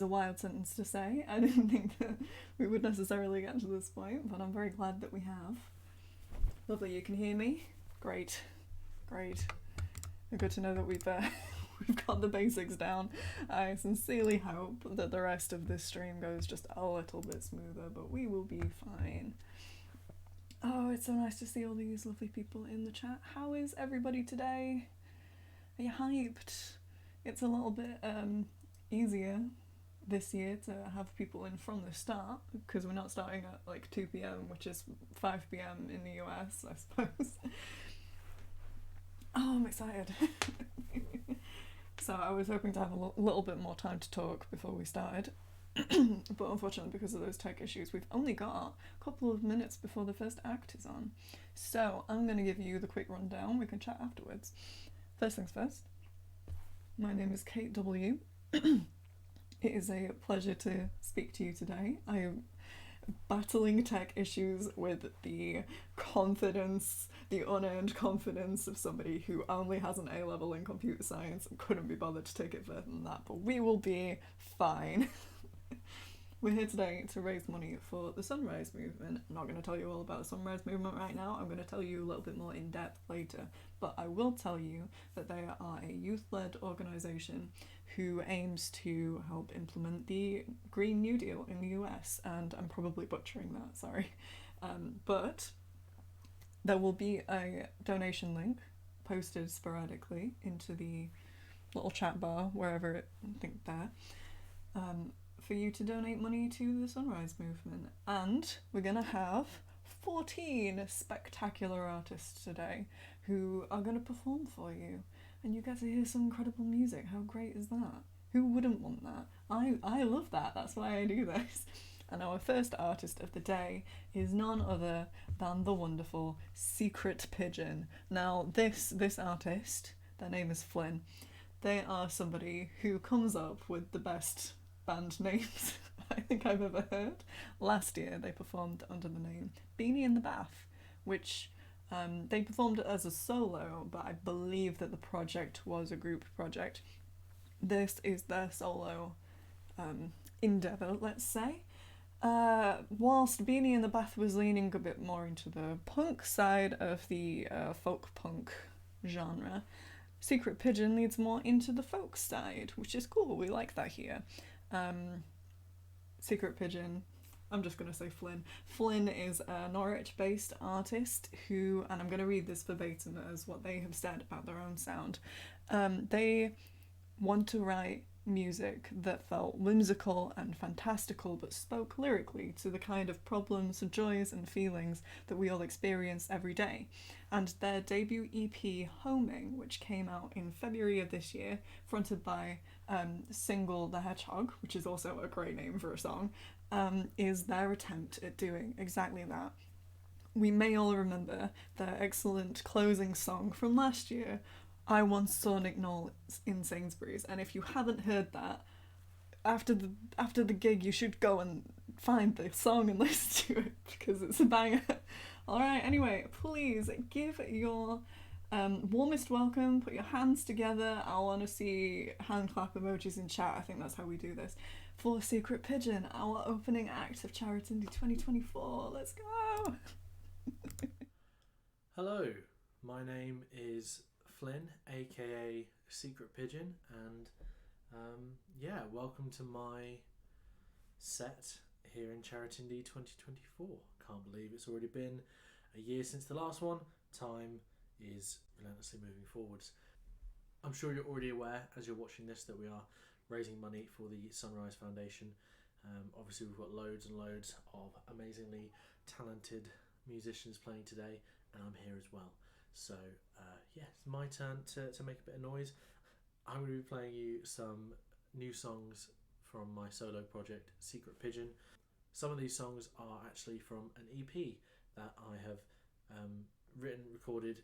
a wild sentence to say. I didn't think that we would necessarily get to this point, but I'm very glad that we have. Lovely, you can hear me? Great, great. Good to know that we've we've got the basics down. I sincerely hope that the rest of this stream goes just a little bit smoother, but we will be fine. Oh, it's so nice to see all these lovely people in the chat. How is everybody today? Are you hyped? It's a little bit easier this year to have people in from the start because we're not starting at like 2 p.m, which is 5 p.m. in the US, I suppose. Oh, I'm excited. So I was hoping to have a little bit more time to talk before we started. But unfortunately, because of those tech issues, we've only got a couple of minutes before the first act is on. So I'm going to give you the quick rundown. We can chat afterwards. First things first, my name is Kate W. It is a pleasure to speak to you today. I am battling tech issues with the confidence, the unearned confidence of somebody who only has an A-level in computer science and couldn't be bothered to take it further than that, but we will be fine. We're here today to raise money for the Sunrise Movement. I'm not going to tell you all about the Sunrise Movement right now. I'm going to tell you a little bit more in depth later. But I will tell you that they are a youth-led organisation who aims to help implement the Green New Deal in the US. And I'm probably butchering that, sorry. But there will be a donation link posted sporadically into the little chat bar, wherever I think there. For you to donate money to the Sunrise Movement. And we're going to have 14 spectacular artists today who are going to perform for you. And you get to hear some incredible music. How great is that? Who wouldn't want that? I love that. That's why I do this. And our first artist of the day is none other than the wonderful Secret Pigeon. Now, this artist, their name is Flynn. They are somebody who comes up with the best band names I think I've ever heard. Last year they performed under the name Beanie in the Bath, which they performed as a solo, but I believe that the project was a group project. This is their solo endeavour, let's say. Whilst Beanie in the Bath was leaning a bit more into the punk side of the folk punk genre, Secret Pigeon leads more into the folk side, which is cool. We like that here. Secret Pigeon, I'm just going to say Flynn. Flynn is a Norwich-based artist who, and I'm going to read this verbatim as what they have said about their own sound. They want to write music that felt whimsical and fantastical but spoke lyrically to the kind of problems, joys and feelings that we all experience every day. And their debut EP Homing, which came out in February of this year, fronted by Single the Hedgehog, which is also a great name for a song, is their attempt at doing exactly that. We may all remember their excellent closing song from last year, I Once Saw Nick Knowles in Sainsbury's, and if you haven't heard that, after the gig you should go and find the song and listen to it, because it's a banger. Alright, anyway, please give your warmest welcome, put your hands together. I want to see hand clap emojis in chat. I think that's how we do this. For Secret Pigeon, our opening act of Charitindie 2024. Let's go! Hello, my name is Flynn, aka Secret Pigeon, and welcome to my set here in Charitindie 2024. Can't believe it's already been a year since the last one. Time is relentlessly moving forwards. I'm sure you're already aware as you're watching this that we are raising money for the Sunrise Foundation. Obviously we've got loads and loads of amazingly talented musicians playing today, and I'm here as well. So it's my turn to make a bit of noise. I'm going to be playing you some new songs from my solo project Secret Pigeon. Some of these songs are actually from an EP that I have written, recorded,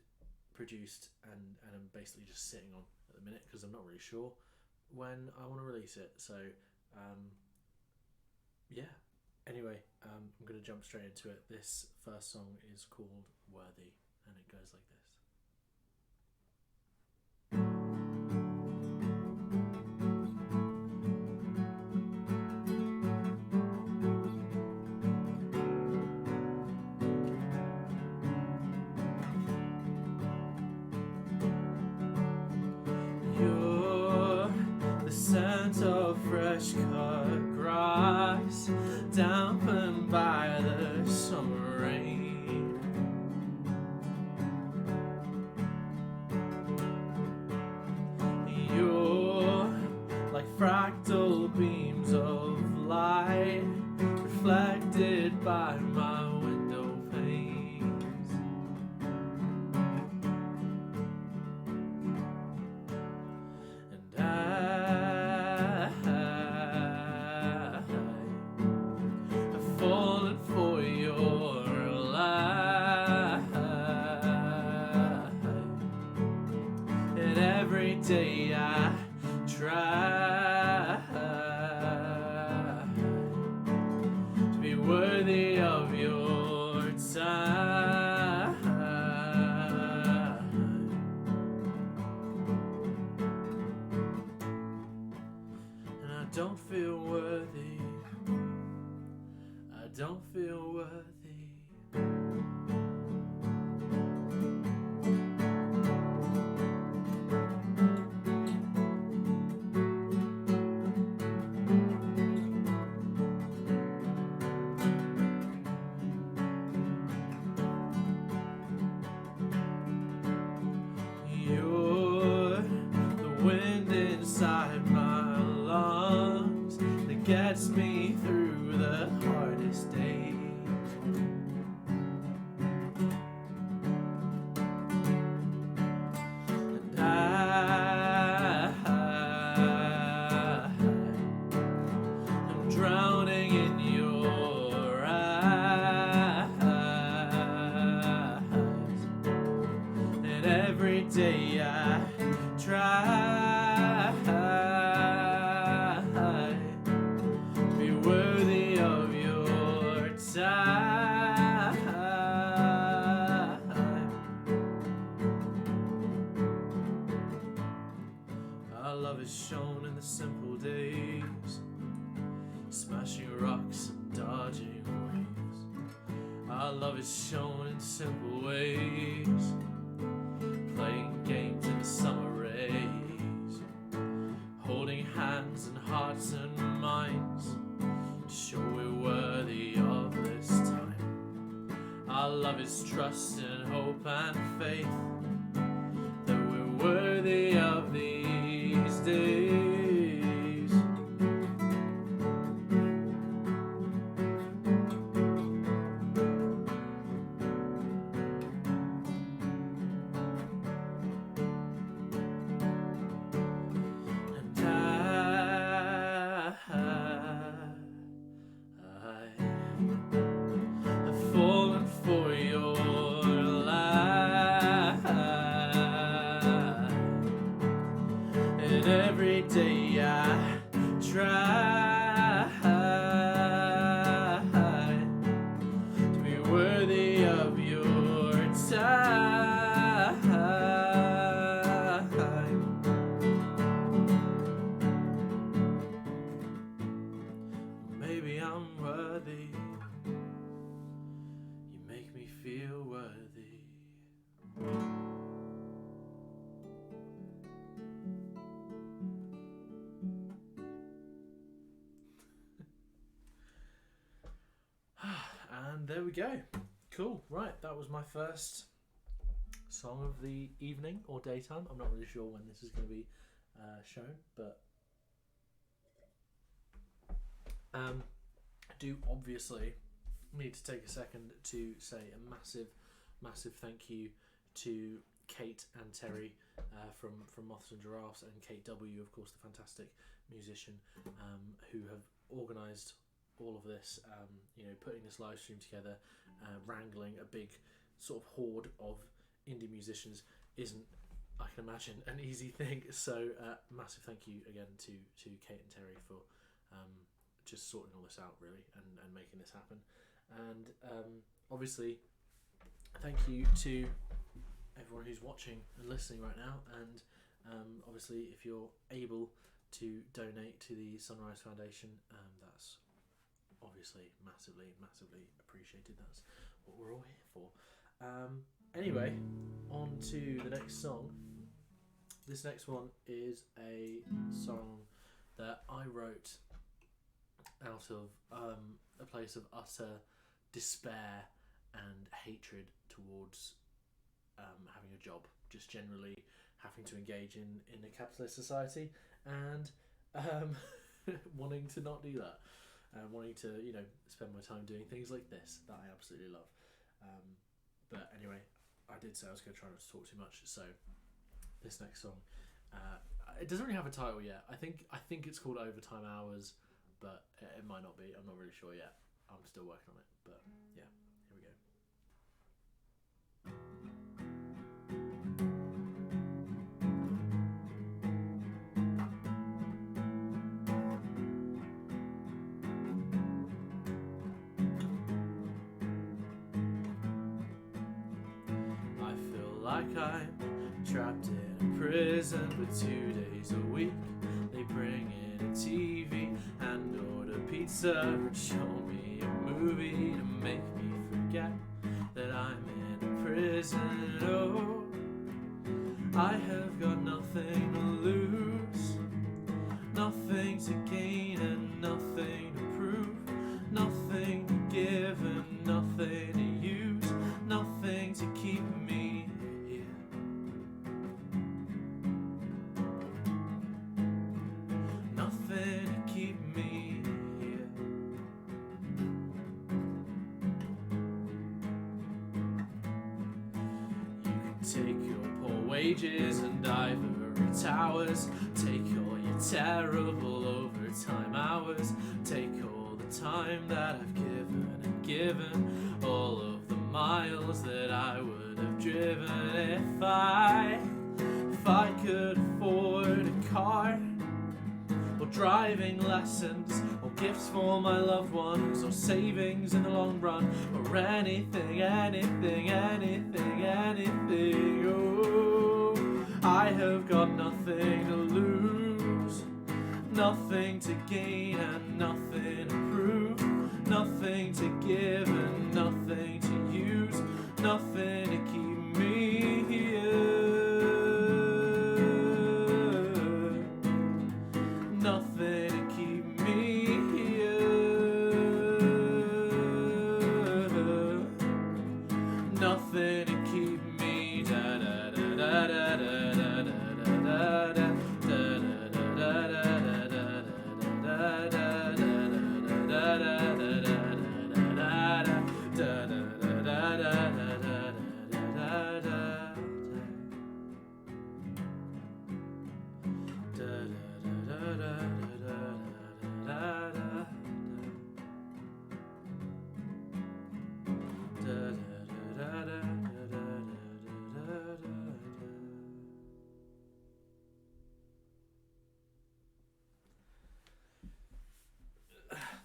produced, and I'm basically just sitting on at the minute because I'm not really sure when I want to release it. So anyway, I'm going to jump straight into it. This first song is called Worthy, and it goes like this. fresh cut grass, dampened by the summer rain. You're like fractal beams of light, reflected by my window panes. And I've fallen for your light, and every day I try to be worthy of your time, and I don't feel worthy. I don't feel worthy. You're the wind inside my lungs that gets me through the hardest days. And I'm drowning in your eyes, and every day I try to be worthy of your time. Our love is shown in the simple days, smashing rocks and dodging waves. Our love is shown in simple ways, playing games in summer rays, holding hands and hearts and minds to show we're worthy of this time. Our love is trust and hope and faith that we're worthy of these days. I've fallen for your light, and every day I try to be worthy of your time. Maybe I'm worthy. You make me feel worthy. And there we go. Cool. Right, that was my first song of the evening or daytime. I'm not really sure when this is going to be shown, but I do obviously need to take a second to say a massive thank you to Kate and Terry from Moths and Giraffes, and Kate W, of course, the fantastic musician, who have organised all of this, putting this live stream together, wrangling a big sort of horde of indie musicians isn't, I can imagine, an easy thing. So massive thank you again to Kate and Terry for just sorting all this out, really, and making this happen. And obviously thank you to everyone who's watching and listening right now, and obviously if you're able to donate to the Sunrise Foundation, that's obviously massively appreciated. That's what we're all here for. Anyway, on to the next song. This next one is a song that I wrote out of a place of utter despair and hatred towards having a job, just generally having to engage in a capitalist society, and wanting to not do that, and wanting to spend my time doing things like this that I absolutely love. But anyway, I did say I was going to try not to talk too much, so this next song, it doesn't really have a title yet. I think it's called Overtime Hours, but it might not be. I'm not really sure yet. I'm still working on it, but yeah, here we go. I feel like I'm trapped in a prison for 2 days a week. They bring in a TV and order pizza and show me a movie to make me forget that I'm in a prison. Oh, I have got nothing to lose, nothing to gain and nothing to prove, nothing to give and nothing to use, nothing to keep me here. Nothing to keep me here. You can take your poor wages and ivory towers, take all your terrible overtime hours, take all the time that I've given and given, all of the miles that I would have driven if I could afford a car, or driving lessons, or gifts for my loved ones, or savings in the long run, or anything. Oh, I have got nothing to lose, nothing to gain and nothing to prove, nothing to give and nothing to use, nothing to keep me here. Nothing to keep me here. Nothing to keep me. Da da da da da da da da da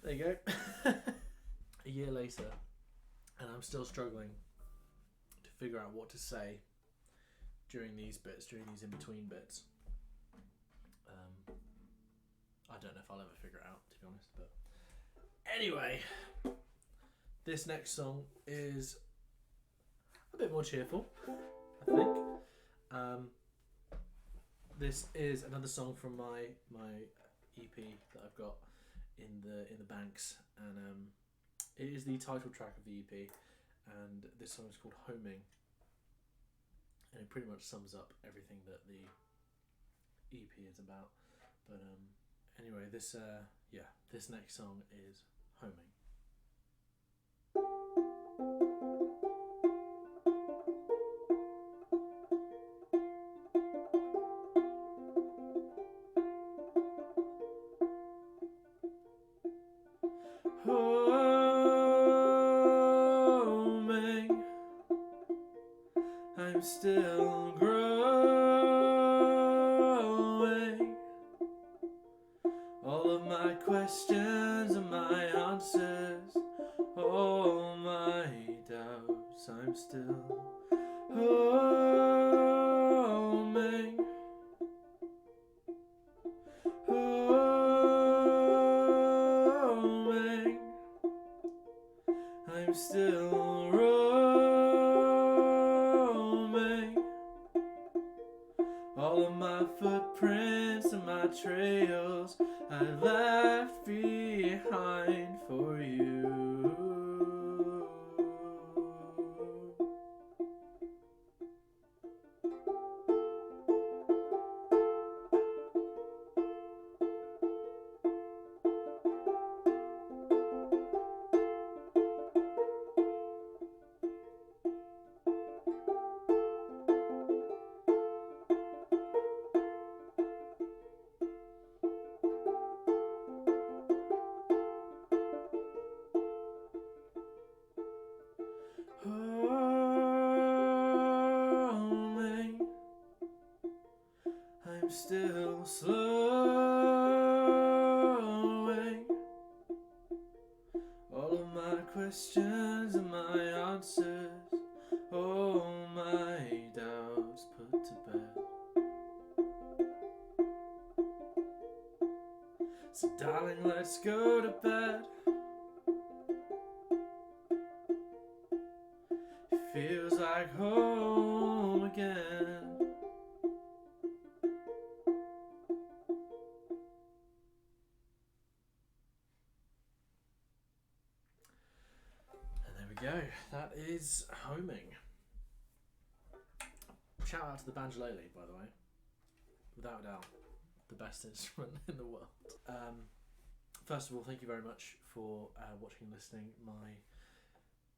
There you go. A year later, and I'm still struggling to figure out what to say during these in-between bits. I don't know if I'll ever figure it out, to be honest, but anyway, this next song is a bit more cheerful, I think. This is another song from my EP that I've got in the banks, and it is the title track of the EP, and this song is called Homing, and it pretty much sums up everything that the EP is about. But anyway, this next song is Homing. Homing, I'm still growing. All of my questions and my answers, all my doubts, I'm still homing. Homing, I'm still roaming. All of my footprints and my trails I left behind. still slowing. All of my questions and my answers, all my doubts put to bed. So darling, let's go to bed. It feels like home again. And there we go. That is Homing. Shout out to the banjolele, by the way. Without a doubt, the best instrument in the world. First of all, thank you very much for watching and listening my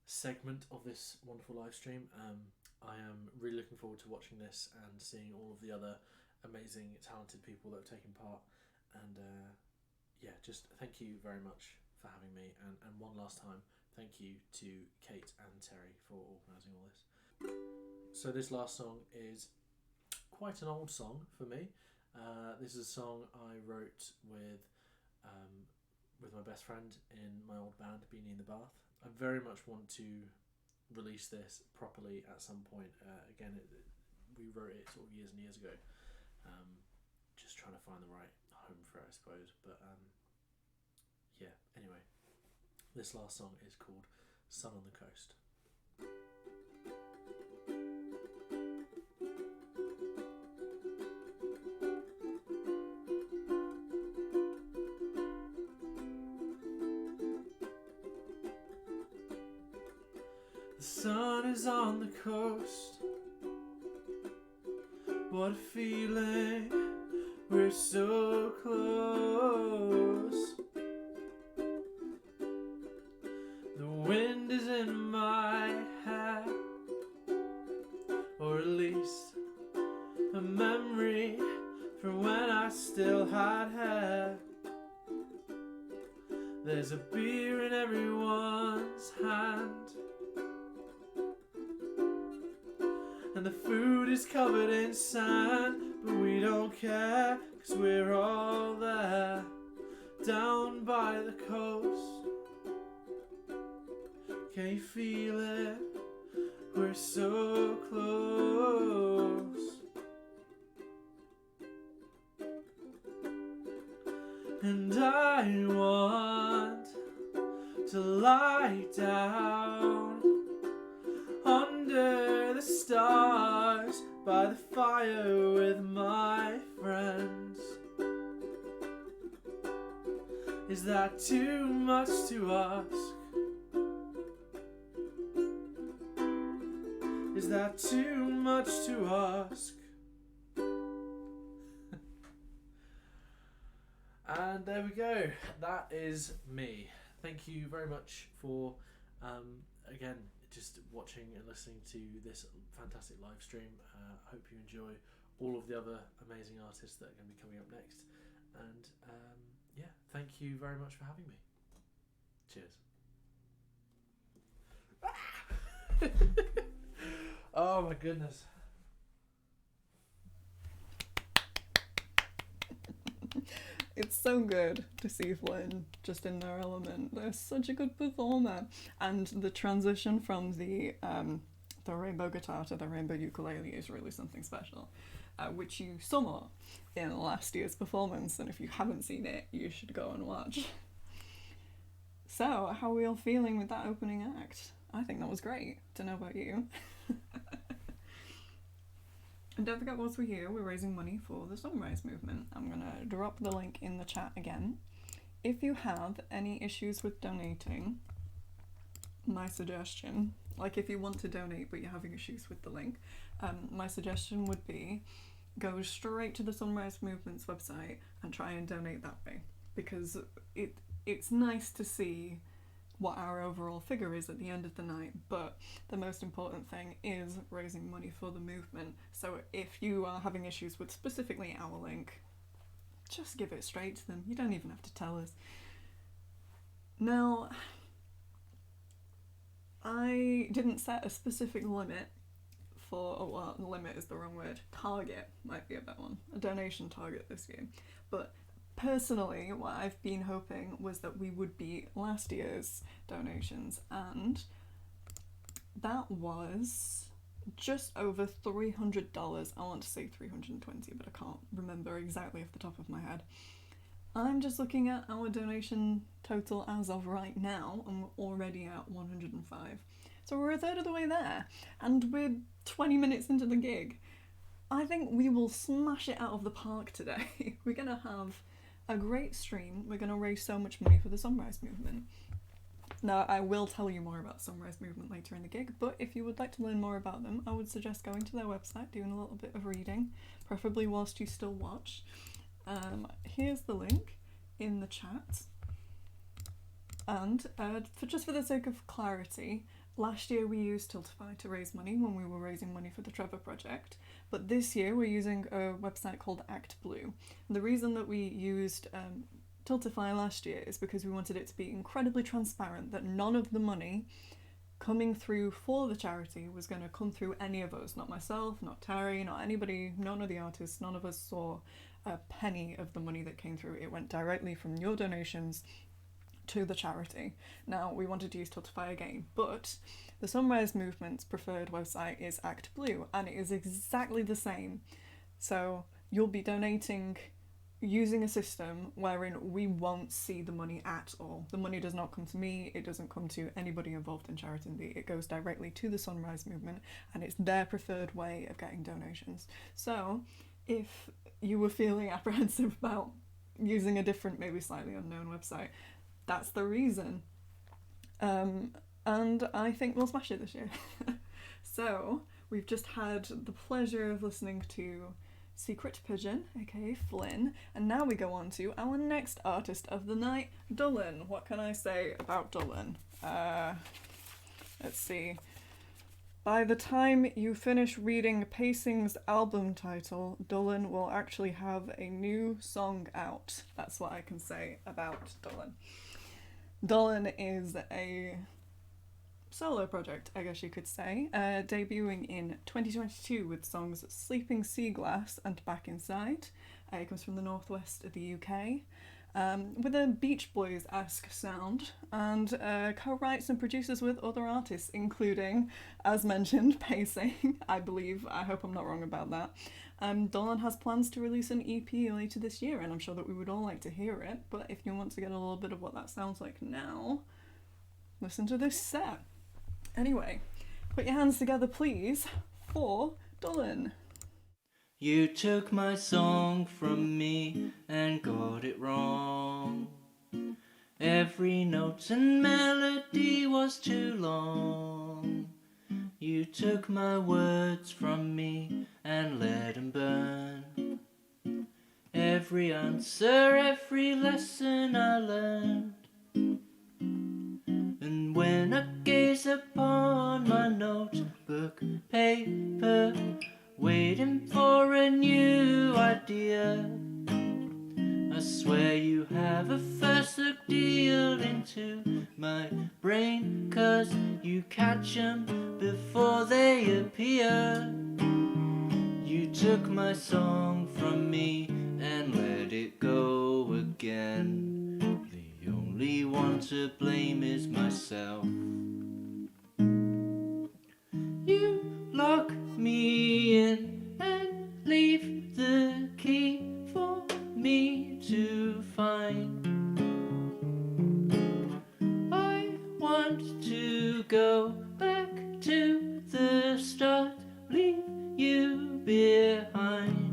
segment of this wonderful live stream. I am really looking forward to watching this and seeing all of the other amazing, talented people that have taken part. And yeah, just thank you very much for having me. And one last time, thank you to Kate and Terry for organising all this. So this last song is quite an old song for me. This is a song I wrote with my best friend in my old band, Beanie in the Bath. I very much want to release this properly at some point. Again, we wrote it sort of years and years ago. Just trying to find the right home for it, I suppose. But yeah, anyway, this last song is called Sun on the Coast. The sun is on the coast. What a feeling, we're so close. The wind is in my hair, or at least a memory from when I still had hair. There's a beer in everyone's hand, and the food is covered in sand, but we don't care, 'cause we're all there, down by the coast. Can you feel it? We're so close. And I want to lie down under the stars by the fire with my friends. Is that too much to ask? Is that too much to ask? And there we go. That is me. Thank you very much for, again, just watching and listening to this fantastic live stream. I hope you enjoy all of the other amazing artists that are going to be coming up next. And yeah, thank you very much for having me. Cheers. Oh my goodness. It's so good to see Flynn just in their element. They're such a good performer. And the transition from the rainbow guitar to the rainbow ukulele is really something special, which you saw in last year's performance. And if you haven't seen it, you should go and watch. So, how are we all feeling with that opening act? I think that was great. Don't know about you. And don't forget, whilst we're here, we're raising money for the Sunrise Movement. I'm going to drop the link in the chat again. If you have any issues with donating, my suggestion, like if you want to donate but you're having issues with the link, my suggestion would be go straight to the Sunrise Movement's website and try and donate that way. Because it's nice to see what our overall figure is at the end of the night, but the most important thing is raising money for the movement. So if you are having issues with specifically our link, just give it straight to them. You don't even have to tell us. Now, I didn't set a specific limit for, oh, well, limit is the wrong word, target might be a better one, a donation target this year. But personally, what I've been hoping was that we would beat last year's donations, and that was just over $300. I want to say 320, but I can't remember exactly off the top of my head. I'm just looking at our donation total as of right now, and we're already at 105. So we're a third of the way there, and we're 20 minutes into the gig. I think we will smash it out of the park today. We're going to have a great stream. We're going to raise so much money for the Sunrise Movement. Now, I will tell you more about Sunrise Movement later in the gig, but if you would like to learn more about them, I would suggest going to their website, doing a little bit of reading, preferably whilst you still watch. Here's the link in the chat. And just for the sake of clarity, last year we used Tiltify to raise money when we were raising money for the Trevor Project, but this year we're using a website called ActBlue. And the reason that we used Tiltify last year is because we wanted it to be incredibly transparent that none of the money coming through for the charity was going to come through any of us, not myself, not Terry, not anybody, none of the artists, none of us saw a penny of the money that came through. It went directly from your donations to the charity. Now, we wanted to use Tiltify again, but the Sunrise Movement's preferred website is ActBlue, and it is exactly the same. So you'll be donating using a system wherein we won't see the money at all. The money does not come to me, it doesn't come to anybody involved in Charitindie, it goes directly to the Sunrise Movement, and it's their preferred way of getting donations. So if you were feeling apprehensive about using a different, maybe slightly unknown website, that's the reason. And I think we'll smash it this year. So we've just had the pleasure of listening to Secret Pigeon, aka Flynn, and now we go on to our next artist of the night, Dullen. What can I say about Dullen? Let's see. By the time you finish reading Pacing's album title, Dullen will actually have a new song out. That's what I can say about Dullen. Dullen is a solo project, I guess you could say, debuting in 2022 with songs Sleeping Sea Glass and Back Inside. It comes from the northwest of the UK, with a Beach Boys-esque sound, and co-writes and produces with other artists, including, as mentioned, Pacing, I believe. I hope I'm not wrong about that. Dullen has plans to release an EP later this year, and I'm sure that we would all like to hear it, but if you want to get a little bit of what that sounds like now, listen to this set. Anyway, put your hands together, please, for Dullen. You took my song from me and got it wrong. Every note and melody was too long. You took my words from me and let them burn. Every answer, every lesson I learned. And when I gaze upon my notebook paper, waiting for a new idea, I swear you have a first look deal into my brain, 'cause you catch 'em before they appear. You took my song from me and let it go again. The only one to blame is myself. You lock me in and leave the key for me to find. I want to go back to the start, leave you behind.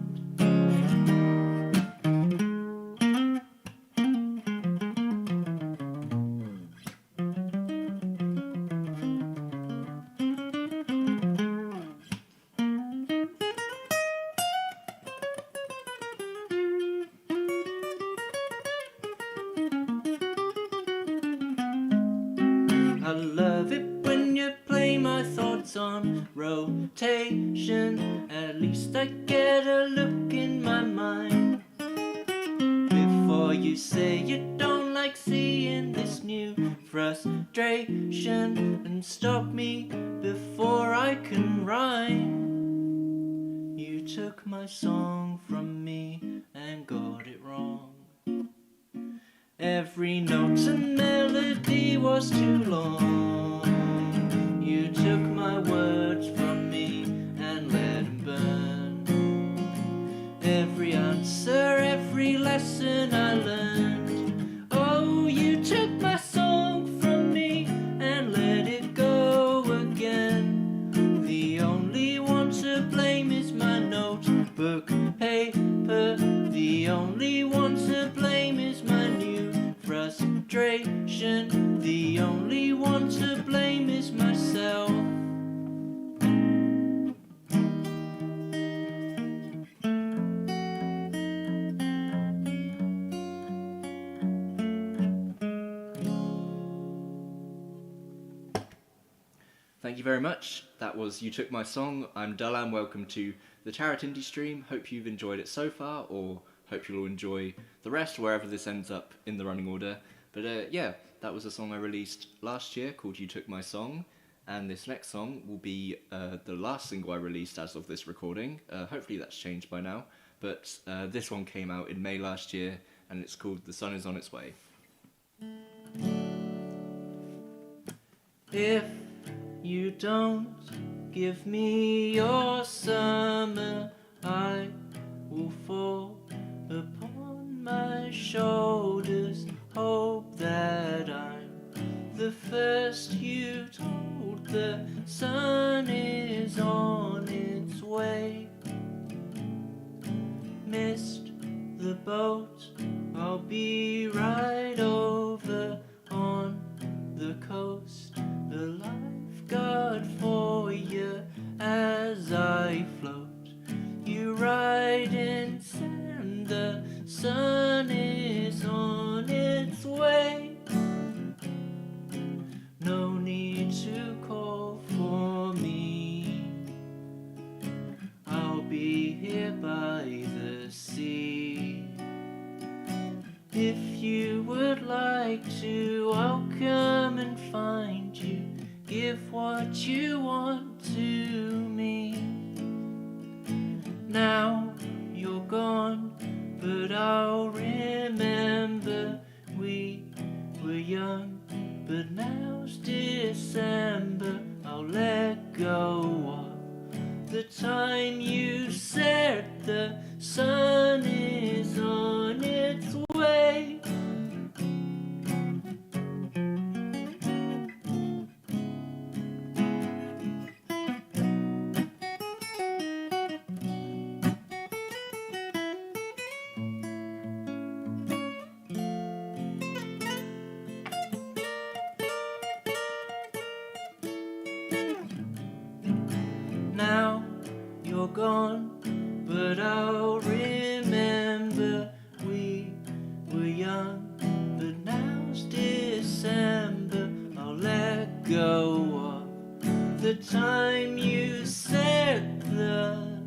I love it when you play my thoughts on rotation. At least I get a look in my mind before you say you don't like seeing this new frustration, and stop me before I can rhyme. You took my song from me and got it wrong. Every note and melody was too long. You took my words from me and let them burn. Every answer, every lesson I learned. Oh, you took my song from me and let it go again. The only one to blame is my notebook paper. The only one to blame is my new frustration. The only one to blame is myself. Thank you very much. That was You Took My Song. I'm Dullan. Welcome to the Charitindie stream. Hope you've enjoyed it so far, or hope you'll enjoy the rest wherever this ends up in the running order. But yeah, that was a song I released last year called You Took My Song, and this next song will be the last single I released as of this recording. Hopefully that's changed by now, but this one came out in May last year, and it's called The Sun Is On Its Way. If you don't give me your summer, I will fall upon my shoulders. Hope that I'm the first you told. The sun is on its way. Missed the boat, I'll be right over on the coast. A lifeguard for you as I float. You ride in sand, the sun is on its way. No need to call for me. I'll be here by the sea. If you would like to, I'll come and find you. Give what you want to me. Now you're gone, but I'll remember we were young, but now's December. I'll let go of the time you said the sun is on its way. Now you're gone, but I'll remember we were young, but now's December. I'll let go of the time you said the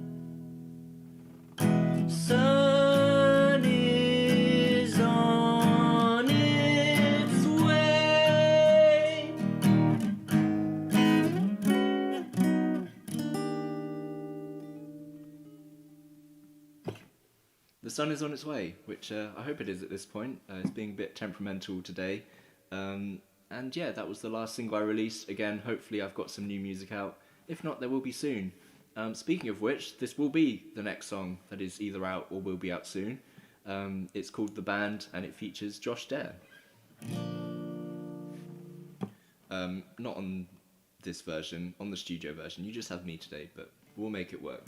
sun is on its way. The sun is on its way, which I hope it is at this point. It's being a bit temperamental today. And yeah, that was the last single I released. Again, hopefully I've got some new music out. If not, there will be soon. Speaking of which, this will be the next song that is either out or will be out soon. It's called The Band, and it features Josh Dare. Not on this version, on the studio version. You just have me today, but we'll make it work.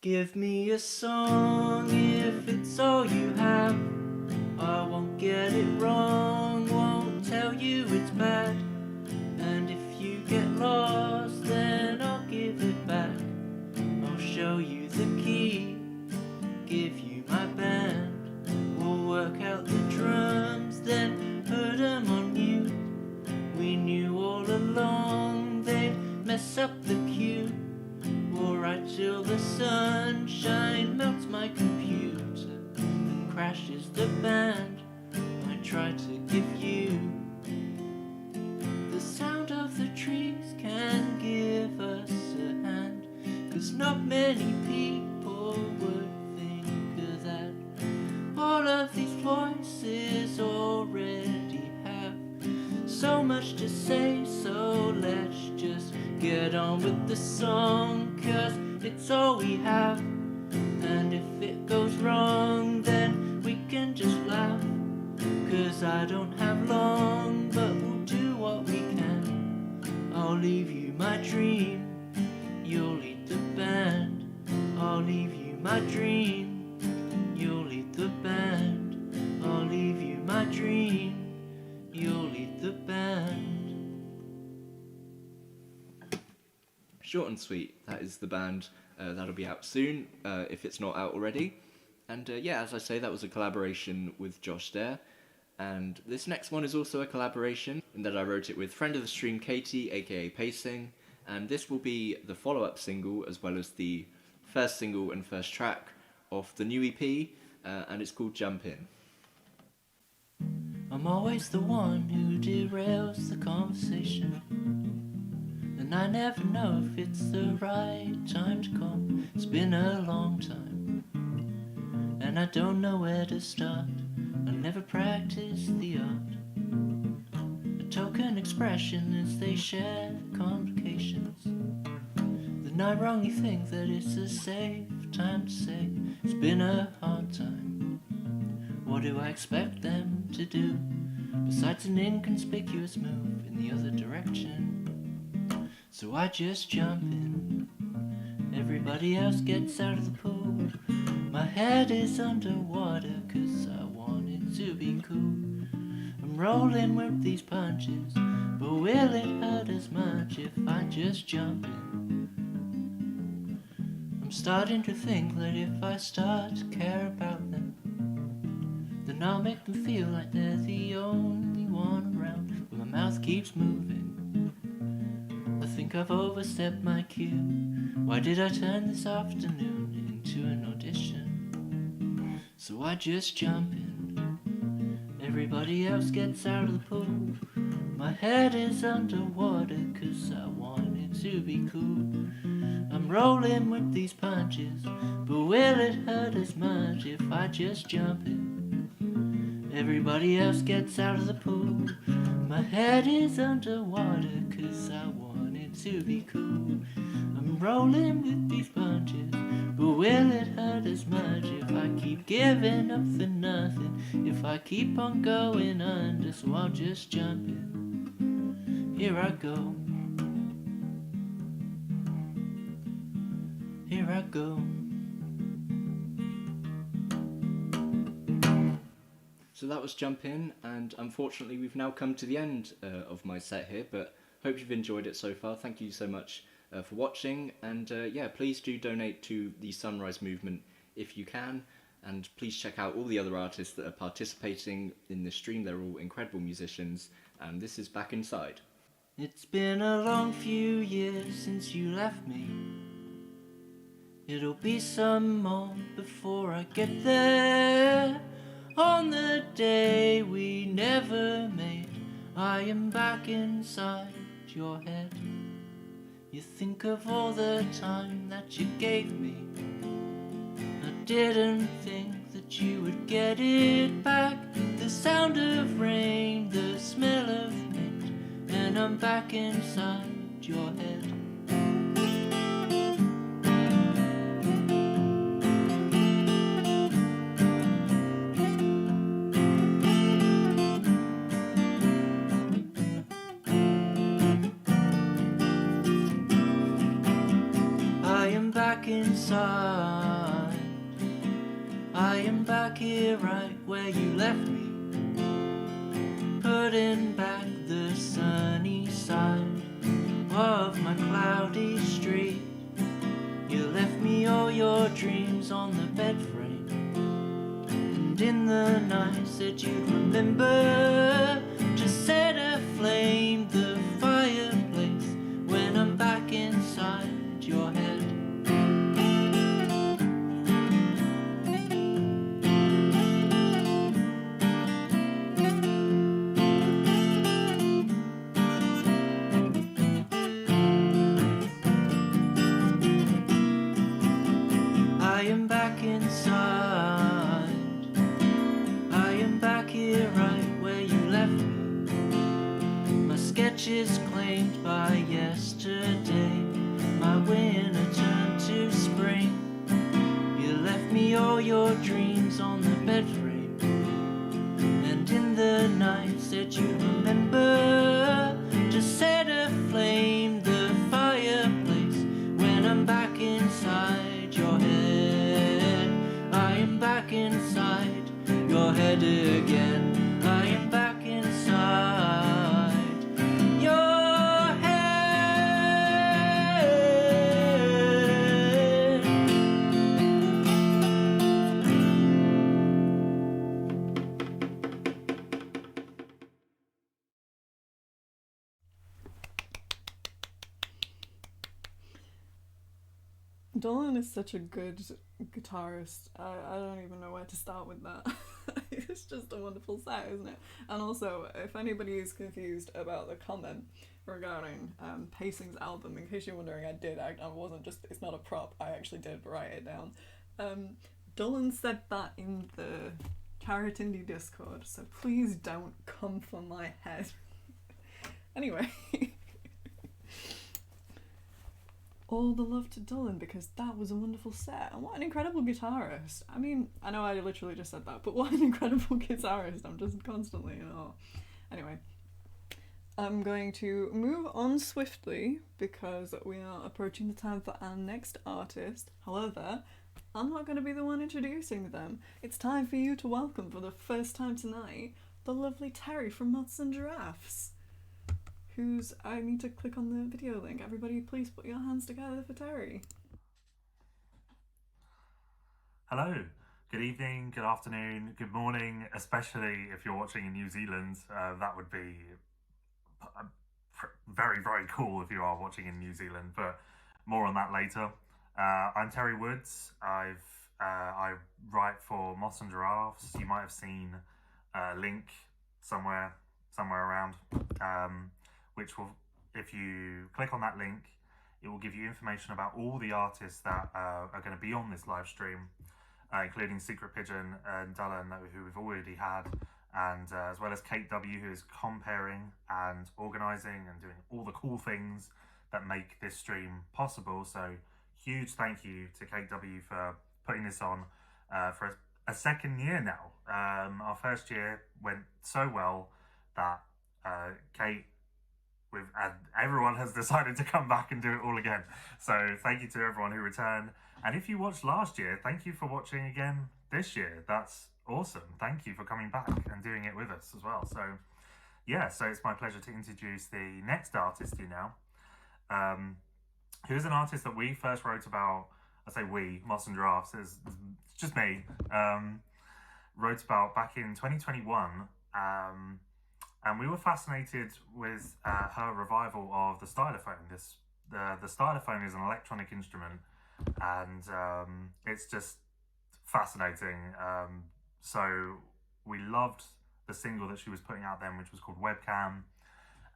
Give me a song if it's all you have. I won't get it wrong, won't tell you it's bad. And if you get lost, then I'll give it back. I'll show you the key, give you my band. We'll work out the drums, then put them on mute. We knew all along they'd mess up the cue. We'll write till the sunshine melts my computer and crashes the voices already have so much to say, so let's just get on with the song, 'cause it's all we have. And if it goes wrong, then we can just laugh, 'cause I don't have long, but we'll do what we can. I'll leave you my dream, you'll lead the band. I'll leave you my dream, you'll lead the band. I'll leave you my dream, you'll lead the band. Short and sweet, that is the band. That'll be out soon, if it's not out already. And yeah, as I say, that was a collaboration with Josh there. And this next one is also a collaboration, in that I wrote it with friend of the stream Katie, aka Pacing. And this will be the follow-up single, as well as the first single and first track of the new EP, and it's called Jump In. I'm always the one who derails the conversation, and I never know if it's the right time to come. It's been a long time, and I don't know where to start. I never practiced the art. A token expression as they share complications. Then I wrongly think that it's a safe time to say it's been a hard time. What do I expect them to do, besides an inconspicuous move in the other direction? So I just jump in. Everybody else gets out of the pool. My head is underwater, 'cause I want it to be cool. I'm rolling with these punches, but will it hurt as much if I just jump in? I'm starting to think that if I start to care about them, then I'll make them feel like they're the only one around, but my mouth keeps moving. I think I've overstepped my cue. Why did I turn this afternoon into an audition? So I just jump in. Everybody else gets out of the pool. My head is underwater, 'cause I want it to be cool. I'm rolling with these punches, but will it hurt as much if I just jump in? Everybody else gets out of the pool. My head is underwater, 'cause I want it to be cool. I'm rolling with these punches, but will it hurt as much if I keep giving up for nothing? If I keep on going under, so I'll just jump in. Here I go. Here I go. So that was Jump In, and unfortunately we've now come to the end of my set here, but hope you've enjoyed it so far. Thank you so much for watching, and yeah, please do donate to the Sunrise Movement if you can, and please check out all the other artists that are participating in this stream. They're all incredible musicians, and this is Back Inside. It's been a long few years since you left me. It'll be some more before I get there. On the day we never made, I am back inside your head. You think of all the time that you gave me. I didn't think that you would get it back. The sound of rain, the smell of paint, and I'm back inside your head. Inside, I am back here right where you left me, putting back the sunny side of my cloudy street. You left me all your dreams on the bed frame, and in the night said you'd remember to set aflame the fireplace when I'm back inside your head. I am back inside. I am back here consumed by yesterday. My winter turned to spring. You left me all your dreams on the bed frame, and in the night said you remember to set aflame the fireplace. When I'm back inside your head, I am back inside your head again. I am back inside your head. Dolan is such a good guitarist. I don't even know where to start with that. It's just a wonderful set, isn't it? And also, if anybody is confused about the comment regarding Pacing's album, in case you're wondering, I wasn't just, it's not a prop, I actually did write it down. Dolan said that in the Charitindie Discord, so please don't come for my head. Anyway. All the love to Dolan, because that was a wonderful set, and what an incredible guitarist. I mean, I know I literally just said that, but what an incredible guitarist. I'm just constantly in awe. Anyway, I'm going to move on swiftly because we are approaching the time for our next artist. However, I'm not going to be the one introducing them. It's time for you to welcome, for the first time tonight, the lovely Terry from Moths and Giraffes. I need to click on the video link. Everybody please put your hands together for Terry. Hello, good evening, good afternoon, good morning, especially if you're watching in New Zealand. That would be very, very cool if you are watching in New Zealand, but more on that later. I'm Terry Woods. I write for Moths and Giraffes. You might have seen a link somewhere around. Which will, if you click on that link, it will give you information about all the artists that are going to be on this live stream, including Secret Pigeon and Dylan, who we've already had, and as well as Kate W, who is comparing and organising and doing all the cool things that make this stream possible. So huge thank you to Kate W for putting this on for a second year now. Our first year went so well that Kate, and everyone has decided to come back and do it all again. So thank you to everyone who returned. And if you watched last year, thank you for watching again this year. That's awesome. Thank you for coming back and doing it with us as well. So yeah, so it's my pleasure to introduce the next artist to you now. Who's an artist that we first wrote about, I say we, Moths and Giraffes, it's just me, wrote about back in 2021. And we were fascinated with her revival of the stylophone. The stylophone is an electronic instrument, and it's just fascinating. So we loved the single that she was putting out then, which was called Webcam.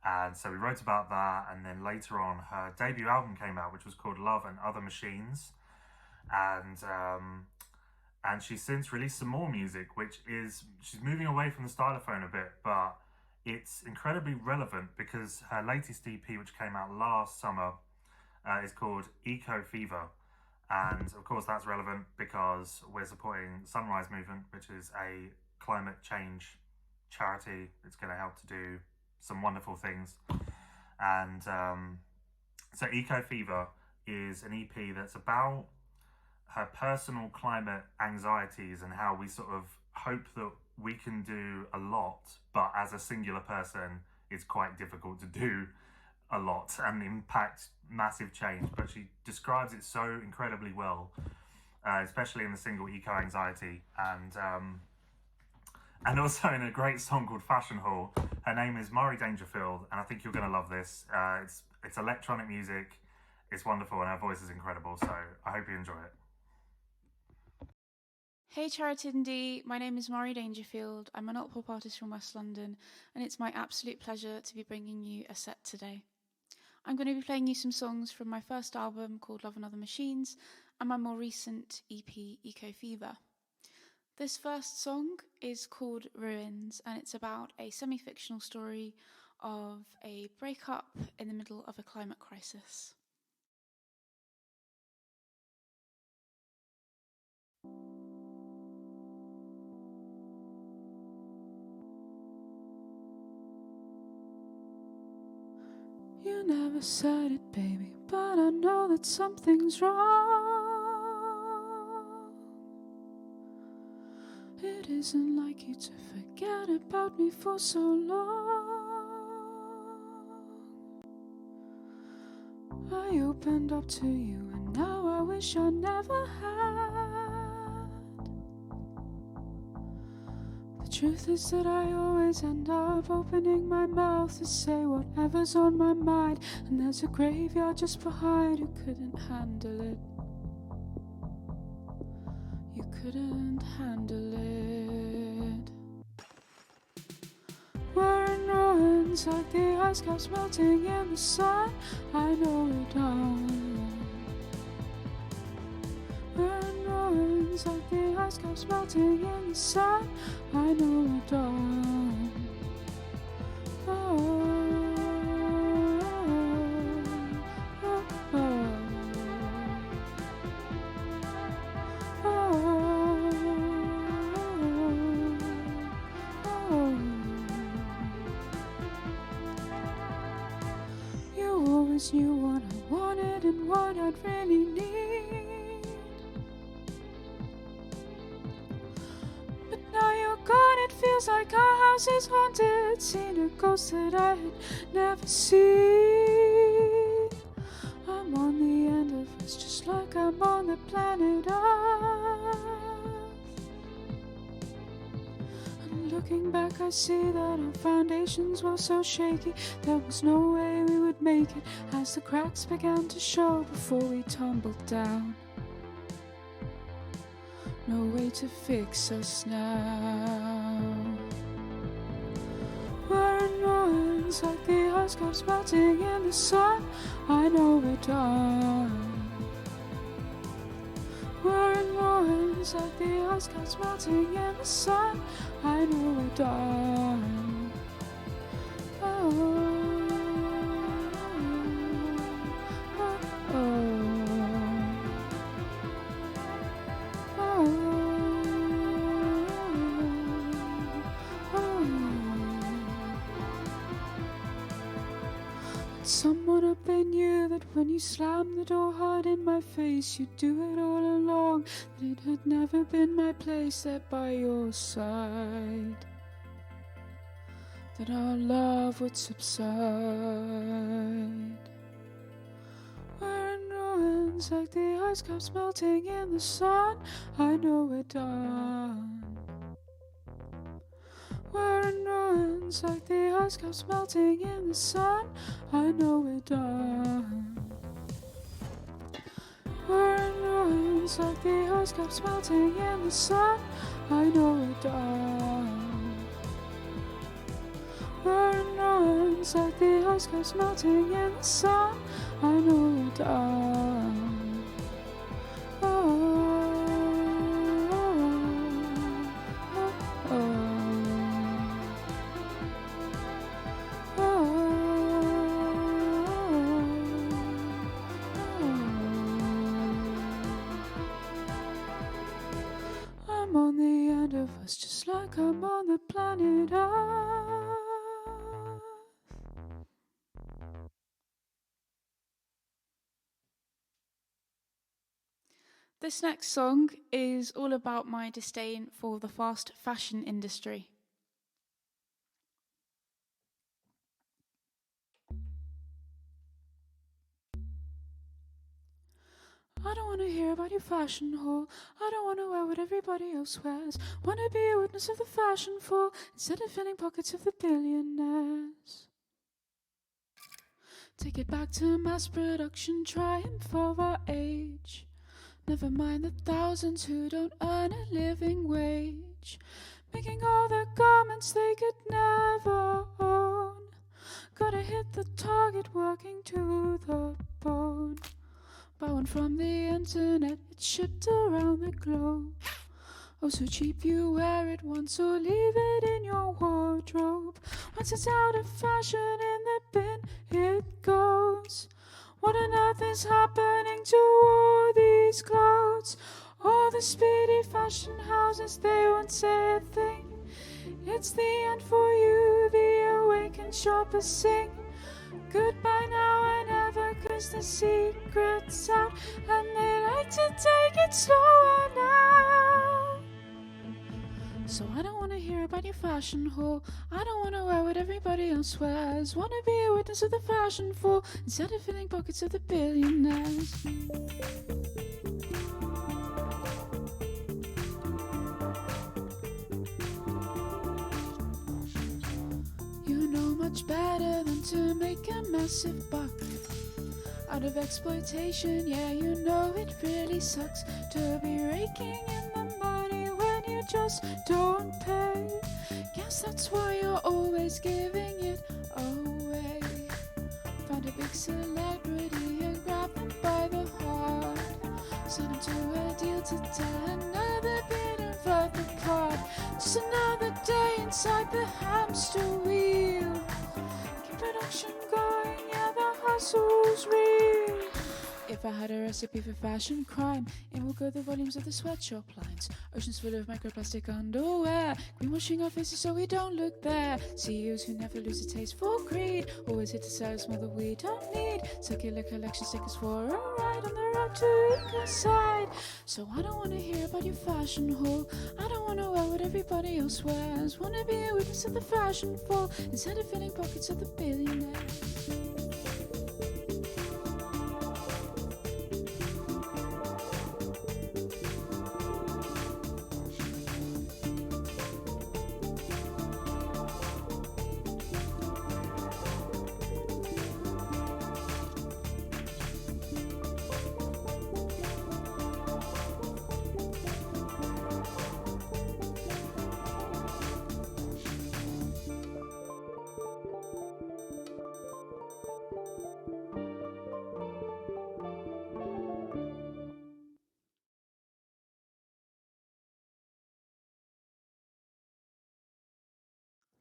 And so we wrote about that, and then later on her debut album came out, which was called Love and Other Machines. And she's since released some more music, she's moving away from the stylophone a bit, but it's incredibly relevant because her latest EP, which came out last summer, is called Eco Fever. And of course that's relevant because we're supporting Sunrise Movement, which is a climate change charity that's going to help to do some wonderful things. And so Eco Fever is an EP that's about her personal climate anxieties and how we sort of hope that we can do a lot, but as a singular person, it's quite difficult to do a lot and impact massive change. But she describes it so incredibly well, especially in the single Eco Anxiety, and also in a great song called Fashion Hall. Her name is Mari Dangerfield, and I think you're going to love this. It's electronic music, it's wonderful, and her voice is incredible, so I hope you enjoy it. Hey Charitindie, my name is Mari Dangerfield. I'm an alt pop artist from West London, and it's my absolute pleasure to be bringing you a set today. I'm going to be playing you some songs from my first album called Love and Other Machines and my more recent EP Eco Fever. This first song is called Ruins, and it's about a semi-fictional story of a breakup in the middle of a climate crisis. You never said it, baby, but I know that something's wrong. It isn't like you to forget about me for so long. I opened up to you and now I wish I never had. The truth is that I always end up opening my mouth to say whatever's on my mind, and there's a graveyard just behind who couldn't handle it. You couldn't handle it. We're in ruins like the ice caps melting in the sun. I know we're done. We're in ruins like the ice caps melting in the sun. I know we're done. Oh, oh, oh, oh, oh. You always knew what I wanted and what I'd really need. But now you're gone, it feels like our house is haunted. Seen a ghost that I had never seen. I'm on the end of us, just like I'm on the planet Earth. And looking back, I see that our foundations were so shaky. There was no way we would make it as the cracks began to show before we tumbled down. No way to fix us now. We're in ruins like the ice caps melting in the sun. I know we're done. We're in ruins like the ice caps melting in the sun. I know we're done. Oh, oh, oh. Someone up there knew that when you slammed the door hard in my face, you'd do it all along, that it had never been my place there by your side, that our love would subside. We're in ruins like the ice caps melting in the sun. I know we're done. We're in ruins like the ice caps melting in the sun. I know we're done. We're in ruins like the ice caps melting in the sun. I know we're done. We're in ruins like the ice caps melting in the sun. I know we're done. Oh, oh, oh, oh. I'm on the end of us, just like I'm on the planet Earth. This next song is all about my disdain for the fast fashion industry. I don't want to hear about your fashion haul. I don't want to wear what everybody else wears. Want to be a witness of the fashion fall instead of filling pockets of the billionaires. Take it back to mass production, triumph of our age. Never mind the thousands who don't earn a living wage, making all the garments they could never own. Gotta hit the target, working to the bone. Buy one from the internet, it's shipped around the globe. Oh, so cheap you wear it once or leave it in your wardrobe. When Once it's out of fashion, in the bin it goes. What on earth is happening to all these clothes? All the speedy fashion houses, they won't say a thing. It's the end for you, the awakened shoppers sing. Goodbye now and ever, 'cause the secret's out, and they like to take it slower now. So I don't wanna hear about your fashion haul. I don't wanna wear what everybody else wears. Wanna be a witness of the fashion fall instead of filling pockets of the billionaires. You know much better than to make a massive buck out of exploitation. Yeah, you know it really sucks to be raking in the money when you just don't pay. Guess that's why you're always giving it away. Find a big celebrity and grab them by the heart. Sign them to a deal to tell another bit of the card. Just another day inside the hamster wheel. Keep production going, yeah, the hustle's real. If I had a recipe for fashion crime, it would go the volumes of the sweatshop lines. Oceans full of microplastic underwear, greenwashing our faces so we don't look there. CEOs who never lose a taste for greed, always hit to sell us more that we don't need. Circular collections take us for a ride on the road to ecocide. So I don't wanna hear about your fashion haul. I don't wanna wear what everybody else wears. Wanna be a witness of the fashion fall instead of filling pockets of the billionaires.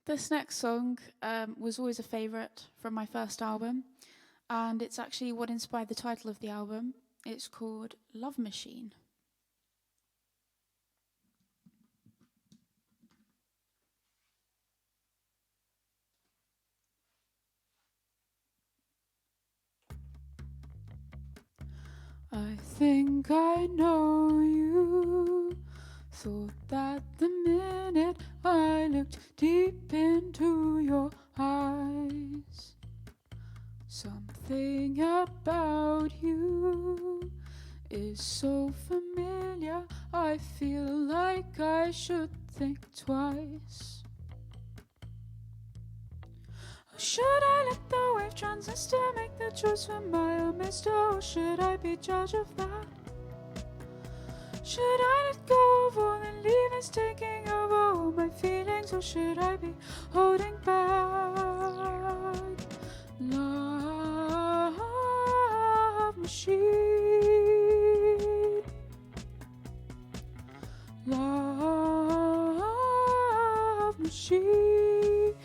This next song was always a favourite from my first album, and it's actually what inspired the title of the album. It's called Love Machine. I think I know you. Thought that the minute I looked deep into your eyes, something about you is so familiar. I feel like I should think twice. Or should I let the wave transistor make the choice for my own mister? Or should I be judge of that? Should I let go of all the levers taking over all my feelings? Or should I be holding back? Love machine. Love machine.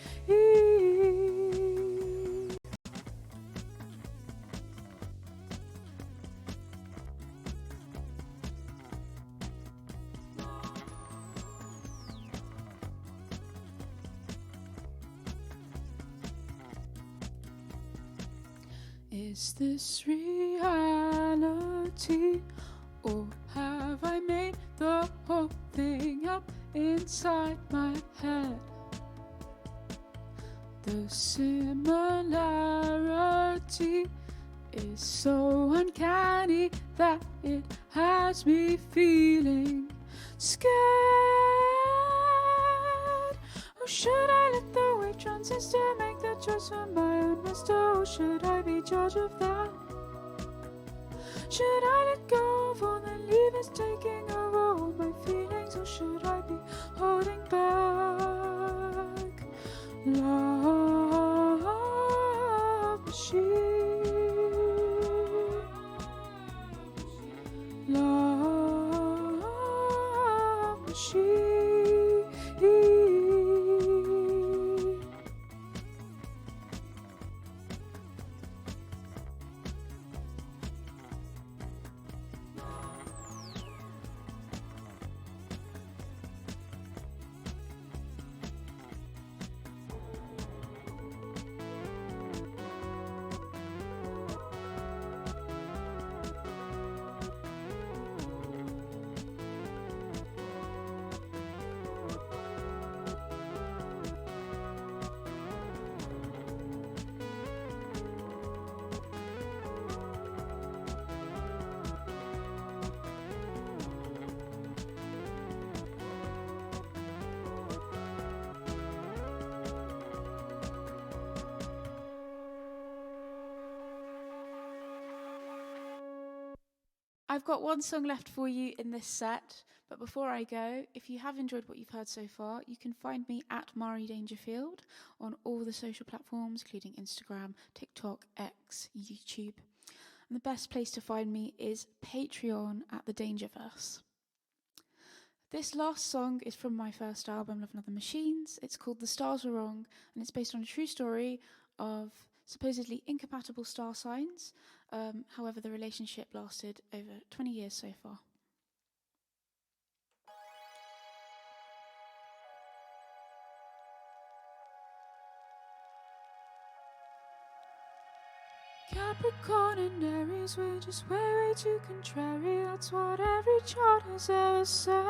Is this reality, or have I made the whole thing up inside my head? The similarity is so uncanny that it has me feeling scared. Or should I let the wave transistor make the choice for my own mister? Or should I be judge of that? Should I let go of all the levers taking over all my feelings? Or should I be holding back? Love machine. Love machine. I've got one song left for you in this set, but before I go, if you have enjoyed what you've heard so far, you can find me at Mari Dangerfield on all the social platforms, including Instagram, TikTok, X, YouTube. And the best place to find me is Patreon at the Dangerverse. This last song is from my first album, Love and Other Machines. It's called The Stars Were Wrong, and it's based on a true story of supposedly incompatible star signs. However, the relationship lasted over 20 years so far. Capricorn and Aries, we're just way too contrary. That's what every chart has ever said.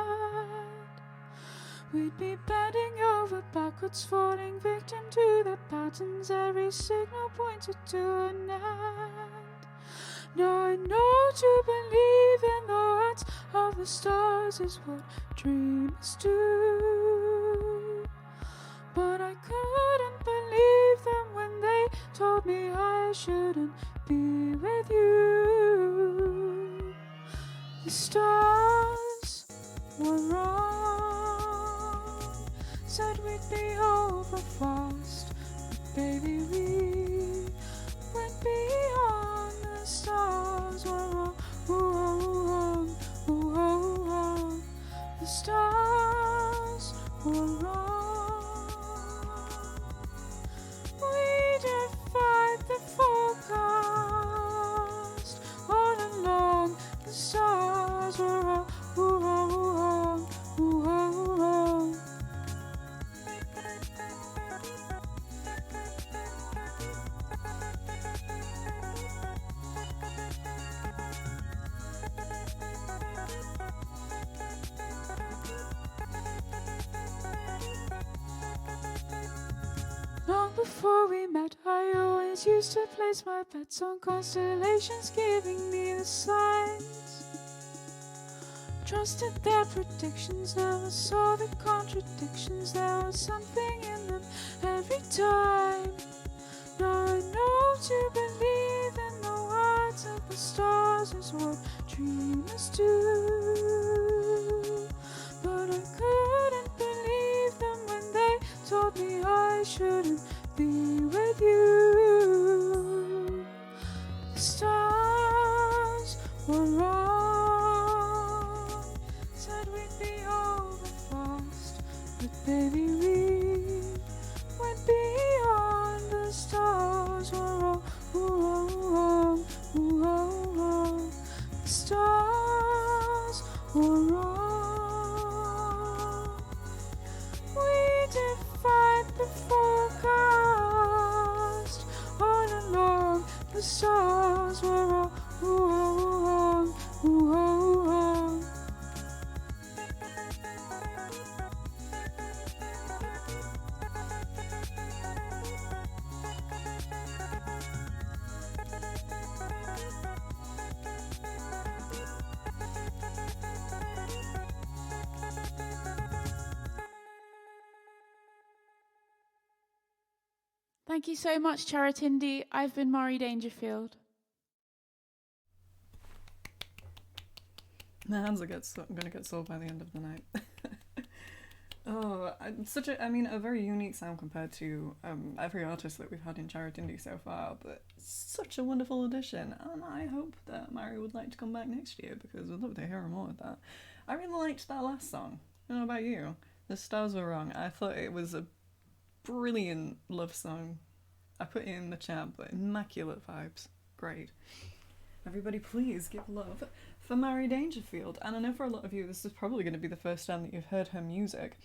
We'd be bending over backwards, falling victim to the patterns. Every signal pointed to an end. Now I know to believe in the words of the stars is what dreamers do. But I couldn't believe them when they told me I shouldn't be with you. The stars were wrong, said we'd be over fast, but baby we went beyond. The stars were wrong, wrong, wrong. The stars were wrong. We defied the forecast all along. The stars were wrong, wrong, wrong. Long before we met, I always used to place my bets on constellations giving me the signs. Trusted their predictions, never saw the contradictions. There was something in them every time. Now I know to believe in the words of the stars is what dreamers do. But I couldn't believe them when they told me I shouldn't be with you. The stars were wrong, said we'd be over fast, but baby we went beyond. The stars were wrong, wrong, wrong. The stars were wrong. We defied the forecast all along. The stars were wrong, wrong, wrong. Thank you so much, Charitindie. I've been Mari Dangerfield. My hands are going to get sore by the end of the night. A very unique sound compared to every artist that we've had in Charitindie so far, but such a wonderful addition, and I hope that Mari would like to come back next year because we'd love to hear more of that. I really liked that last song. I don't know about you. The Stars Were Wrong. I thought it was a brilliant love song. I put it in the chat, but immaculate vibes. Great. Everybody please give love for Mari Dangerfield. And I know for a lot of you this is probably going to be the first time that you've heard her music.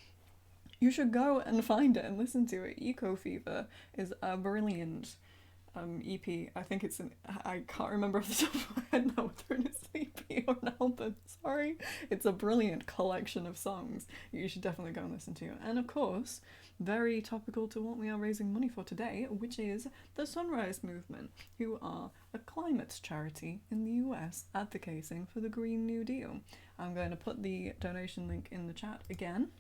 You should go and find it and listen to it. Eco Fever is a brilliant EP. I think it's I can't remember off the top of my head now whether it's an EP or an album. Sorry. It's a brilliant collection of songs you should definitely go and listen to. And of course, very topical to what we are raising money for today, which is the Sunrise Movement, who are a climate charity in the US advocating for the Green New Deal. I'm going to put the donation link in the chat again.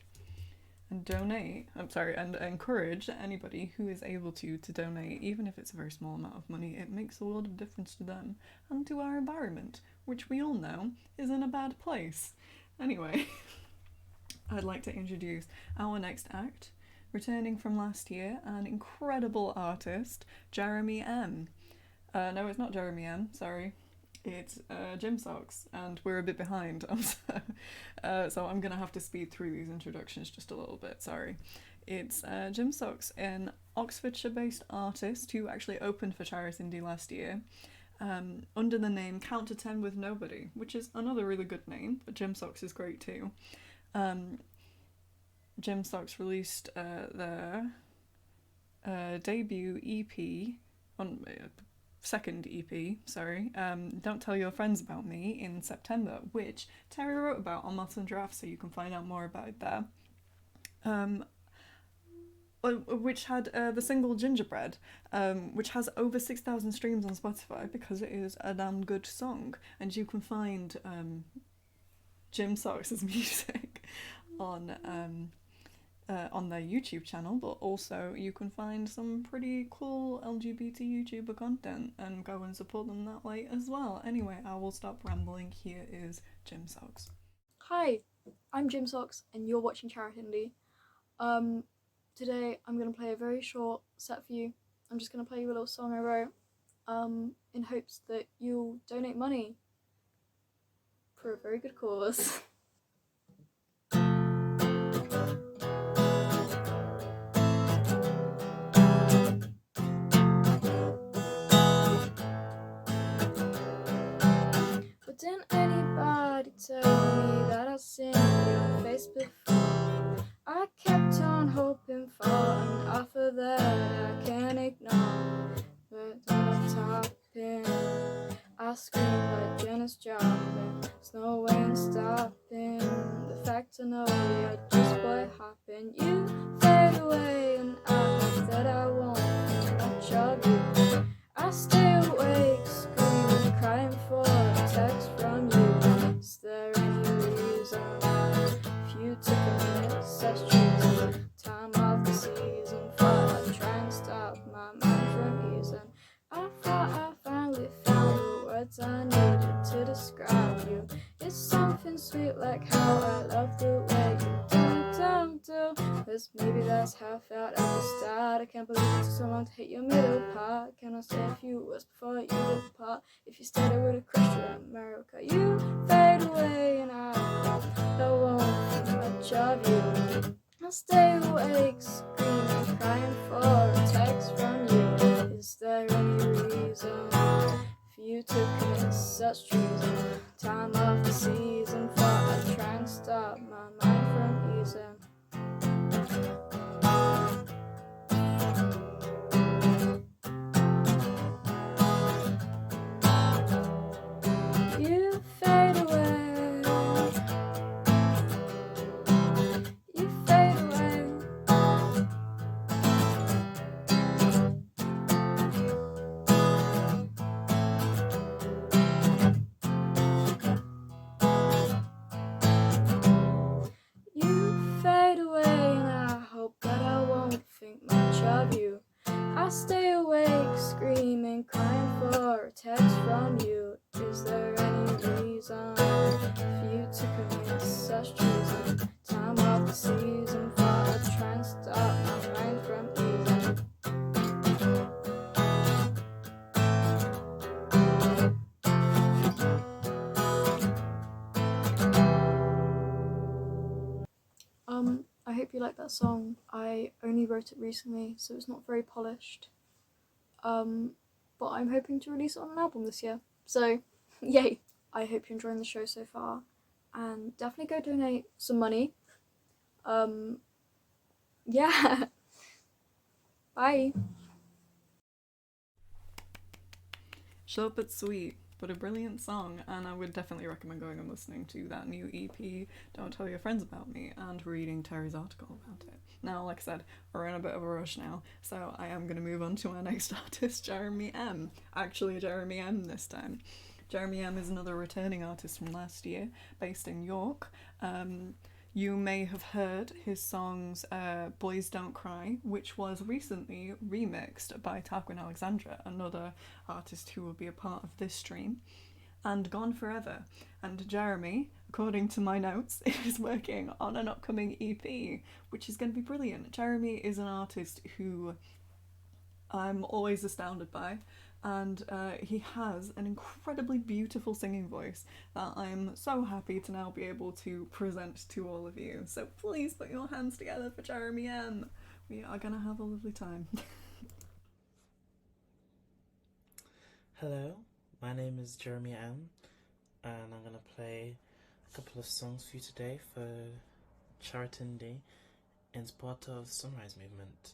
And and encourage anybody who is able to donate, even if it's a very small amount of money. It makes a lot of difference to them and to our environment, which we all know is in a bad place. Anyway, I'd like to introduce our next act. Returning from last year, an incredible artist, Jeremy M. No, it's not Jeremy M, sorry. It's Jim Socks, and we're a bit behind. So I'm going to have to speed through these introductions just a little bit, sorry. It's Jim Socks, an Oxfordshire-based artist who actually opened for Charitindie last year under the name Count to 10 with Nobody, which is another really good name, but Jim Socks is great too. Jim Socks released their debut EP, second EP, sorry, Don't Tell Your Friends About Me in September, which Terry wrote about on Moths and Drafts, so you can find out more about it there. Which had the single Gingerbread, which has over 6,000 streams on Spotify because it is a damn good song, and you can find Jim Socks' music on their YouTube channel, but also you can find some pretty cool LGBT YouTuber content and go and support them that way as well. Anyway, I will stop rambling. Here is Jim Socks. Hi, I'm Jim Socks and you're watching Charitindie. Today I'm going to play a very short set for you. I'm just going to play you a little song I wrote in hopes that you'll donate money for a very good cause. But didn't anybody tell me that I'd seen your face before? I kept on hoping for an offer that I can't ignore. But when I'm topping, I scream like Janis Joplin. There's no way in stopping the fact I know you're just boy hopping. You fade away and I hope that I won't think much of you. I stay awake, screaming, crying for a text from you. Is there any reason if you took a minute, such treason? Time of the season, thought I'd try and stop my mind from easing. I thought I finally found the words I needed to describe you. It's something sweet like how I love the way you do. Maybe that's how I felt at the start. I can't believe it took so long to hit your middle part. Can I say a few words before you depart? If you stayed, I would have crushed you in America. You fade away and I won't think much of you. I'll stay awake, screaming, crying for a text from you. Is there any reason for you to commit such treason? Time of the season, thought I'd try and stop my mind from easing. You fade away. You fade away. You fade away, and I hope that I won't think much of you. I stay awake, screaming, crying for a text from you. Is there any reason for you to commit such treason? Time of the season, thought I'd try and stop my mind from easing. I hope you like that song. I only wrote it recently, so it's not very polished. But I'm hoping to release it on an album this year. So, yay! I hope you're enjoying the show so far. And definitely go donate some money. Yeah. Bye. Short but sweet, but a brilliant song, and I would definitely recommend going and listening to that new EP, Don't Tell Your Friends About Me, and reading Terry's article about it. Now, like I said, we're in a bit of a rush now, so I am going to move on to our next artist, Jeremy M. Actually, Jeremy M this time. Jeremy M is another returning artist from last year, based in York. You may have heard his songs Boys Don't Cry, which was recently remixed by Tarquin Alexandra, another artist who will be a part of this stream. and Gone Forever. And Jeremy, according to my notes, is working on an upcoming EP, which is going to be brilliant. Jeremy is an artist who I'm always astounded by, and he has an incredibly beautiful singing voice that I'm so happy to now be able to present to all of you. So please put your hands together for Jeremy M. We are going to have a lovely time. Hello, my name is Jeremy M, and I'm going to play a couple of songs for you today for Charitindie in support of the Sunrise Movement.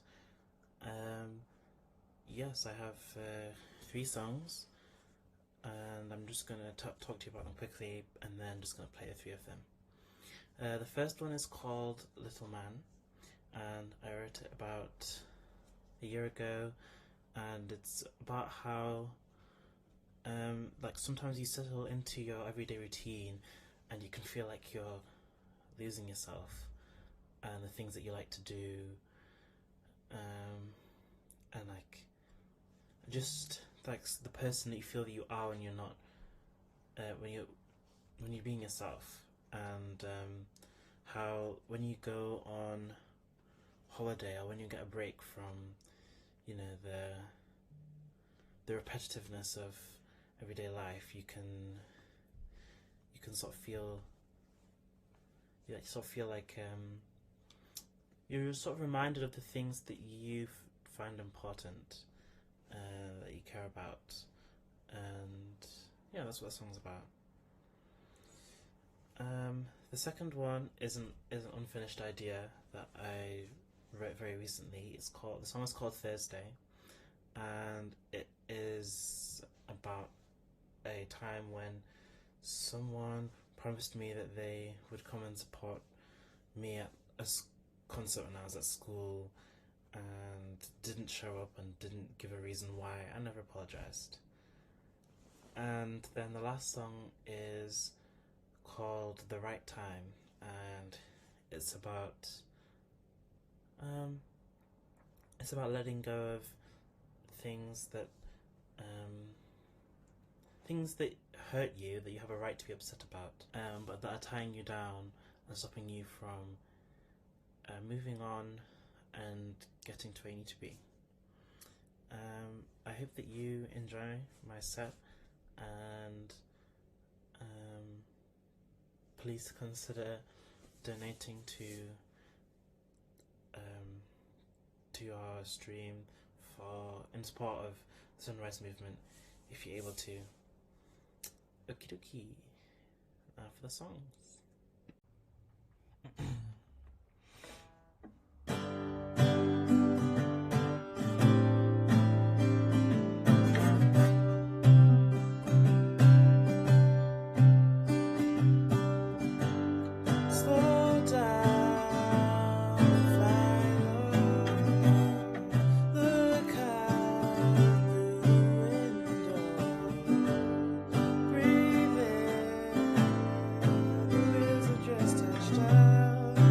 Yes, I have 3 songs, and I'm just going to talk to you about them quickly, and then just going to play the 3 of them. The first one is called Little Man, and I wrote it about a year ago, and it's about how like sometimes you settle into your everyday routine and you can feel like you're losing yourself and the things that you like to do, and like just like the person that you feel that you are when you're not when you're being yourself, and how when you go on holiday or when you get a break from, you know, the repetitiveness of everyday life, you can sort of feel, you sort of feel like you're sort of reminded of the things that you find important, that you care about, and yeah, that's what the song's about. The second one is an unfinished idea that I wrote very recently. The song is called Thursday, and it is about a time when someone promised me that they would come and support me at a concert when I was at school, and didn't show up and didn't give a reason why. I never apologized. And then the last song is called The Right Time, and it's about letting go of things that hurt you, that you have a right to be upset about, but that are tying you down and stopping you from moving on and getting to where you need to be. I hope that you enjoy my set, and please consider donating to our stream in support of the Sunrise Movement if you're able to. Okie dokie. Now for the songs. Breathe in, the wheels are just touched down.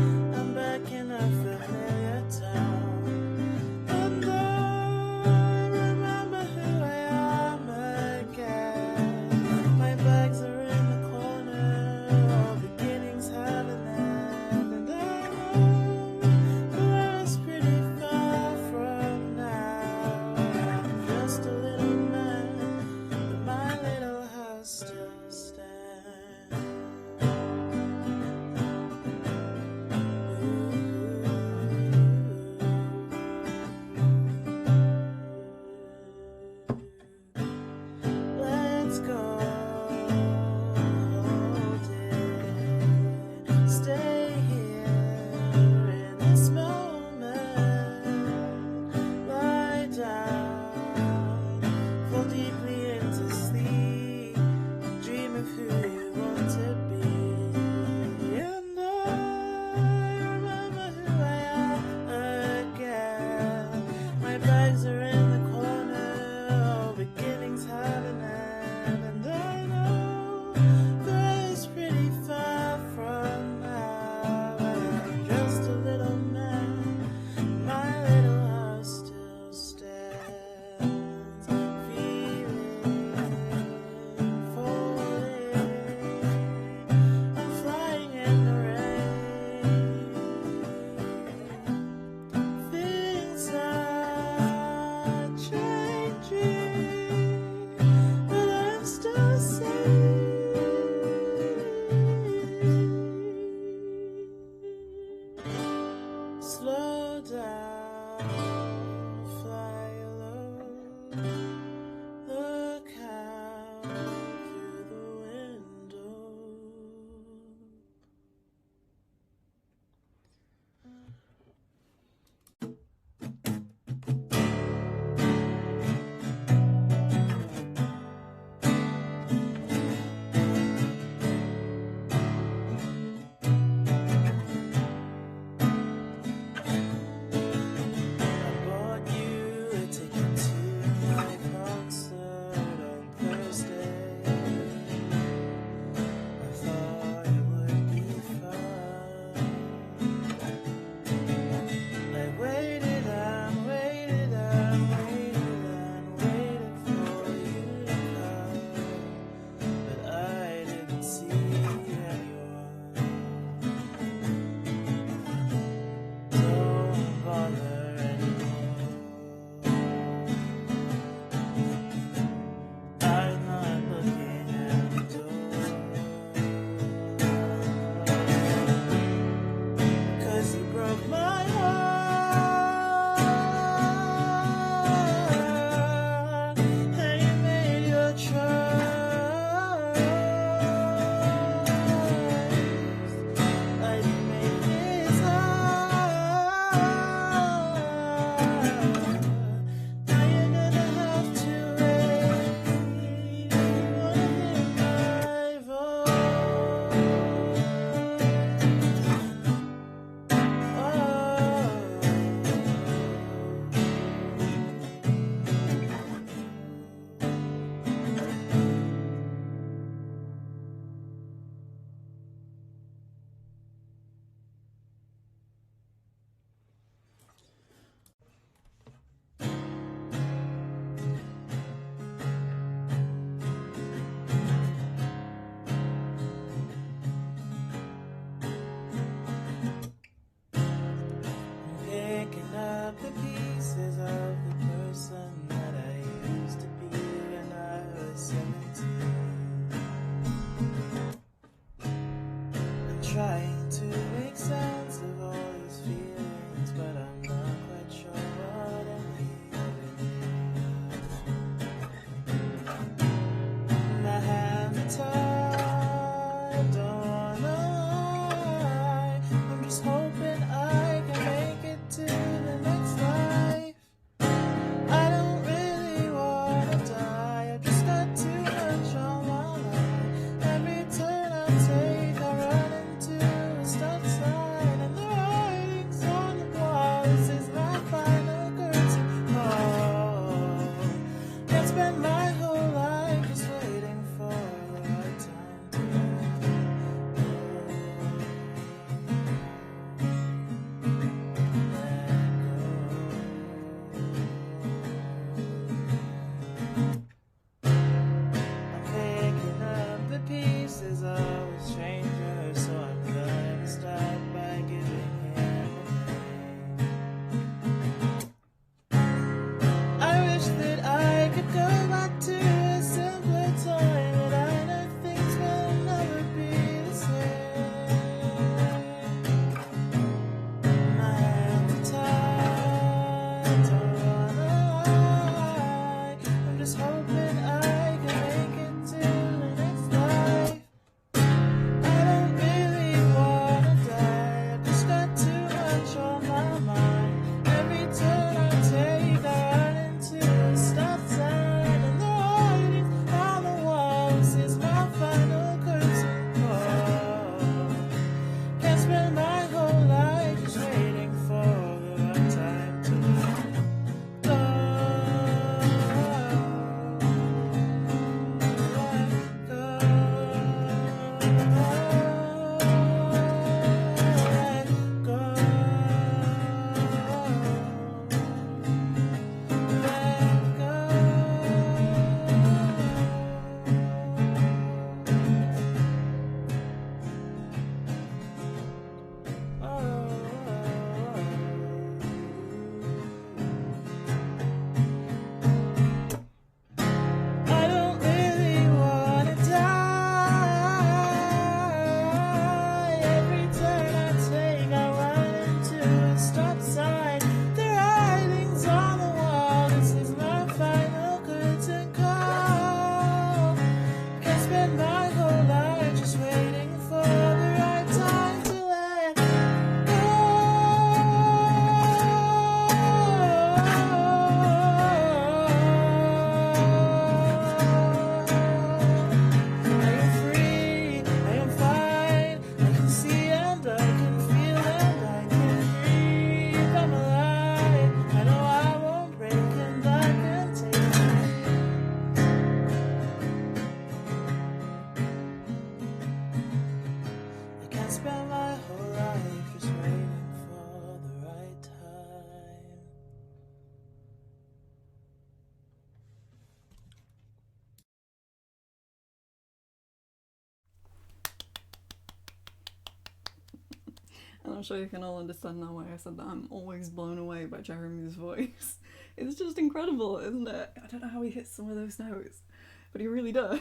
And I'm sure you can all understand now why I said that I'm always blown away by Jeremy's voice. It's just incredible, isn't it? I don't know how he hits some of those notes, but he really does.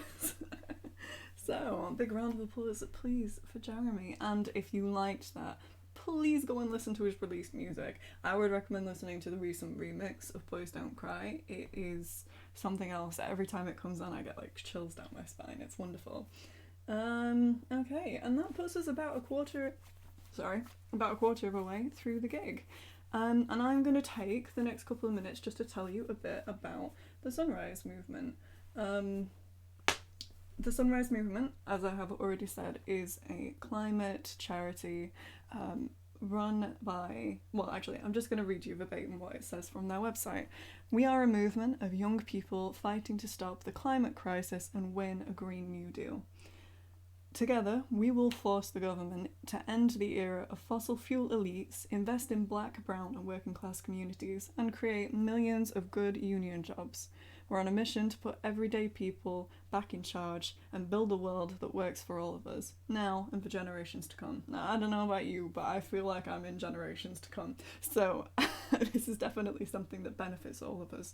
So, a big round of applause, please, for Jeremy. And if you liked that, please go and listen to his released music. I would recommend listening to the recent remix of Boys Don't Cry. It is something else. Every time it comes on, I get like chills down my spine. It's wonderful. Okay, and that puts us about a quarter of a way through the gig. And I'm going to take the next couple of minutes just to tell you a bit about the Sunrise Movement. The Sunrise Movement, as I have already said, is a climate charity run by... Well, actually, I'm just going to read you verbatim what it says from their website. We are a movement of young people fighting to stop the climate crisis and win a Green New Deal. Together, we will force the government to end the era of fossil fuel elites, invest in black, brown and working class communities, and create millions of good union jobs. We're on a mission to put everyday people back in charge and build a world that works for all of us, now and for generations to come. Now, I don't know about you, but I feel like I'm in generations to come. So this is definitely something that benefits all of us.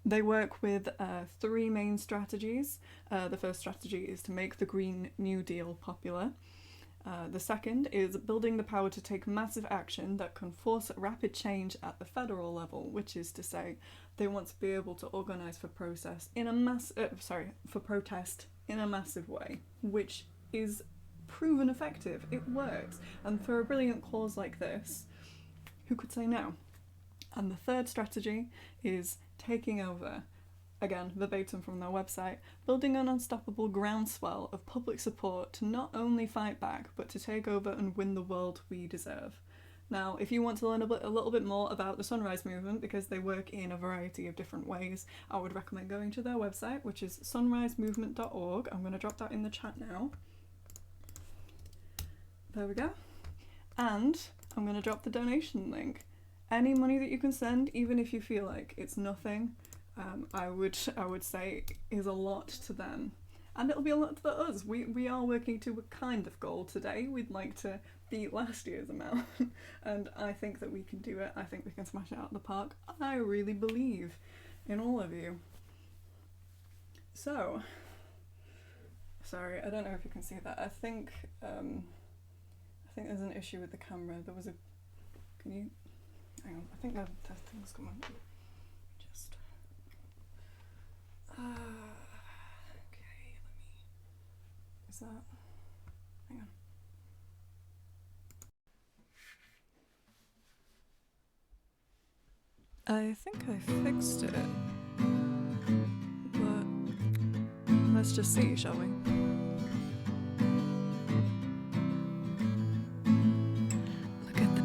They work with 3 main strategies. The first strategy is to make the Green New Deal popular. The second is building the power to take massive action that can force rapid change at the federal level, which is to say they want to be able to organise for protest in a massive way, which is proven effective. It works. And for a brilliant cause like this, who could say no? And the third strategy is taking over, again verbatim from their website, building an unstoppable groundswell of public support to not only fight back, but to take over and win the world we deserve. Now, if you want to learn a little bit more about the Sunrise Movement, because they work in a variety of different ways, I would recommend going to their website, which is sunrisemovement.org. I'm going to drop that in the chat now. There we go. And I'm going to drop the donation link. Any money that you can send, even if you feel like it's nothing, I would say is a lot to them. And it'll be a lot for us. We are working to a kind of goal today. We'd like to beat last year's amount. And I think that we can do it. I think we can smash it out of the park. I really believe in all of you. So, sorry, I don't know if you can see that. I think there's an issue with the camera. There was a... Can you... Hang on, I think that thing's coming. Just... okay, let me... Is that... Hang on. I think I fixed it. But... let's just see, shall we?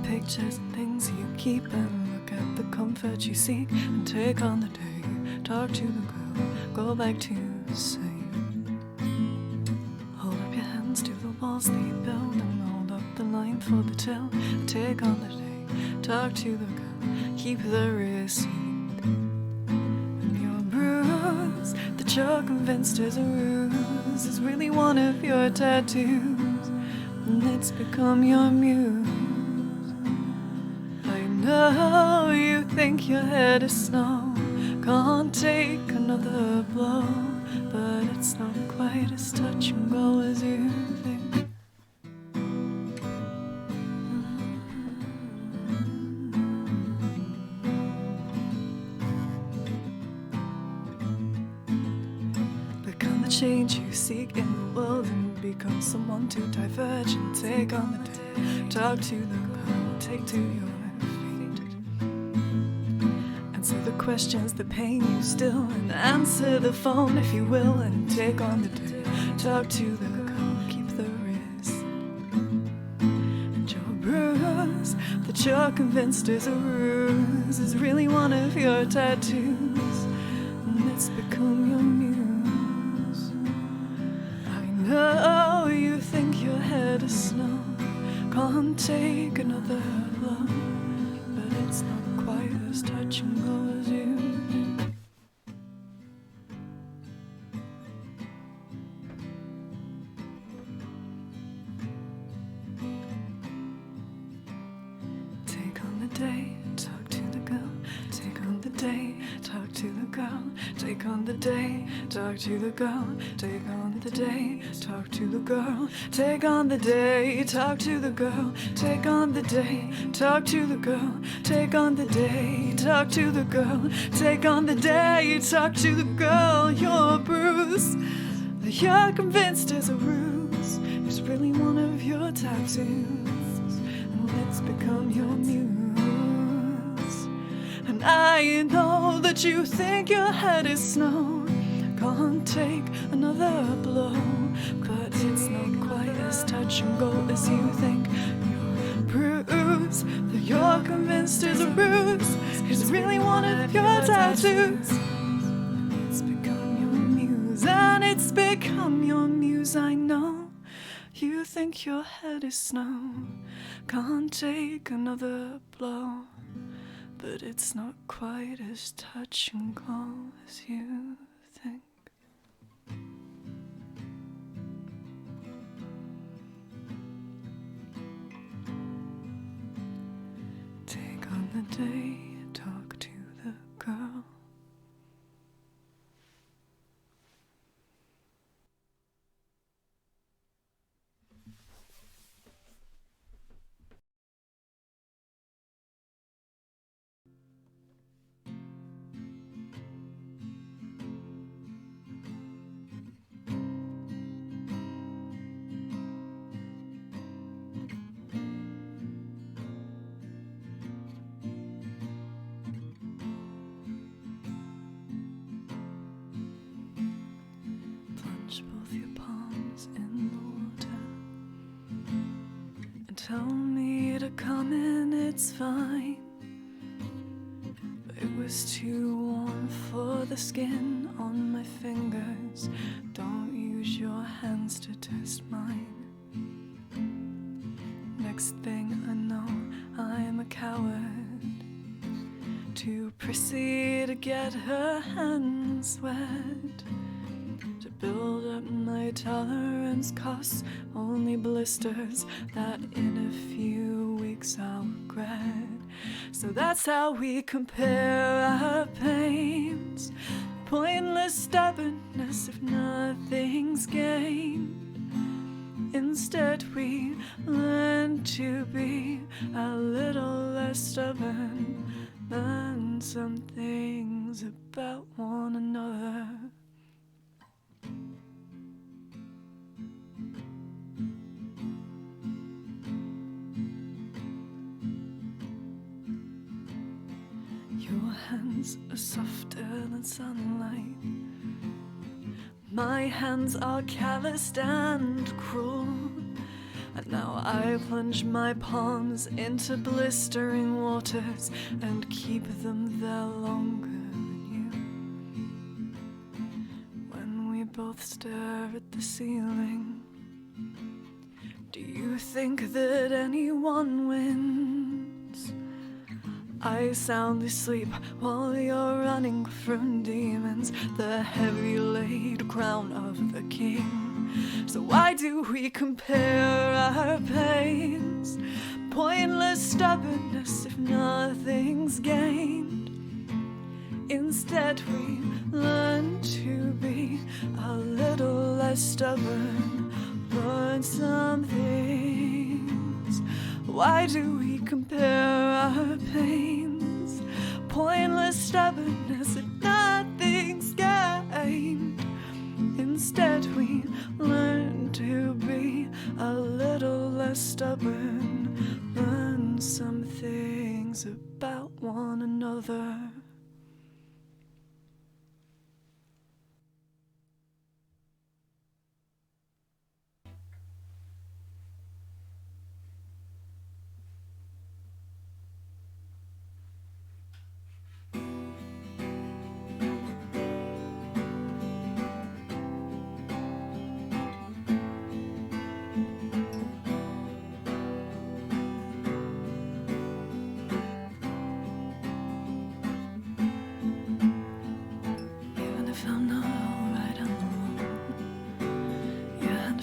Pictures and things you keep, and look at the comfort you seek, and take on the day. Talk to the girl, go back to the same. Hold up your hands to the walls they build, and hold up the line for the till. Take on the day, talk to the girl, keep the receipt. And your bruise that you're convinced is a ruse is really one of your tattoos, and it's become your muse. No, you think your head is snow, can't take another blow, but it's not quite as touch and go as you think. Become the change you seek in the world, and become someone to diverge and take on the day. Talk to the girl, take to your answer the questions that pain you still, and answer the phone if you will, and take on the day. Talk to the girl, keep the risk. And your bruise that you're convinced is a ruse is really one of your tattoos, and it's become your muse. I know you think your head is snow, can't take another blow, but it's not quite as touch and go as you think. day, talk to the girl, take on the day, talk to the girl, take on the day, talk to the girl, take on the day, talk to the girl, take on the day, talk to the girl, take on the day, talk to the girl, take on the day, talk to the girl. You're bruised, that you're convinced is a ruse, it's really one of your tattoos, and let's become your muse. And I know that you think your head is snow, can't take another blow, but it's not quite as touch and go as you think. You're bruised, that you're convinced is a ruse, it's really one of your tattoos. It's become your muse, and it's become your muse. I know you think your head is snow, can't take another blow, but it's not quite as touch and go as you think. Take on the day, talk to the girl. Plunge both your palms in the water and tell me to come in, it's fine. It was too warm for the skin on my fingers. Don't use your hands to test mine. Next thing I know, I'm a coward, too prissy to get her hands wet. To build up my tolerance costs only blisters that in a few weeks I'll regret. So that's how we compare our pains. Pointless stubbornness if nothing's gained. Instead we learn to be a little less stubborn. Learn some things about one another. Your hands are softer than sunlight. My hands are calloused and cruel. And now I plunge my palms into blistering waters and keep them there longer than you. When we both stare at the ceiling, do you think that anyone wins? I soundly sleep while you're running from demons, the heavy laid crown of the king. So why do we compare our pains? Pointless stubbornness if nothing's gained. Instead we learn to be a little less stubborn. Learn some things. Why do we compare our pains? Pointless stubbornness if nothing's gained. Instead we learn to be a little less stubborn. Learn some things about one another.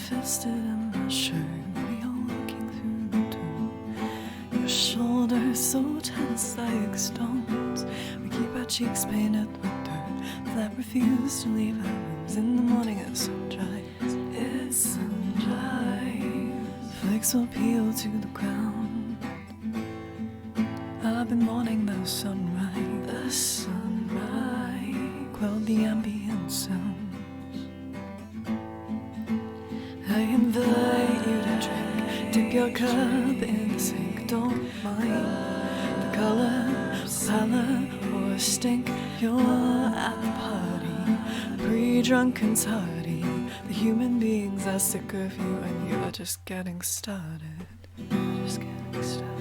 Fisted in my shirt, we are walking through the door. Your shoulders so tense like stones. We keep our cheeks painted with dirt that refuse to leave our rooms in the morning. It's sunrise, it's sunrise. Flakes will peel to the ground. I've been mourning the sunrise, the sunrise. Quelled the ambient sounds. I invite you to drink, dip your cup in the sink, don't mind the color, pallor, or stink. You're at the party, pre-drunk and tardy. The human beings are sick of you, and you're just getting started. You're just getting started.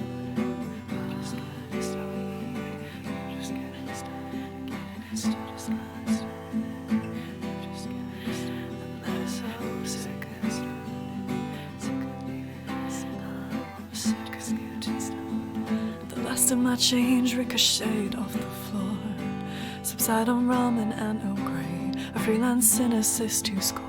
You're just getting started. You're just getting started. Getting started. You're just getting started. And they're so sick and started. Sick of you. Sick of getting started. The last of my change ricocheted off the floor. Subside on ramen and Earl Grey, a freelance cynicist who scored.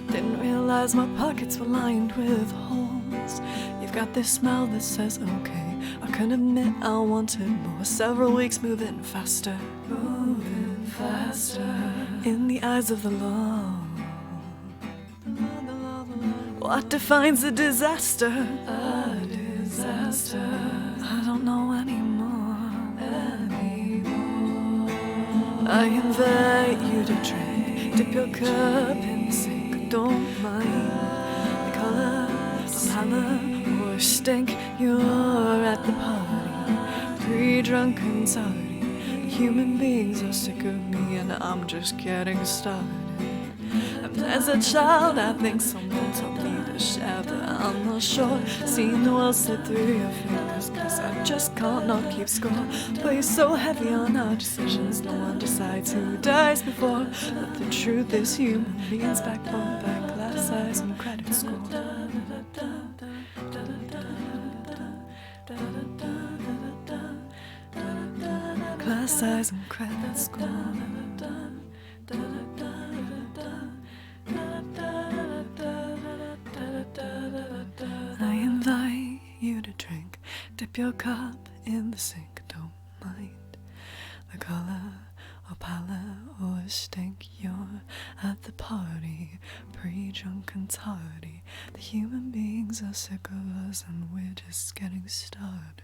Didn't realize my pockets were lined with holes. You've got this smile that says okay. I can admit I wanted more. Several weeks moving faster, moving faster. In the eyes of the law, what defines a disaster? A disaster. I don't know anymore. I invite you to drink, dip your cup in the sink, don't mind the color, the pallor, or stink. You're at the party, pre-drunk and tardy. The human beings are sick of me, and I'm just getting started. And as a child, I think someone told me to share, but I'm not sure. Seeing the world slip through your fingers, cause I just can't not keep score. Play so heavy on our decisions, no one decides who dies before. But the truth is, human beings backbone by class size and credit score. Class size and credit score. I invite you to drink, dip your cup in the sink, don't mind the color or pallor or stink. You're at the party, pre-drunk and tardy. The human beings are sick of us, and we're just getting started.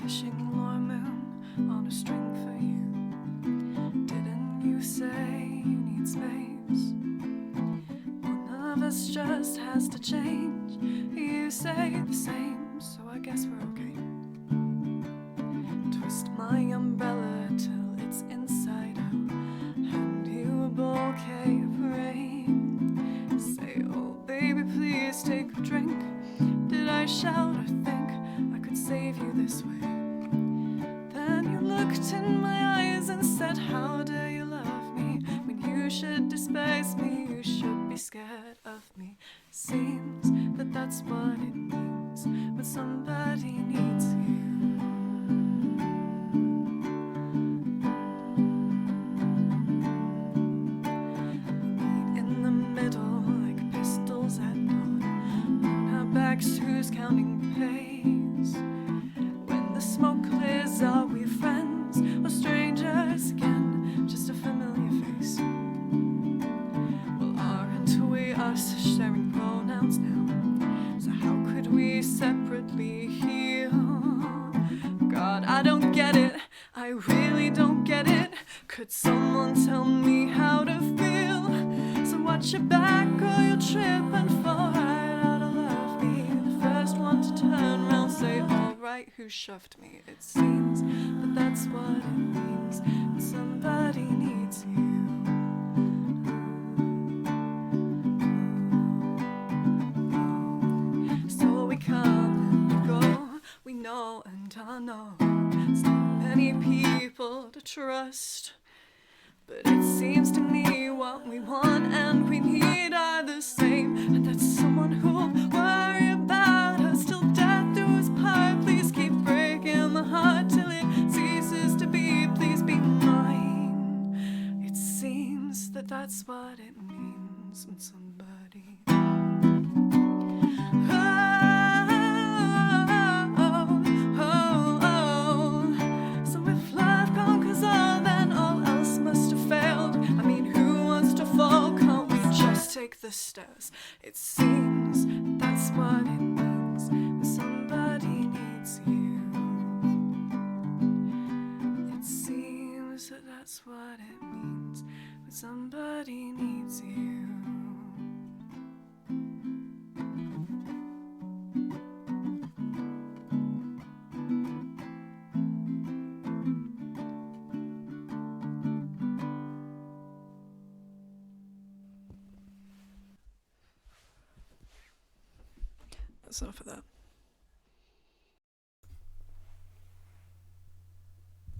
Fishing Lore Moon on a string for you. Didn't you say you need space? One of us just has to change. You say the same, so I guess we're okay. Twist my umbrella till it's inside out. Hand you a bouquet of rain. Say, oh baby, please take a drink. Did I shout or think I could save you this way? Then you looked in my eyes and said, how dare you love me when you should despise me? You should be scared of me. Seems that that's what it means when somebody needs you. Meet in the middle like pistols at dawn. On our backs, who's counting pace? When the smoke clears, are we friends or strangers again? Just a familiar face. Well, aren't we us sharing pronouns now? So how could we separately heal? God, I don't get it. I really don't get it. Could someone tell me how to feel? So watch your back or you'll trip and fall right out of love. Be the first one to turn round, say, alright, who shoved me? It seems, but that's what it means when somebody needs you. So we come and go, we know and unknow. So many people to trust, but it seems to me want and we need are the same, and that's someone who'll worry about us till death do us part. Please keep breaking the heart till it ceases to beat. Please be mine. It seems that that's what it means when somebody So if love conquers all, then all else must have failed. I mean, who wants to fall? Can't we just take the stairs? It seems that's what it means when somebody needs you. It seems that that's what it means when somebody needs you. That's enough of that.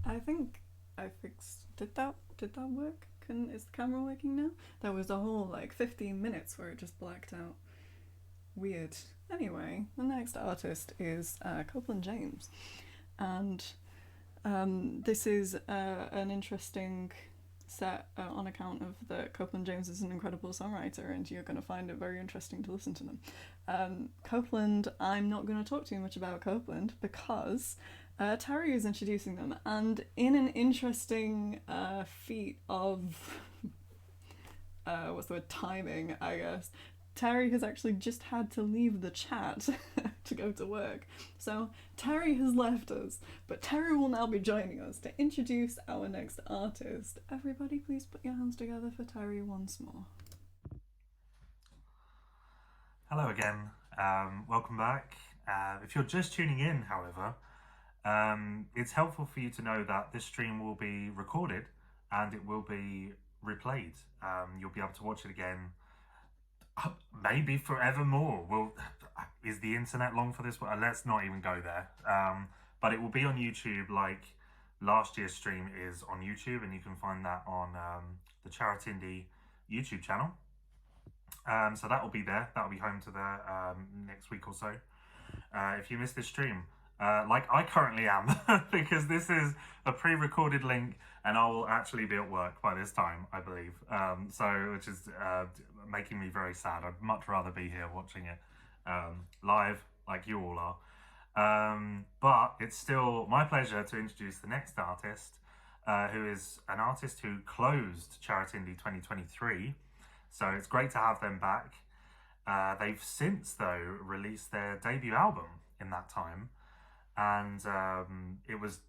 I think I fixed. Did that work? Is the camera working now? There was a whole like 15 minutes where it just blacked out. Weird. Anyway, the next artist is Copeland James, and this is an interesting set on account of that Copeland James is an incredible songwriter, and you're going to find it very interesting to listen to them. Copeland, I'm not going to talk too much about Copeland because Terry is introducing them, and in an interesting feat of what's the word, timing, I guess, Terry has actually just had to leave the chat to go to work. So Terry has left us, but Terry will now be joining us to introduce our next artist. Everybody please put your hands together for Terry once more. Hello again, welcome back. If you're just tuning in, however, it's helpful for you to know that this stream will be recorded and it will be replayed. You'll be able to watch it again, maybe forevermore. Is the internet long for this? Well, let's not even go there. But it will be on YouTube, like last year's stream is on YouTube, and you can find that on the Charitindie YouTube channel. So that will be there. That will be home to the next week or so. If you missed this stream, like I currently am, because this is a pre-recorded link, and I will actually be at work by this time, I believe. Which is making me very sad. I'd much rather be here watching it live, like you all are. But it's still my pleasure to introduce the next artist, who is an artist who closed Charitindie 2023. So it's great to have them back. They've since, though, released their debut album in that time. And it was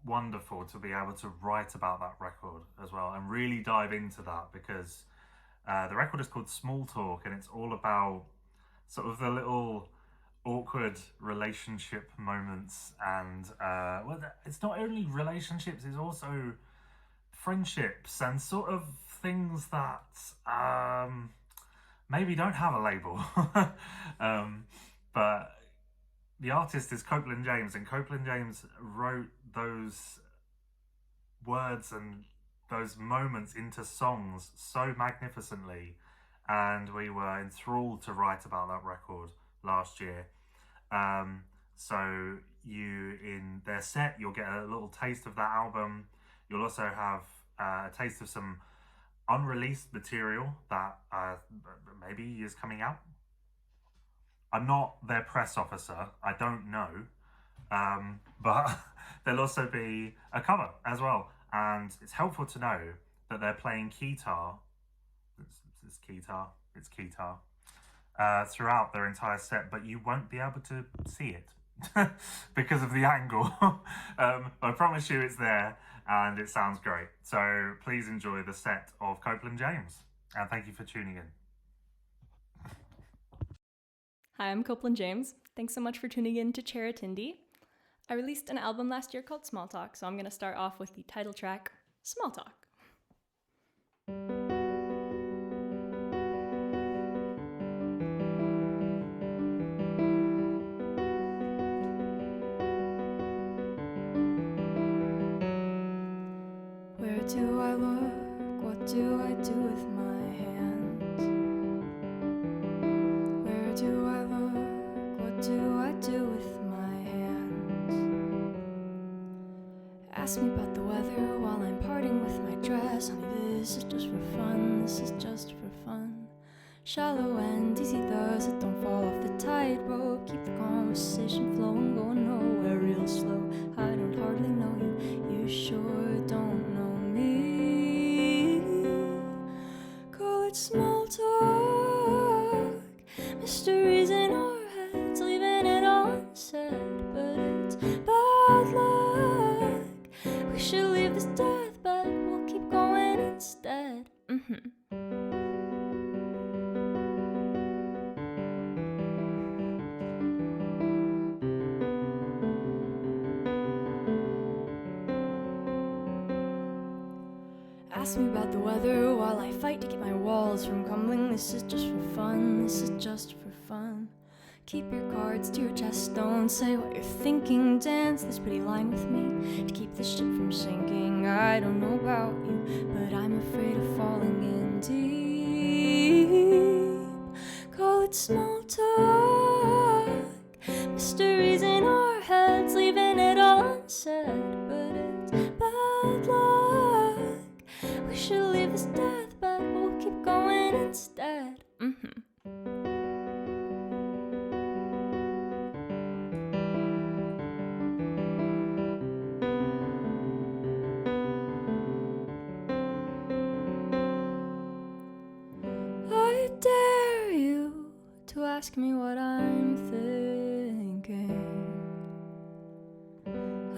wonderful to be able to write about that record as well and really dive into that, because the record is called Small Talk, and it's all about sort of the little awkward relationship moments, and it's not only relationships, it's also friendships and sort of things that maybe don't have a label. But the artist is Copeland James, and Copeland James wrote those words and those moments into songs so magnificently, and we were enthralled to write about that record last year. So in their set, you'll get a little taste of that album. You'll also have a taste of some unreleased material that maybe is coming out. I'm not their press officer, I don't know, but there'll also be a cover as well, and it's helpful to know that they're playing keytar, it's keytar, throughout their entire set, but you won't be able to see it because of the angle. I promise you it's there, and it sounds great. So please enjoy the set of Copeland James, and thank you for tuning in. Hi, I'm Copeland James. Thanks so much for tuning in to Charitindie. I released an album last year called Small Talk, so I'm going to start off with the title track, Small Talk. Where do I look? What do I do with my hands? Where do I look? What do I do with my hands? Ask me about the weather while I'm parting with my dress. Honey, this is just for fun, this is just for fun. Shallow and easy does it, don't fall off the tightrope. Keep the conversation flowing, going nowhere real slow. I don't hardly know you, you sure don't know me. Call it small talk, mysteries in our heads, leaving it all unsaid. But it's bad luck, we should leave this deathbed, we'll keep going instead. Ask me about the weather while I fight to keep my walls from crumbling. This is just for fun, this is just for fun. Keep your cards to your chest, don't say what you're thinking. Dance this pretty line with me to keep the ship from sinking. I don't know about you, but I'm afraid of falling in deep. Call it small talk, mysteries in our heads, leaving it all unsaid. But it's bad luck, we should leave this deathbed, we'll keep going instead. I dare you to ask me what I'm thinking.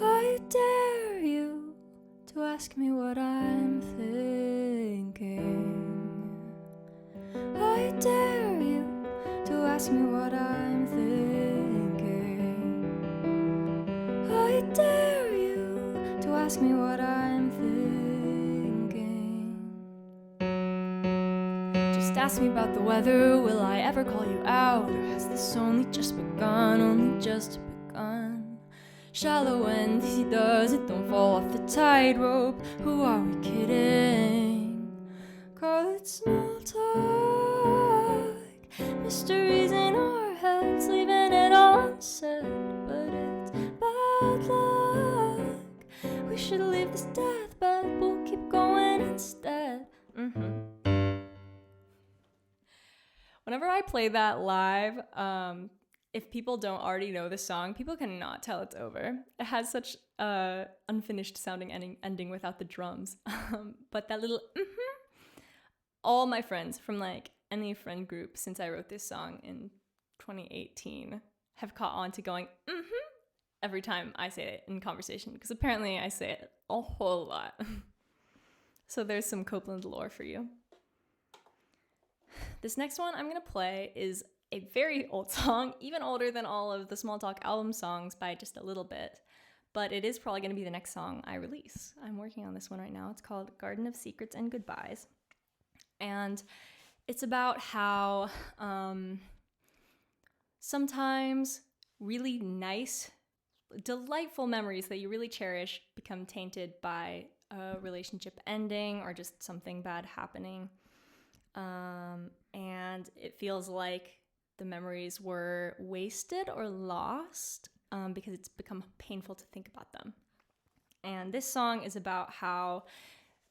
I dare you to ask me what I'm thinking. I dare you to ask me what I'm thinking. I dare you to ask me what I'm thinking. Just ask me about the weather, will I ever call you out? Or has this only just begun, only just begun? Shallow and easy does it, don't fall off the tightrope. Who are we kidding? Call it small talk, mysteries in our heads, leaving it all unsaid. But it's bad luck, we should leave this deathbed, we'll keep going instead. Whenever I play that live, if people don't already know the song, people cannot tell it's over. It has such a unfinished sounding ending without the drums. But that little all my friends from like any friend group since I wrote this song in 2018 have caught on to going every time I say it in conversation, because apparently I say it a whole lot. So there's some Copeland lore for you. This next one I'm going to play is a very old song, even older than all of the Small Talk album songs by just a little bit, but it is probably going to be the next song I release. I'm working on this one right now. It's called Garden of Secrets and Goodbyes, and it's about how sometimes really nice, delightful memories that you really cherish become tainted by a relationship ending or just something bad happening. And it feels like the memories were wasted or lost because it's become painful to think about them. And this song is about how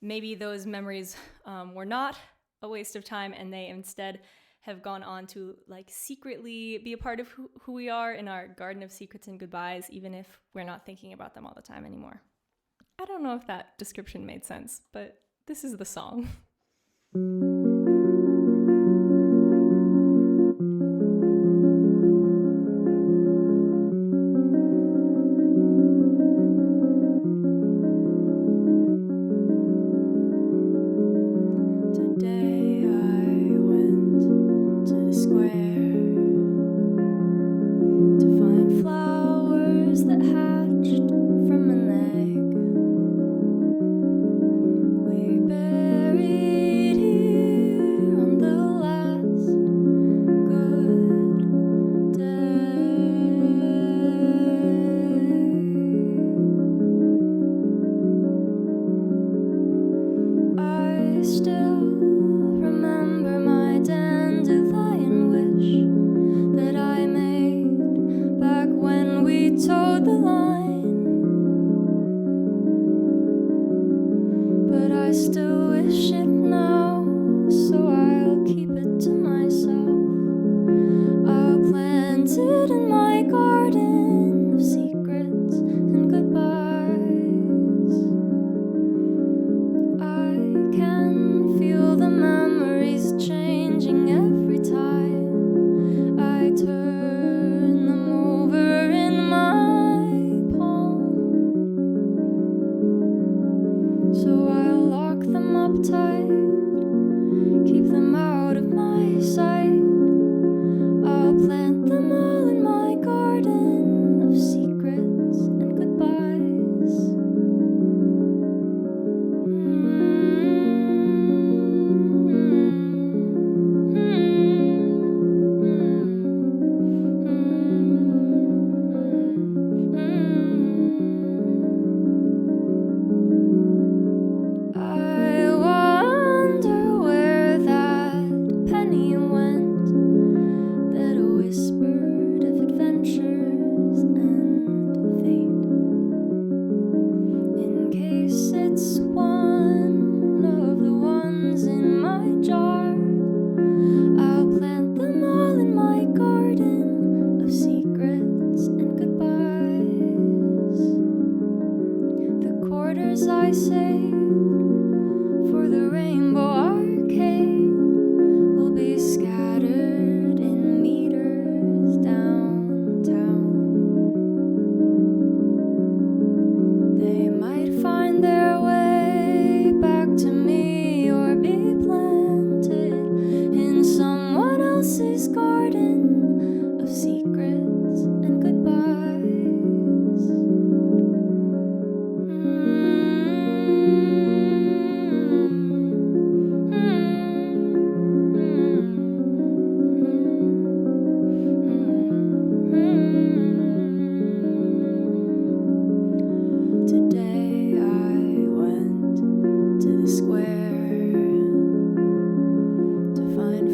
maybe those memories were not a waste of time, and they instead have gone on to like secretly be a part of who we are in our garden of secrets and goodbyes, even if we're not thinking about them all the time anymore. I don't know if that description made sense, but this is the song. We buried here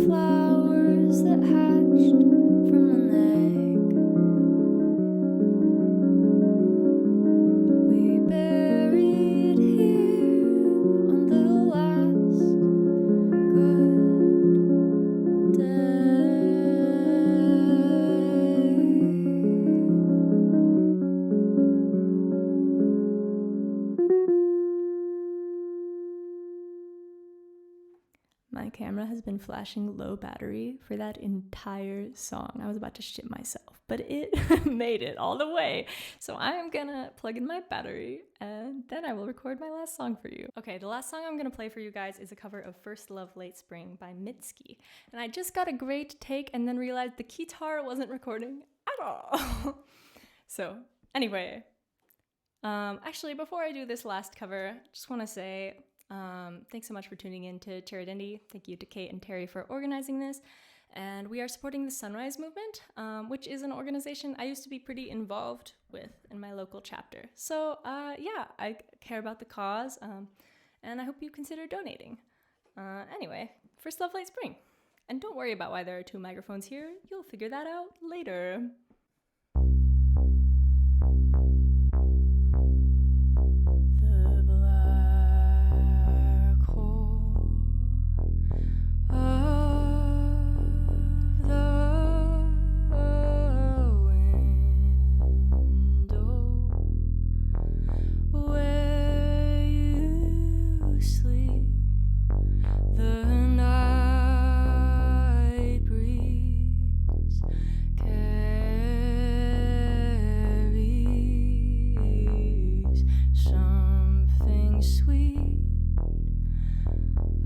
flowers that hatched from an egg. We buried here on the last good My camera has been flashing low battery for that entire song. I was about to shit myself, but it made it all the way. So I am gonna plug in my battery and then I will record my last song for you. Okay, the last song I'm gonna play for you guys is a cover of First Love Late Spring by Mitski. And I just got a great take and then realized the guitar wasn't recording at all. So anyway, actually before I do this last cover, I just wanna say thanks so much for tuning in to Charitindie. Thank you to Kate and Terry for organizing this. And we are supporting the Sunrise Movement, which is an organization I used to be pretty involved with in my local chapter. So yeah, I care about the cause, and I hope you consider donating. Anyway, First Love Late Spring. And don't worry about why there are 2 microphones here. You'll figure that out later. The black hole of the window where you sleep, the night breeze carries something sweet,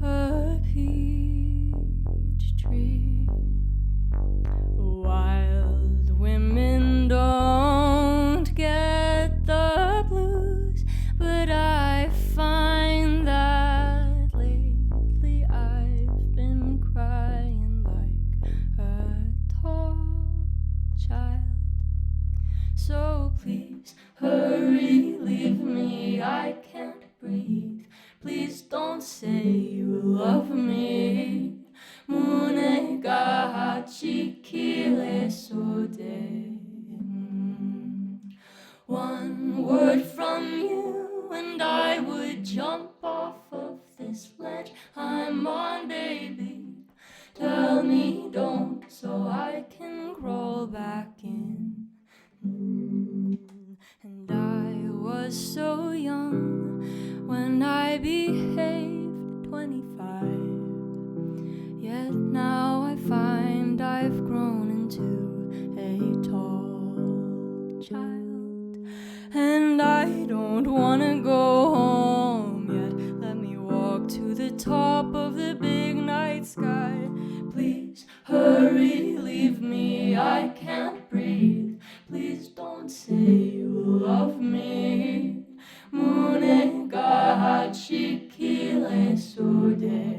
a peach tree. Wild women don't get the blues, but I find that lately I've been crying like a tall child. So please hurry, leave me, I can't breathe. Please don't say you love me. Munega chikile sode. One word from you and I would jump off of this ledge I'm on, baby. Tell me don't so I can crawl back in. And I was so young when I behaved 25. Yet now I find I've grown into a tall child. And I don't wanna go home yet. Let me walk to the top of the big night sky. Please hurry, leave me, I can't breathe. Please don't say you love me. Munega chikile sode.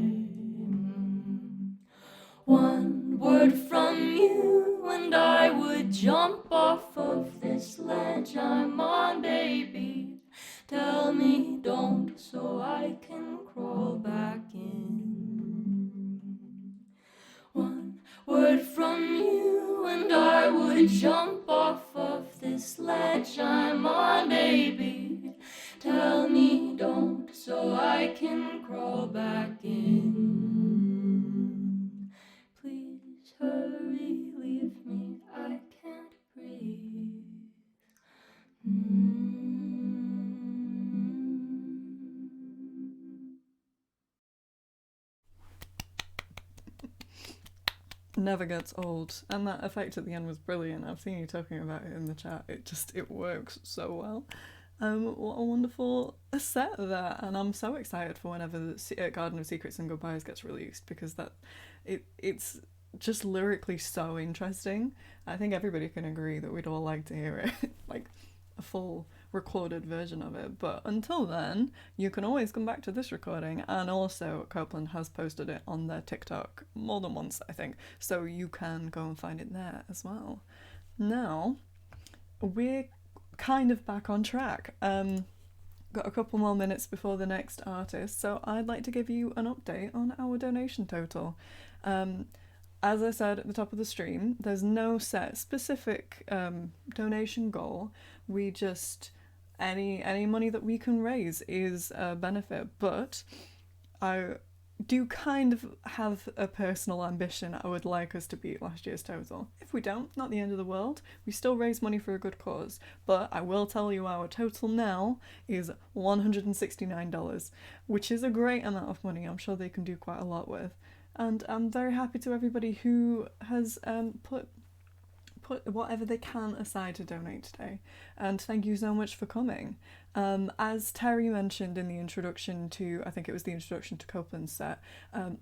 One word from you and I would jump off of this ledge I'm on, baby. Tell me don't so I can crawl back in. One word from you and I would jump off of this ledge I'm on, baby. Tell me don't so I can crawl back in. Please hurry, leave me, I can't breathe. Never gets old, and that effect at the end was brilliant. I've seen you talking about it in the chat. It works so well. What a wonderful set there, and I'm so excited for whenever the Garden of Secrets and Goodbyes gets released, because it's just lyrically so interesting. I think everybody can agree that we'd all like to hear it, like a full recorded version of it. But until then, you can always come back to this recording, and also Copeland has posted it on their TikTok more than once, I think, so you can go and find it there as well. Now, we're kind of back on track. got a couple more minutes before the next artist, so I'd like to give you an update on our donation total. As I said at the top of the stream, there's no set specific donation goal. We just, any money that we can raise is a benefit, but I do kind of have a personal ambition. I would like us to beat last year's total. If we don't, not the end of the world. We still raise money for a good cause. But I will tell you our total now is $169, which is a great amount of money. I'm sure they can do quite a lot with. And I'm very happy to everybody who has put whatever they can aside to donate today. And thank you so much for coming. As Terry mentioned in the introduction to, I think it was the introduction to Copeland's set,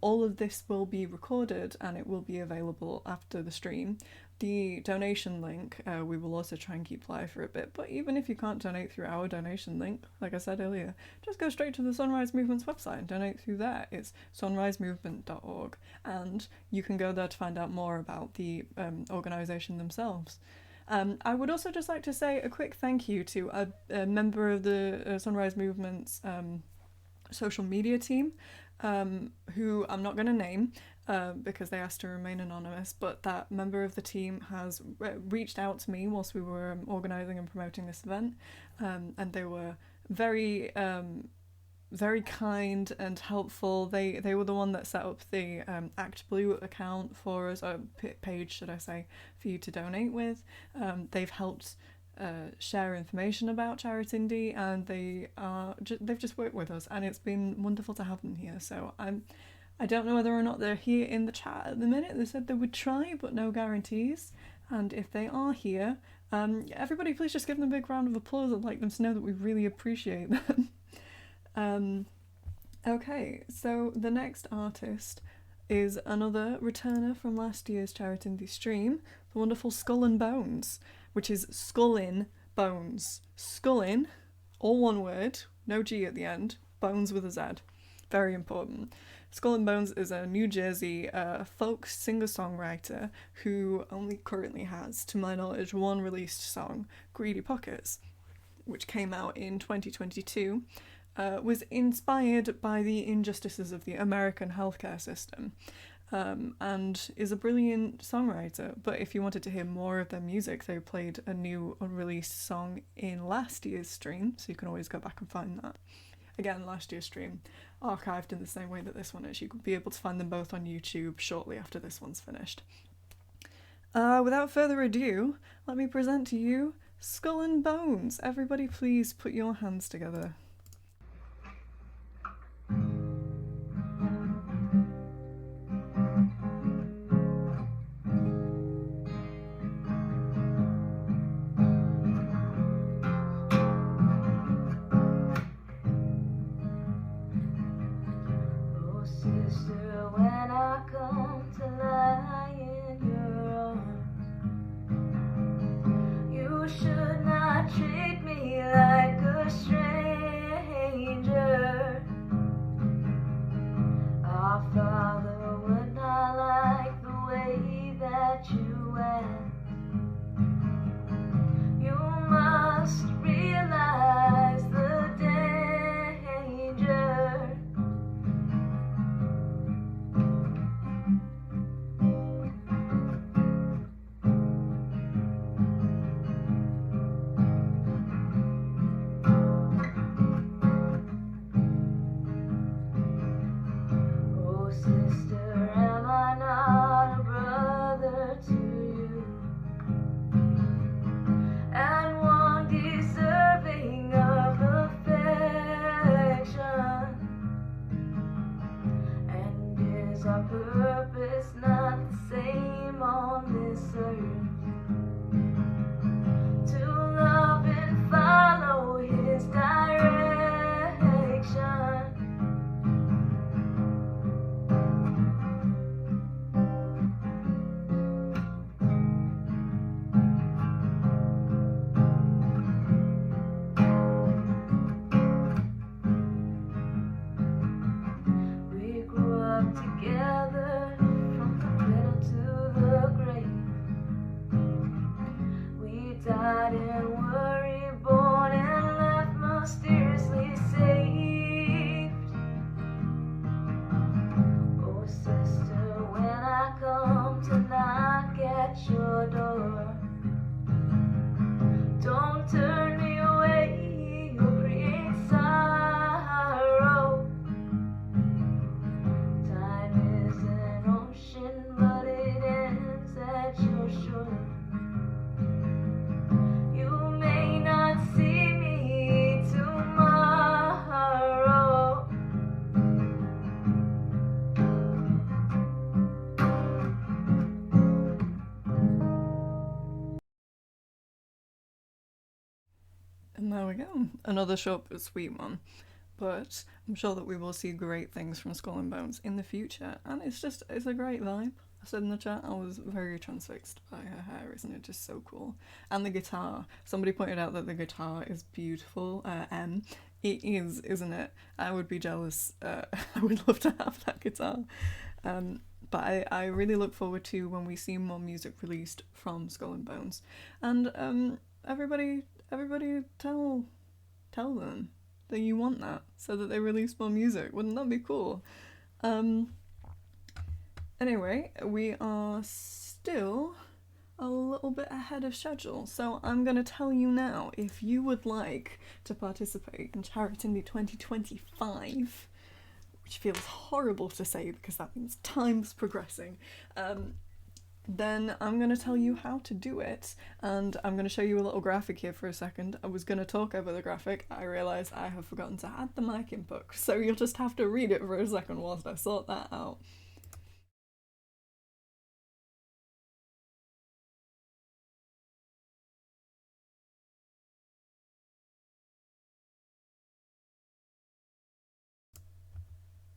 all of this will be recorded and it will be available after the stream. The donation link, we will also try and keep live for a bit, but even if you can't donate through our donation link, like I said earlier, just go straight to the Sunrise Movement's website and donate through there. It's sunrisemovement.org, and you can go there to find out more about the organisation themselves. I would also just like to say a quick thank you to a member of the Sunrise Movement's social media team, who I'm not going to name because they asked to remain anonymous, but that member of the team has reached out to me whilst we were organising and promoting this event, and they were very very kind and helpful. They were the one that set up the Act Blue account for us, or page should I say, for you to donate with. They've helped share information about Charitindie, and they've just worked with us, and it's been wonderful to have them here. So I don't know whether or not they're here in the chat at the minute. They said they would try, but no guarantees. And if they are here, everybody please just give them a big round of applause. I'd like them to know that we really appreciate them. Okay, so the next artist is another returner from last year's Charitindie stream, the wonderful Skull and Bones, which is Skullin Bones. Skullin, all one word, no G at the end, Bones with a Z. Very important. Skull and Bones is a New Jersey folk singer-songwriter who only currently has, to my knowledge, one released song, Greedy Pockets, which came out in 2022, was inspired by the injustices of the American healthcare system, and is a brilliant songwriter. But if you wanted to hear more of their music, they played a new unreleased song in last year's stream, so you can always go back and find that. Again, last year's stream, archived in the same way that this one is. You could be able to find them both on YouTube shortly after this one's finished. Without further ado, let me present to you Skull and Bones. Everybody please put your hands together. Died in at your door. Don't turn me away, you'll create sorrow. Time is an ocean, but it ends at your shore. You may not see me tomorrow. And there we go, another short but sweet one. But I'm sure that we will see great things from Skull and Bones in the future, and it's a great vibe. I said in the chat I was very transfixed by her hair, isn't it just so cool? And the guitar. Somebody pointed out that the guitar is beautiful. It is, isn't it? I would be jealous. I would love to have that guitar. But I really look forward to when we see more music released from Skull and Bones. And everybody tell them that you want that, so that they release more music. Wouldn't that be cool? Anyway, we are still a little bit ahead of schedule, so I'm going to tell you now, if you would like to participate in Charitindie 2025, which feels horrible to say because that means time's progressing, then I'm going to tell you how to do it, and I'm going to show you a little graphic here for a second. I was going to talk over the graphic, I realised I have forgotten to add the mic input, so you'll just have to read it for a second whilst I sort that out.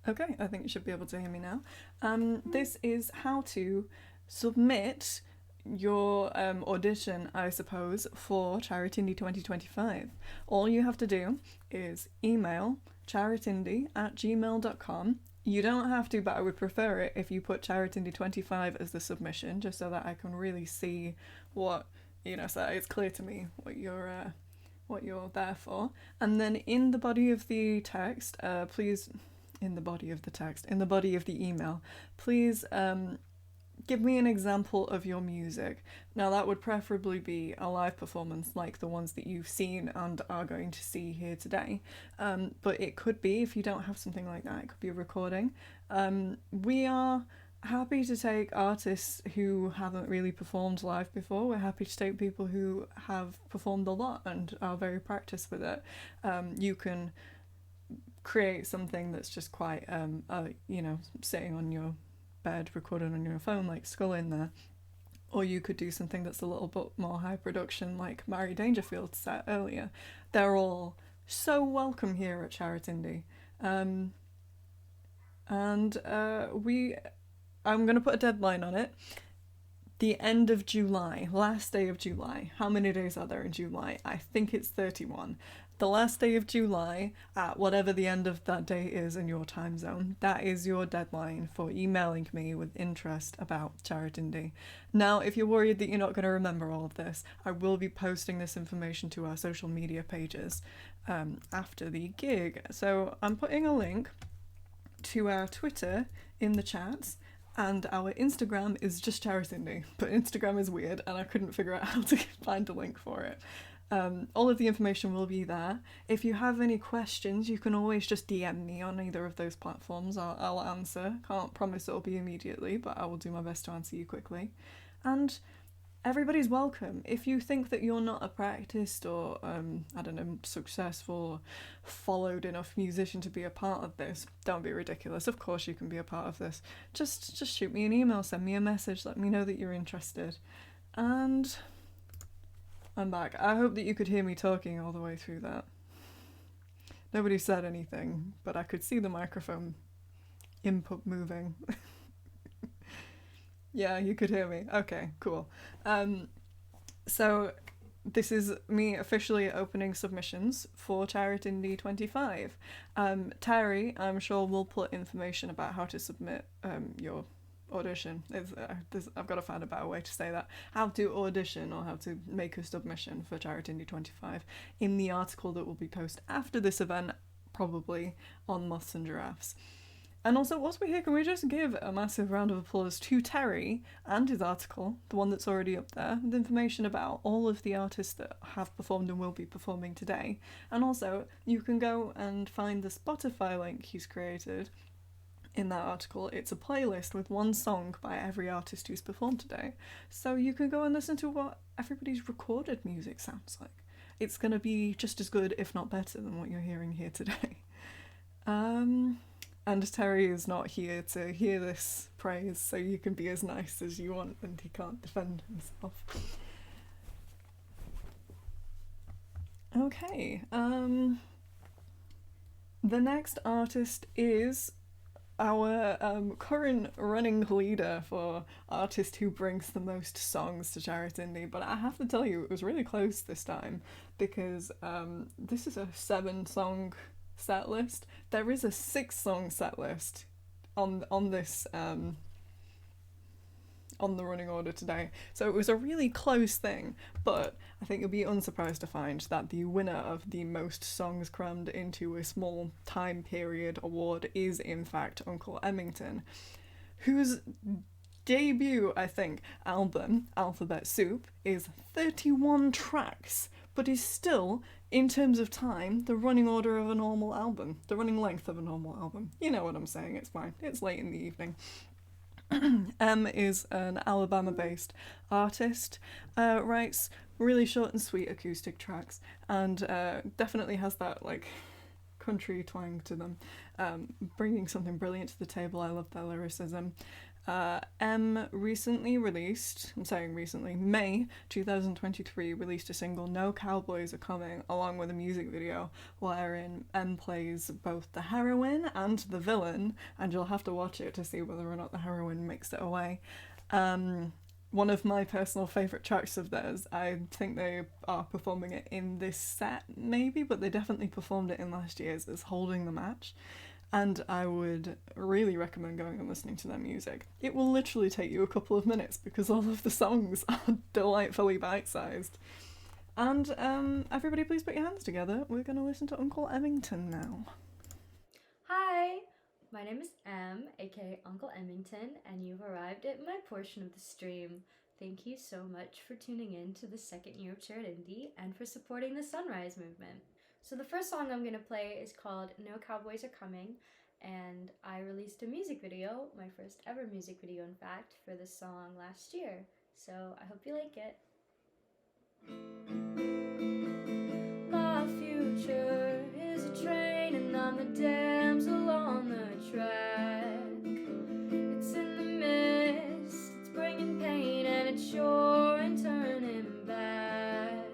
Okay, I think you should be able to hear me now. This is how to submit your audition, I suppose, for Charitindie 2025. All you have to do is email charitindie@gmail.com. You don't have to, but I would prefer it if you put Charitindie 25 as the submission, just so that I can really see what, so it's clear to me what you're there for. And then in the body of the text, in the body of the email, please give me an example of your music. Now that would preferably be a live performance like the ones that you've seen and are going to see here today. But it could be, if you don't have something like that, it could be a recording. We are happy to take artists who haven't really performed live before. We're happy to take people who have performed a lot and are very practiced with it. You can create something that's just quite, sitting on your bed, recorded on your phone, like Skull in there. Or you could do something that's a little bit more high production, like Mary Dangerfield said earlier. They're all so welcome here at Charitindie. I'm going to put a deadline on it. The end of July, last day of July. How many days are there in July? I think it's 31. The last day of July, at whatever the end of that day is in your time zone, that is your deadline for emailing me with interest about Charitindie. Now, if you're worried that you're not going to remember all of this, I will be posting this information to our social media pages after the gig. So I'm putting a link to our Twitter in the chats, and our Instagram is just Charitindie, but Instagram is weird and I couldn't figure out how to find a link for it. All of the information will be there. If you have any questions, you can always just DM me on either of those platforms. I'll answer. Can't promise it'll be immediately, but I will do my best to answer you quickly. And everybody's welcome. If you think that you're not a practiced or, successful or followed enough musician to be a part of this, don't be ridiculous. Of course you can be a part of this. Just shoot me an email, send me a message, let me know that you're interested. And I'm back. I hope that you could hear me talking all the way through that. Nobody said anything, but I could see the microphone input moving. Yeah, you could hear me. Okay, cool. So this is me officially opening submissions for Charitindie 25. Terry, I'm sure, will put information about how to submit your audition. I've got to find a better way to say that. How to audition or how to make a submission for Charitindie 25 in the article that will be posted after this event, probably on Moths and Giraffes. And also, whilst we're here, can we just give a massive round of applause to Terry and his article, the one that's already up there, with information about all of the artists that have performed and will be performing today. And also, you can go and find the Spotify link he's created in that article. It's a playlist with one song by every artist who's performed today. So you can go and listen to what everybody's recorded music sounds like. It's going to be just as good, if not better, than what you're hearing here today. And Terry is not here to hear this praise, so you can be as nice as you want, and he can't defend himself. Okay, the next artist is our current running leader for artist who brings the most songs to Charitindie, but I have to tell you, it was really close this time, because this is a 7-song set list. There is a 6-song set list on this on the running order today, so it was a really close thing. But I think you'll be unsurprised to find that the winner of the most songs crammed into a small time period award is in fact Uncle Emmington, whose debut, I think, album, Alphabet Soup, is 31 tracks, but is still, in terms of time, the running order of a normal album. The running length of a normal album. You know what I'm saying, it's fine. It's late in the evening. Is an Alabama-based artist, writes really short and sweet acoustic tracks, and definitely has that, like, country twang to them, bringing something brilliant to the table. I love their lyricism. Recently released, I'm saying recently, May 2023, released a single, No Cowboys Are Coming, along with a music video wherein plays both the heroine and the villain, and you'll have to watch it to see whether or not the heroine makes it away. One of my personal favourite tracks of theirs. I think they are performing it in this set, maybe, but they definitely performed it in last year's, is Holding the Match. And I would really recommend going and listening to their music. It will literally take you a couple of minutes because all of the songs are delightfully bite-sized. And everybody please put your hands together. We're going to listen to Uncle Emmington now. Hi, my name is Em, aka Uncle Emmington, and you've arrived at my portion of the stream. Thank you so much for tuning in to the second year of Charitindie and for supporting the Sunrise Movement. So the first song I'm going to play is called No Cowboys Are Coming, and I released a music video, my first ever music video in fact, for this song last year. So I hope you like it. My future is a train and I'm the damsel on the track. It's in the mist, it's bringing pain and it's sure and turning back.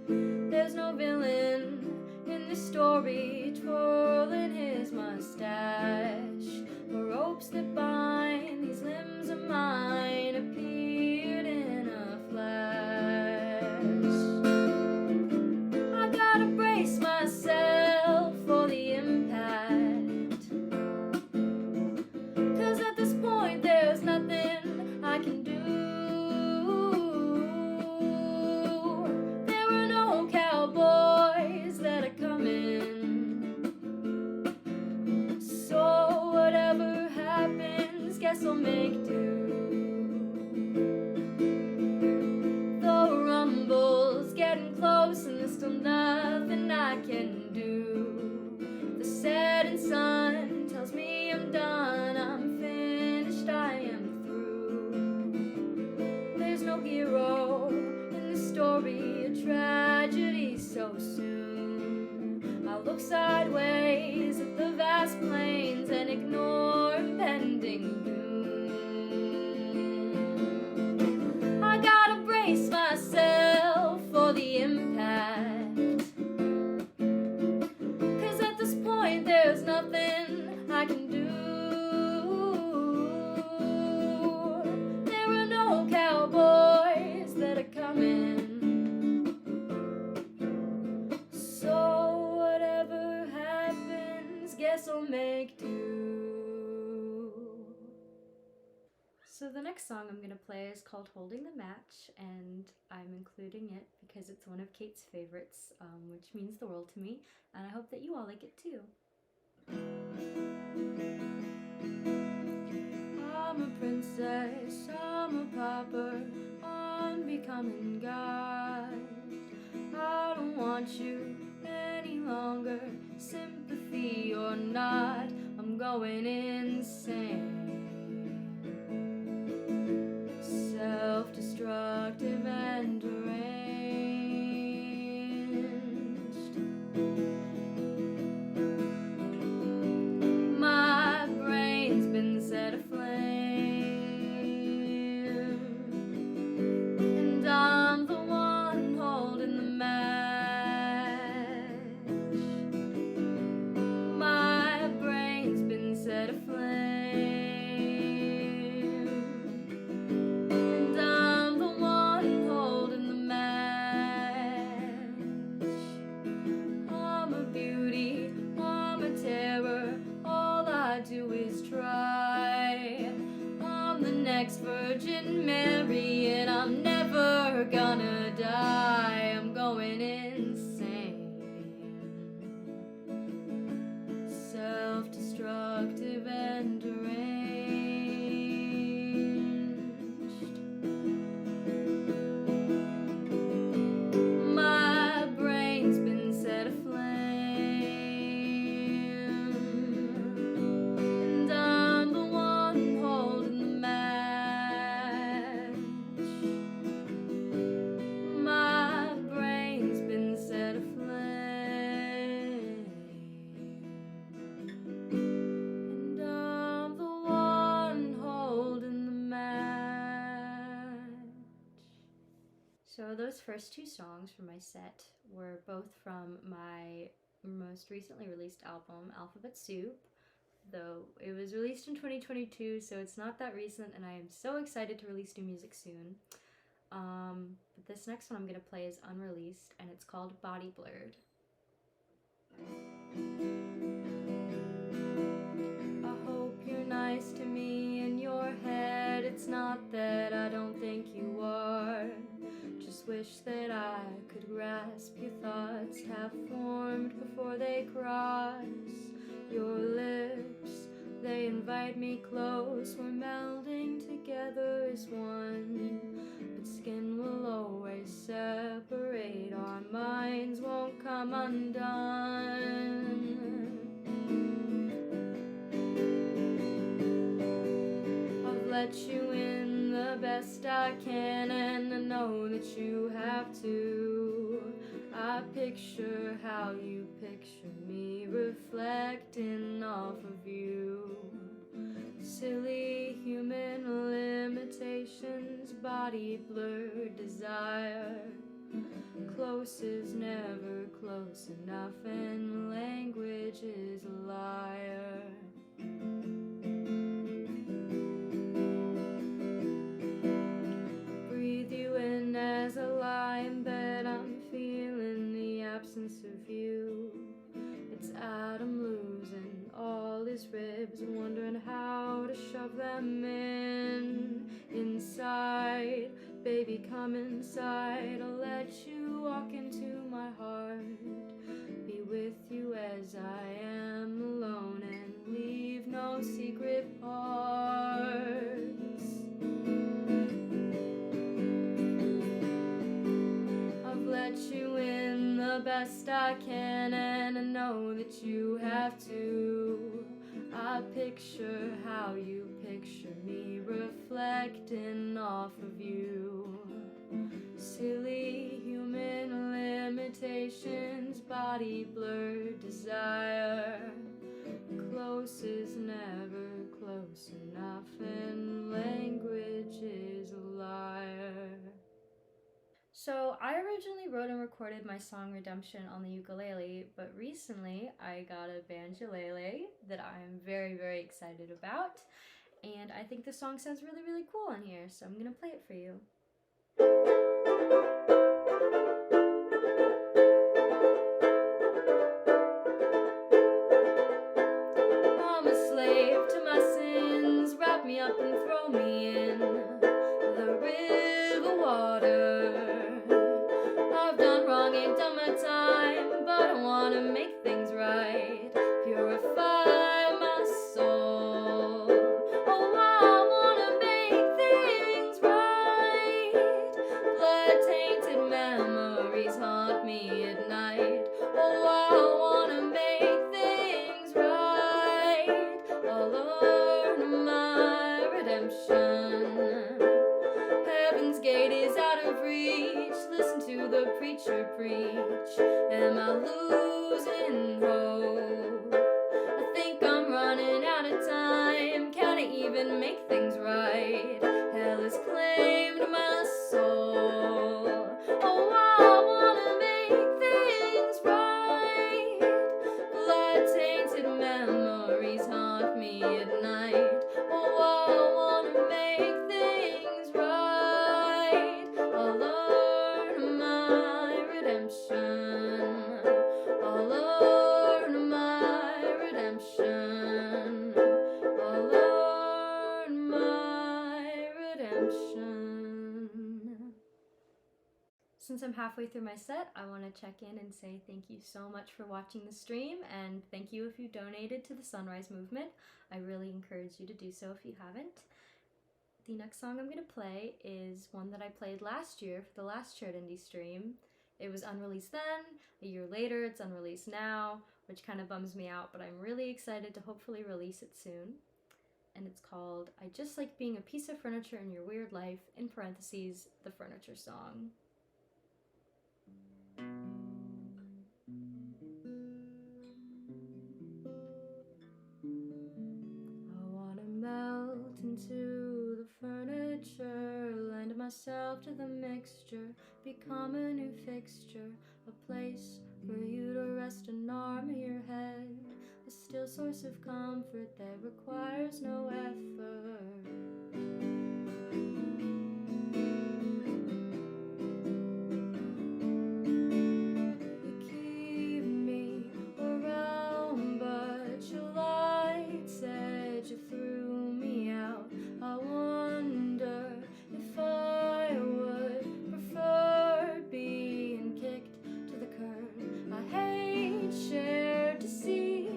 There's no villain in the story twirling his mustache. The ropes that bind these limbs of mine appeared in a flash. I gotta brace myself for the impact, 'cause at this point there's nothing I can do. There are no cowboys that are coming, so whatever happens, guess I'll make do. The rumble's getting close and there's still nothing I can do. The setting sun tells me I'm done, I'm finished, I am through. There's no hero in the story, a tragedy so soon. I'll look sideways at the vast plains and ignore impending doom. I gotta brace myself for the impact, 'cause at this point there's nothing I can do. There are no cowboys that are coming, so whatever happens, guess I'll make do. So the next song I'm gonna play is called Holding the Match, and I'm including it because it's one of Kate's favorites, which means the world to me, and I hope that you all like it too. rapper, unbecoming God. I don't want you any longer, sympathy or not, I'm going insane. Self-destructive and deranged. My brain's been set aflame, and I'm the one holding the match. My brain's been set aflame, and I'm the one holding the match. I'm a beauty, I'm a terror, all I do is try. I'm the next Virgin Mary, and I'm never gonna die. I'm going insane. Self-destructive and deranged. My brain's been set aflame, and I'm the one holding the match. My brain's been set aflame, and I'm the one holding the match. So those first two songs from my set were both from my most recently released album, Alphabet Soup, though it was released in 2022, so it's not that recent, and I am so excited to release new music soon. But this next one I'm going to play is unreleased, and it's called Body Blurred. I hope you're nice to me in your head. It's not that I don't think you are. Just wish that I could grasp your thoughts half formed before they cross your lips. They invite me close, we're melding together as one. But skin will always separate, our minds won't come undone. I've let you in the best I can, and I know that you have to. I picture how you picture me, reflecting off of you. Silly human limitations, body blurred desire. Close is never close enough, and language is a liar. Breathe you in as I lie in bed, I'm feeling the absence of you. It's Adam losing all his ribs, wondering how to shove them inside. Baby, come inside, I'll let you walk into my heart. Be with you as I am alone, and leave no secret parts. I've let you in the best I can, and I know that you have to. I picture how you picture me, reflecting off of you. Silly human limitations, body blurred desire. Close is never close enough, and language is a liar. So I originally wrote and recorded my song Redemption on the ukulele, but recently I got a banjolele that I'm very, very excited about, and I think the song sounds really, really cool on here, so I'm gonna play it for you. I'm a slave to my sins, wrap me up and throw me in the river water. I've done wrong, ain't done my time, but I wanna make things right, purify my soul. Oh, I wanna make things right. Heaven's gate is out of reach. Listen to the preacher preach. Am I losing hope? I think I'm running out of time. Can I even make things right? Hell has claimed my soul. Oh, I wanna make things right. Blood-tainted memories haunt me at night. Oh, I wanna make things right. I'll learn my redemption. I'll learn my redemption. I'll learn my redemption. Since I'm halfway through my set, I want to check in and say thank you so much for watching the stream, and thank you if you donated to the Sunrise Movement. I really encourage you to do so if you haven't. The next song I'm going to play is one that I played last year for the last Charitindie stream. It was unreleased then, a year later it's unreleased now, which kind of bums me out, but I'm really excited to hopefully release it soon. And it's called I Just Like Being a Piece of Furniture in Your Weird Life, in parentheses, the Furniture Song. I wanna melt into the furniture, lend myself to the mixture, become a new fixture, a place for you to rest an arm at your head, a still source of comfort that requires no effort. You keep me around, but your light said you threw me out. I wonder if I would prefer being kicked to the curb. I hate shared deceit,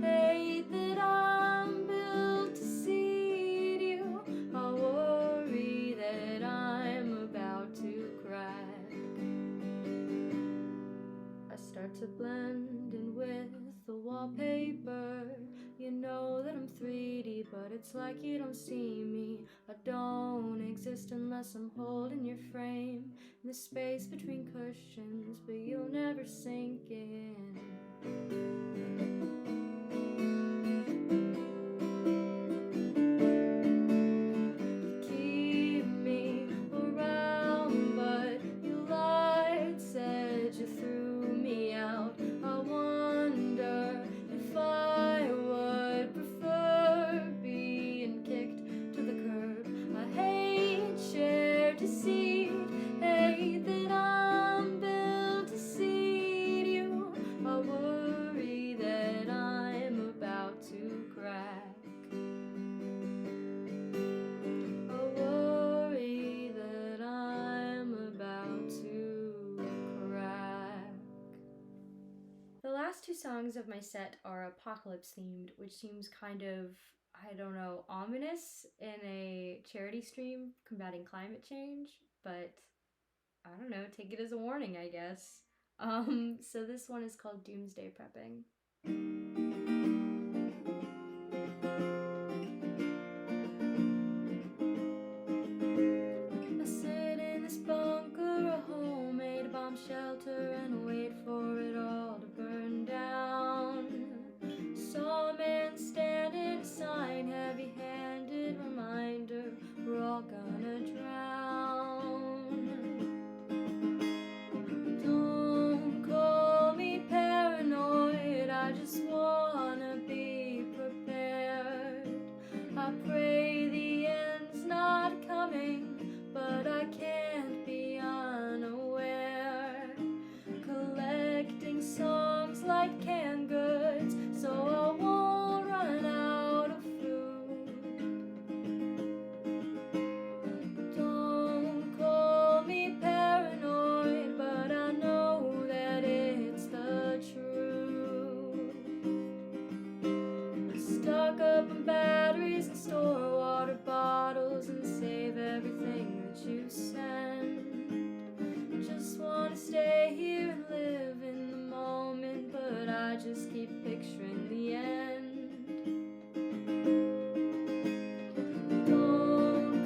hate that I'm built to seed you. I worry that I'm about to crack. I start to blend in with the wallpaper. You know that I'm 3D, but it's like you don't see me. I don't exist unless I'm holding your frame, in the space between cushions, but you'll never sink in. You keep me around, but your light said you threw me out. I wonder if I would prefer being kicked to the curb. I hate shared deceit, hate that I'm built to seed you. I worry that I'm about to crack. I worry that I'm about to crack. The last two songs of my set are apocalypse themed, which seems kind of, I don't know, ominous in a charity stream combating climate change, but I don't know, take it as a warning, I guess. So this one is called Doomsday Prepping. I sit in this bunker, a homemade bomb shelter, and wait for it all to burn down. Saw a man standing, a sign, heavy-handed reminder, we're all gonna drown. Don't call me paranoid, I just wanna be prepared. I pray the end's not coming, but I can't be unaware. Collecting songs like canned goods, so I won't run out of food. Don't call me paranoid, but I know that it's the truth. Stock up on batteries and store water bottles and save everything that you send. Just wanna stay here and live in the moment, but I just keep picturing the end. Don't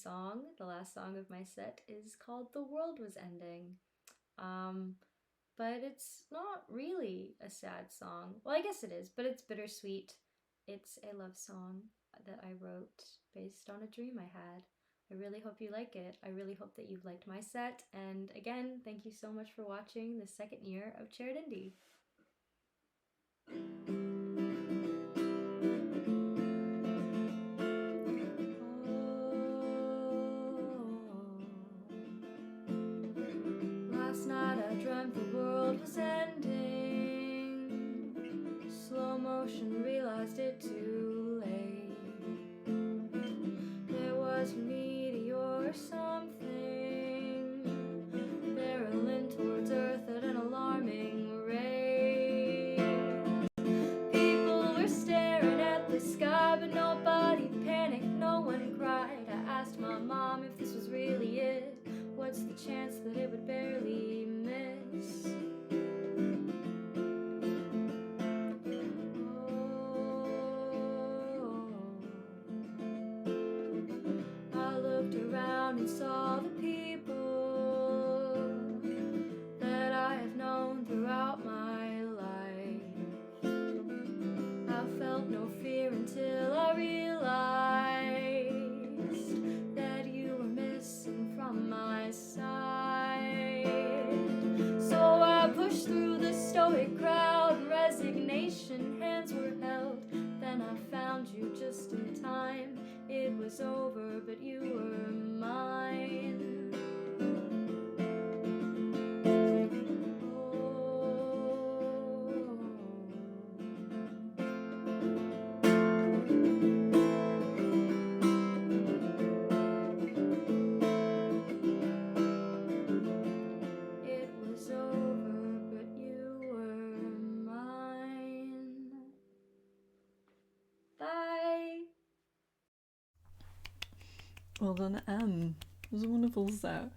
song. The last song of my set is called The World Was Ending. But it's not really a sad song. Well, I guess it is, but it's bittersweet. It's a love song that I wrote based on a dream I had. I really hope you like it. I really hope that you've liked my set. And again, thank you so much for watching the second year of Charitindie. Last night I dreamt the world was ending. Slow motion, realized it too late. There was a meteor or something barreling towards Earth at an alarming rate. People were staring at the sky, but nobody panicked, no one cried. I asked my mom if this was really it. What's the chance that it would barely miss? I looked around and saw the people that I have known throughout my life. I felt no fear until I realized that you were missing from my side. So I pushed through the stoic crowd, resignation, hands were held. Then I found you just in time. It was over, but you were mine. It was over, but you were mine. Bye. Well done, Em. It was a wonderful set.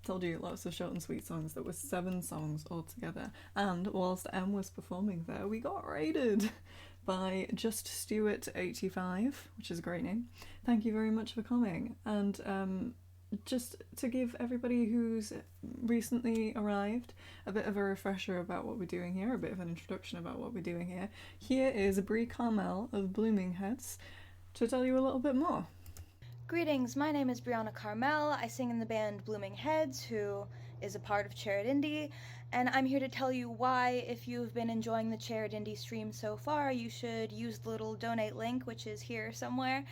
Told you, lots of short and sweet songs. There were 7 songs altogether. And whilst Em was performing there, we got raided by Just Stewart 85, which is a great name. Thank you very much for coming. And just to give everybody who's recently arrived a bit of a refresher about what we're doing here, a bit of an introduction about what we're doing here, here is Brie Carmel of Blooming Heads to tell you a little bit more. Greetings, my name is Brianna Carmel. I sing in the band Blooming Heads, who is a part of Charitindie, and I'm here to tell you why, if you've been enjoying the Charitindie stream so far, you should use the little donate link, which is here somewhere,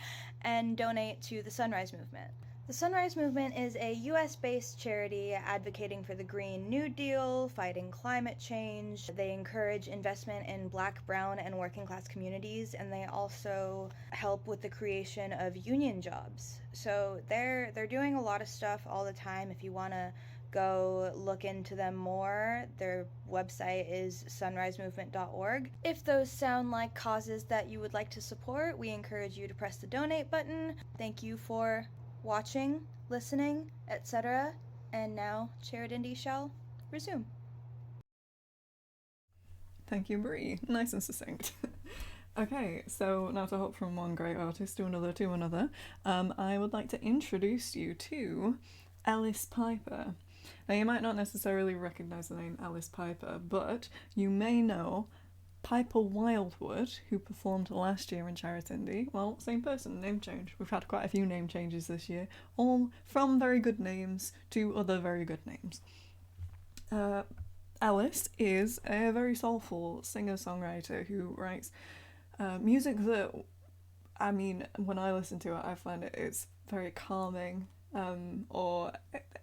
and donate to the Sunrise Movement. The Sunrise Movement is a US-based charity advocating for the Green New Deal, fighting climate change. They encourage investment in Black, brown, and working class communities, and they also help with the creation of union jobs. So they're doing a lot of stuff all the time. If you want to go look into them more, their website is sunrisemovement.org. If those sound like causes that you would like to support, we encourage you to press the donate button. Thank you for watching, listening, etc. And now Charitindie shall resume. Thank you, Brie. Nice and succinct. Okay, so now to hop from one great artist to another, I would like to introduce you to Ellis Piper. Now, you might not necessarily recognise the name Ellis Piper, but you may know Piper Wildwood, who performed last year in Charitindie. Well, same person, name change. We've had quite a few name changes this year, all from very good names to other very good names. Ellis is a very soulful singer-songwriter who writes music that, I mean, when I listen to it, I find it's very calming, or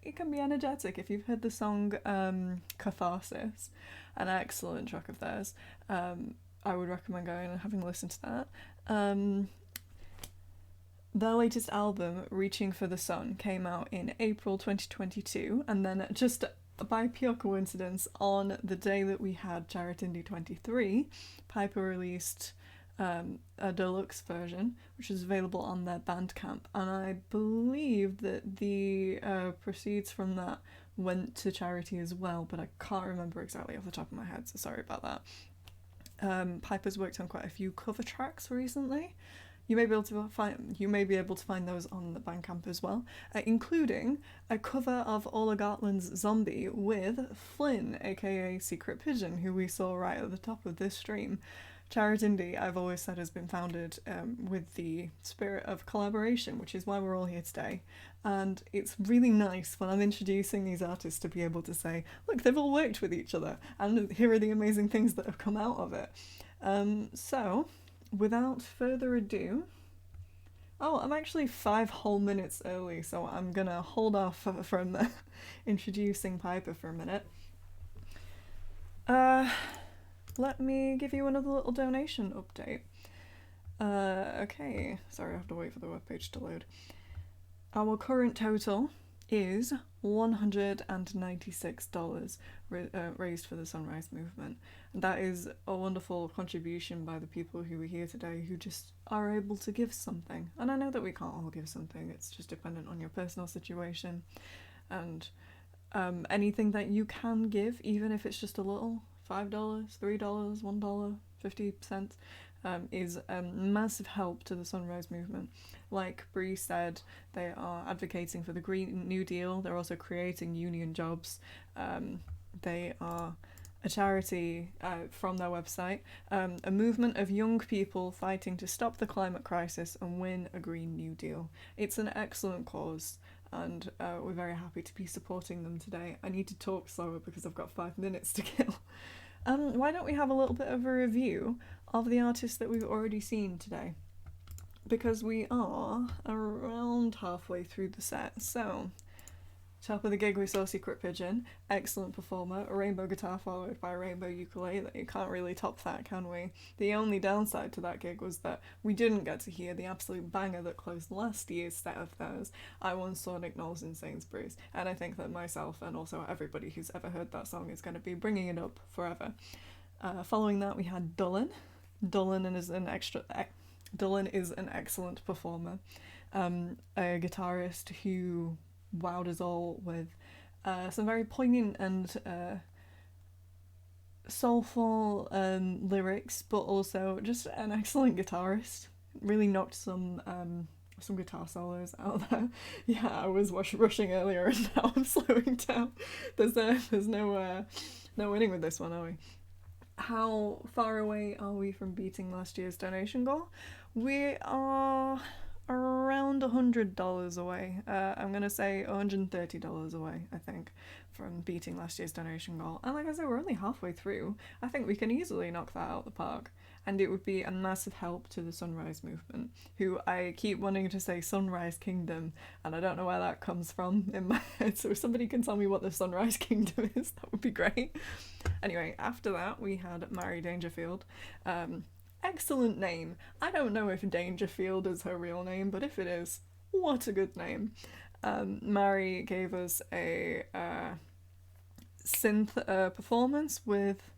it can be energetic. If you've heard the song Catharsis, an excellent track of theirs, I would recommend going and having a listen to that. Their latest album, Reaching for the Sun, came out in April 2022, and then just by pure coincidence, on the day that we had Charitindie 23, Piper released a deluxe version, which is available on their Bandcamp, and I believe that the proceeds from that went to charity as well, but I can't remember exactly off the top of my head, so sorry about that. Piper's worked on quite a few cover tracks recently. you may be able to find those on the Bandcamp as well, including a cover of Ola Gartland's Zombie with Flynn, aka Secret Pigeon, who we saw right at the top of this stream. Charitindie, I've always said, has been founded with the spirit of collaboration, which is why we're all here today. And it's really nice when I'm introducing these artists to be able to say, look, they've all worked with each other, and here are the amazing things that have come out of it. So, without further ado... Oh, I'm actually 5 whole minutes early, so I'm gonna hold off from introducing Piper for a minute. Let me give you another little donation update. Okay, sorry, I have to wait for the webpage to load. Our current total is $196 raised for the Sunrise Movement. And that is a wonderful contribution by the people who are here today who just are able to give something. And I know that we can't all give something, it's just dependent on your personal situation. And anything that you can give, even if it's just a little, $5, $3, $1, 50 cents, is a massive help to the Sunrise Movement. Like Bree said, they are advocating for the Green New Deal. They're also creating union jobs. They are a charity from their website, a movement of young people fighting to stop the climate crisis and win a Green New Deal. It's an excellent cause, and we're very happy to be supporting them today. I need to talk slower because I've got 5 minutes to kill. Why don't we have a little bit of a review of the artists that we've already seen today? Because we are around halfway through the set. So, top of the gig we saw Secret Pigeon, excellent performer, a rainbow guitar followed by a rainbow ukulele. You can't really top that, can we? The only downside to that gig was that we didn't get to hear the absolute banger that closed last year's set of theirs, I Once Saw Nick Knowles in Sainsbury's, and I think that myself and also everybody who's ever heard that song is going to be bringing it up forever. Following that we had Dullen. Dullen is an excellent performer, a guitarist who wowed us all with some very poignant and soulful lyrics, but also just an excellent guitarist. Really knocked some guitar solos out there. Yeah, I was rushing earlier and now I'm slowing down. There's no winning with this one, are we? How far away are we from beating last year's donation goal? We are around $100 away. I'm gonna say $130 away, I think, from beating last year's donation goal. And like I said, we're only halfway through. I think we can easily knock that out the park. And it would be a massive help to the Sunrise Movement, who I keep wanting to say Sunrise Kingdom, and I don't know where that comes from in my head, so if somebody can tell me what the Sunrise Kingdom is, that would be great. Anyway, after that we had Mary Dangerfield. Excellent name. I don't know if Dangerfield is her real name, but if it is, what a good name. Mary gave us a synth performance with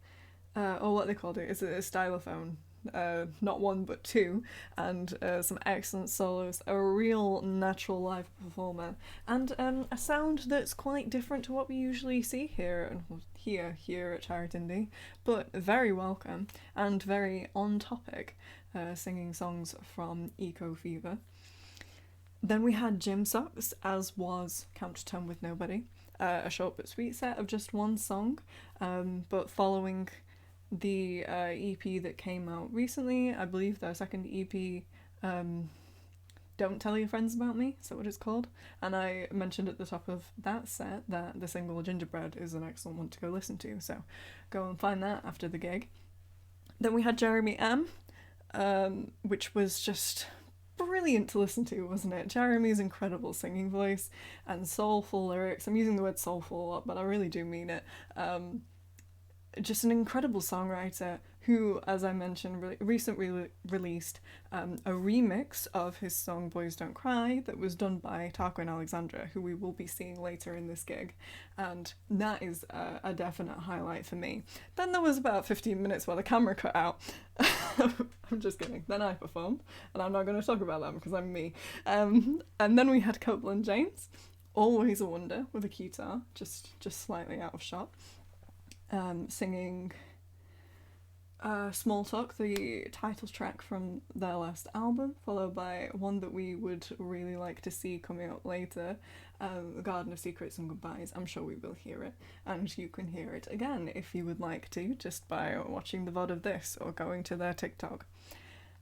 or what they called it, is a stylophone, not one but two, and some excellent solos, a real natural live performer, and a sound that's quite different to what we usually see here at Charitindie, but very welcome and very on topic, singing songs from Eco Fever. Then we had Jim Socks, as was Count to 10 with Nobody, a short but sweet set of just one song, but following the EP that came out recently, I believe their second EP, Don't Tell Your Friends About Me, is that what it's called? And I mentioned at the top of that set that the single Gingerbread is an excellent one to go listen to, so go and find that after the gig. Then we had Jeremy M, which was just brilliant to listen to, wasn't it? Jeremy's incredible singing voice and soulful lyrics. I'm using the word soulful a lot, but I really do mean it. Just an incredible songwriter who, as I mentioned, recently released a remix of his song Boys Don't Cry that was done by Taco and Alexandra, who we will be seeing later in this gig, and that is a definite highlight for me. Then there was about 15 minutes where the camera cut out. I'm just kidding. Then I performed, and I'm not going to talk about that because I'm me. And then we had Copeland James, always a wonder with a guitar, just slightly out of shot. Singing Small Talk, the title track from their last album, followed by one that we would really like to see coming up later, The Garden of Secrets and Goodbyes. I'm sure we will hear it, and you can hear it again if you would like to, just by watching the VOD of this or going to their TikTok.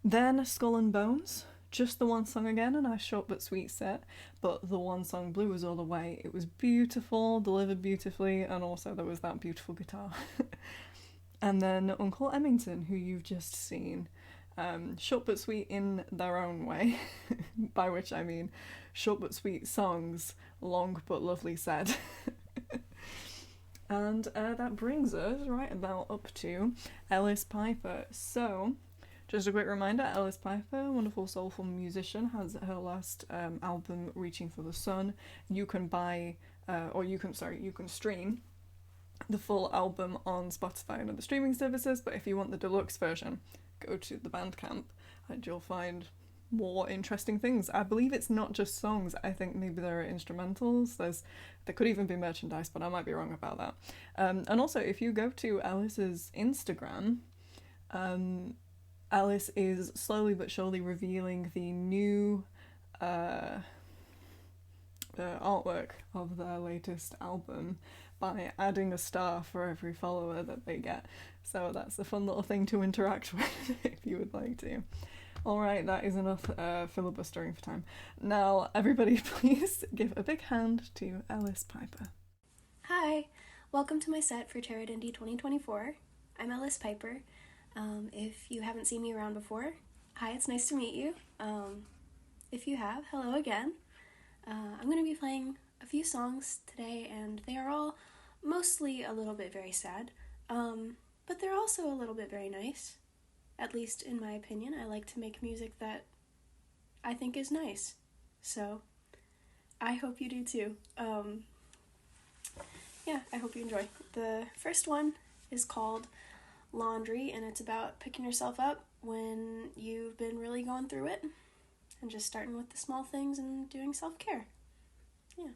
Then Skull and Bones, just the one song again, a nice short but sweet set, but the one song Blue Was All the Way. It was beautiful, delivered beautifully, and also there was that beautiful guitar. And then Uncle Emmington, who you've just seen. Short but sweet in their own way, by which I mean short but sweet songs, long but lovely said. And that brings us right about up to Ellis Piper. So, just a quick reminder, Ellis Piper, wonderful soulful musician, has her last album, Reaching for the Sun. You can buy, you can stream the full album on Spotify and other streaming services, but if you want the deluxe version, go to the Bandcamp and you'll find more interesting things. I believe it's not just songs, I think maybe there are instrumentals, there could even be merchandise, but I might be wrong about that. And also, if you go to Alice's Instagram, Alice is slowly but surely revealing the new artwork of their latest album by adding a star for every follower that they get. So that's a fun little thing to interact with if you would like to. Alright, that is enough filibustering for time. Now, everybody please give a big hand to Ellis Piper. Hi, welcome to my set for Charitindie 2024. I'm Ellis Piper. If you haven't seen me around before, hi, it's nice to meet you. If you have, hello again. I'm going to be playing a few songs today, and they are all mostly a little bit very sad, but they're also a little bit very nice. At least in my opinion, I like to make music that I think is nice. So, I hope you do too. Yeah, I hope you enjoy. The first one is called Laundry, and it's about picking yourself up when you've been really going through it, and just starting with the small things and doing self-care. Yeah.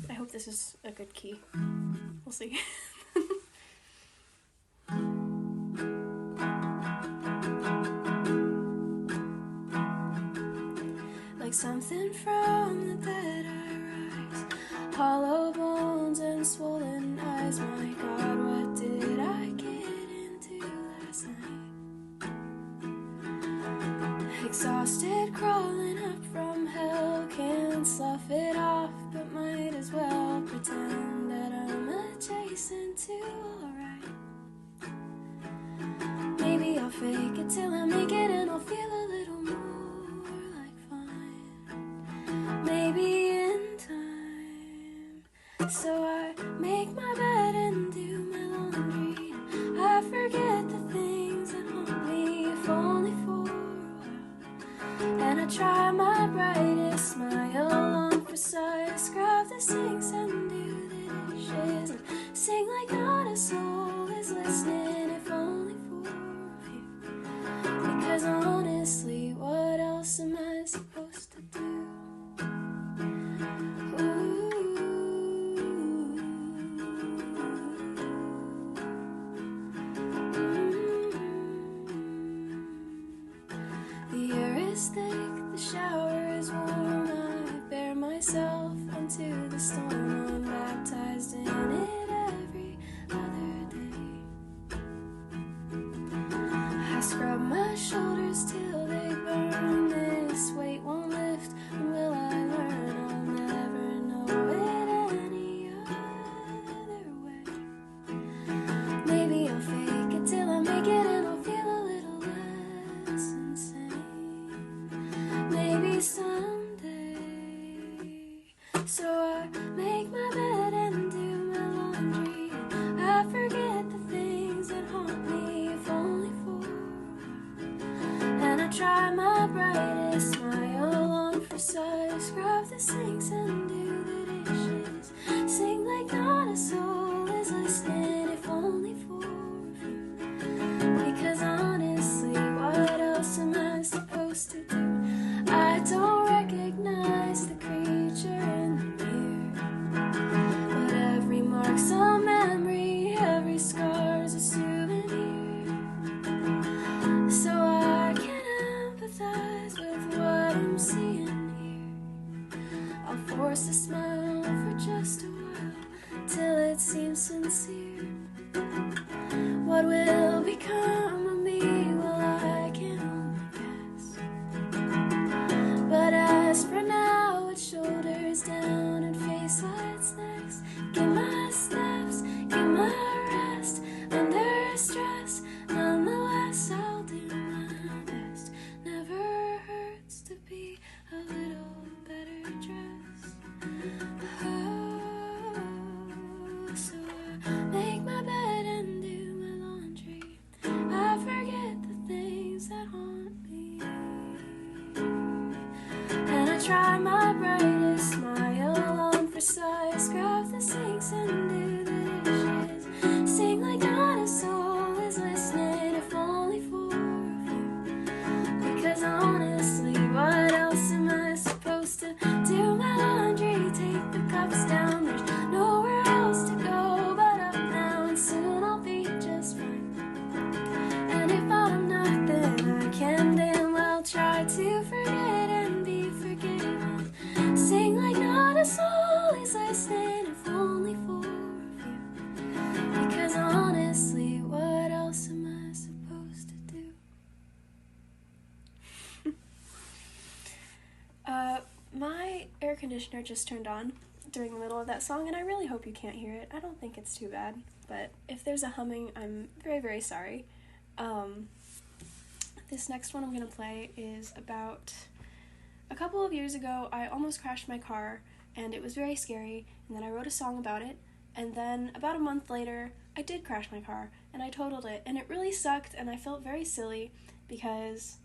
I hope this is a good key. We'll see. Like something from the bed I rise, hollow bones and swollen eyes. My God, what did I get into last night? Exhausted, crawling up from hell, can't slough it off, but might as well pretend that I'm adjacent to alright. Maybe I'll fake it till I make it and I'll feel a little more like fine. Maybe in time. So I make my bed and do my laundry. I forget the things that haunt me, if only for a while. And I try my brightest smile on for size, scrub the sinks and do the dishes, and sing like not a soul is listening, if only for a few. Because honestly, what else am I supposed to do? The air is thick, the shower is warm, I bear myself unto the storm, I'm baptized in it every other day. I scrub my shoulders till they burn, this weight won't lift, when will I learn? I'll never know it any other way. Maybe I'll fake it till I make it and I'll feel a little less insane. Maybe someday. So I make my bed and do my laundry, I forget the things that haunt me, if only for a while. And I try my brightest smile on for size, scrub the sinks and do the dishes, sing like not a soul is listening, if only for a few. Because honestly, what else am I supposed to do? I don't recognize the creature in the mirror, but every mark's a memory, every scar's a souvenir. What will become of me? Well, I can only guess. But as for now, it's shoulders down and face what's next. Get my steps, get my rest under stress. Nonetheless, I'll do my best. Never hurts to be a little better dressed. Oh, so I make my bed and do my laundry. I forget the things that haunt me, and I try my brightest smile on for size. Scrub the sinks and do the dishes. Sing like not a soul is listening, if only for a few. Because honestly, what else am I supposed to do? My laundry, take the cups down. There's nowhere else to go but up now, and soon I'll be just fine. And if I'm not, then I can damn well try to forget and be forgiven. Sing like not a soul is listening, if only for a few. Because honestly, what else am I supposed to do? My air conditioner just turned on during the middle of that song, and I really hope you can't hear it. I don't think it's too bad, but if there's a humming, I'm very, very sorry. This next one I'm going to play is about a couple of years ago. I almost crashed my car, and it was very scary, and then I wrote a song about it, and then about a month later, I did crash my car, and I totaled it, and it really sucked, and I felt very silly, because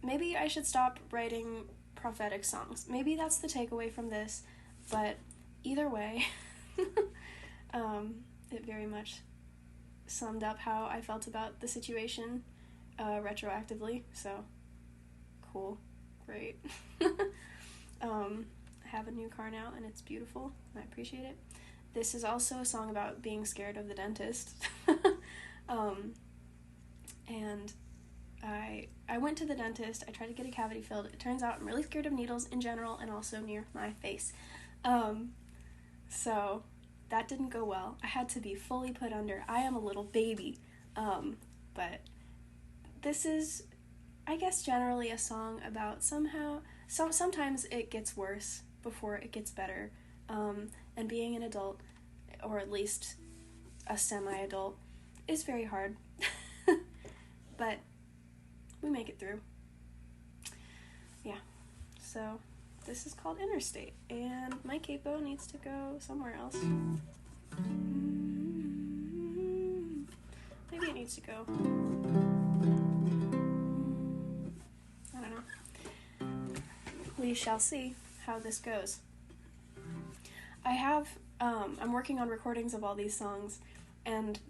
maybe I should stop writing prophetic songs. Maybe that's the takeaway from this, but either way, it very much summed up how I felt about the situation retroactively, so cool, great. I have a new car now, and it's beautiful, and I appreciate it. This is also a song about being scared of the dentist. And I went to the dentist. I tried to get a cavity filled. It turns out I'm really scared of needles in general and also near my face. So that didn't go well. I had to be fully put under. I am a little baby. But this is, I guess, generally a song about sometimes it gets worse before it gets better. And being an adult, or at least a semi-adult, is very hard. But we make it through. Yeah. So this is called Interstate, and my capo needs to go somewhere else. Maybe it needs to go. I don't know. We shall see how this goes. I have, I'm working on recordings of all these songs, and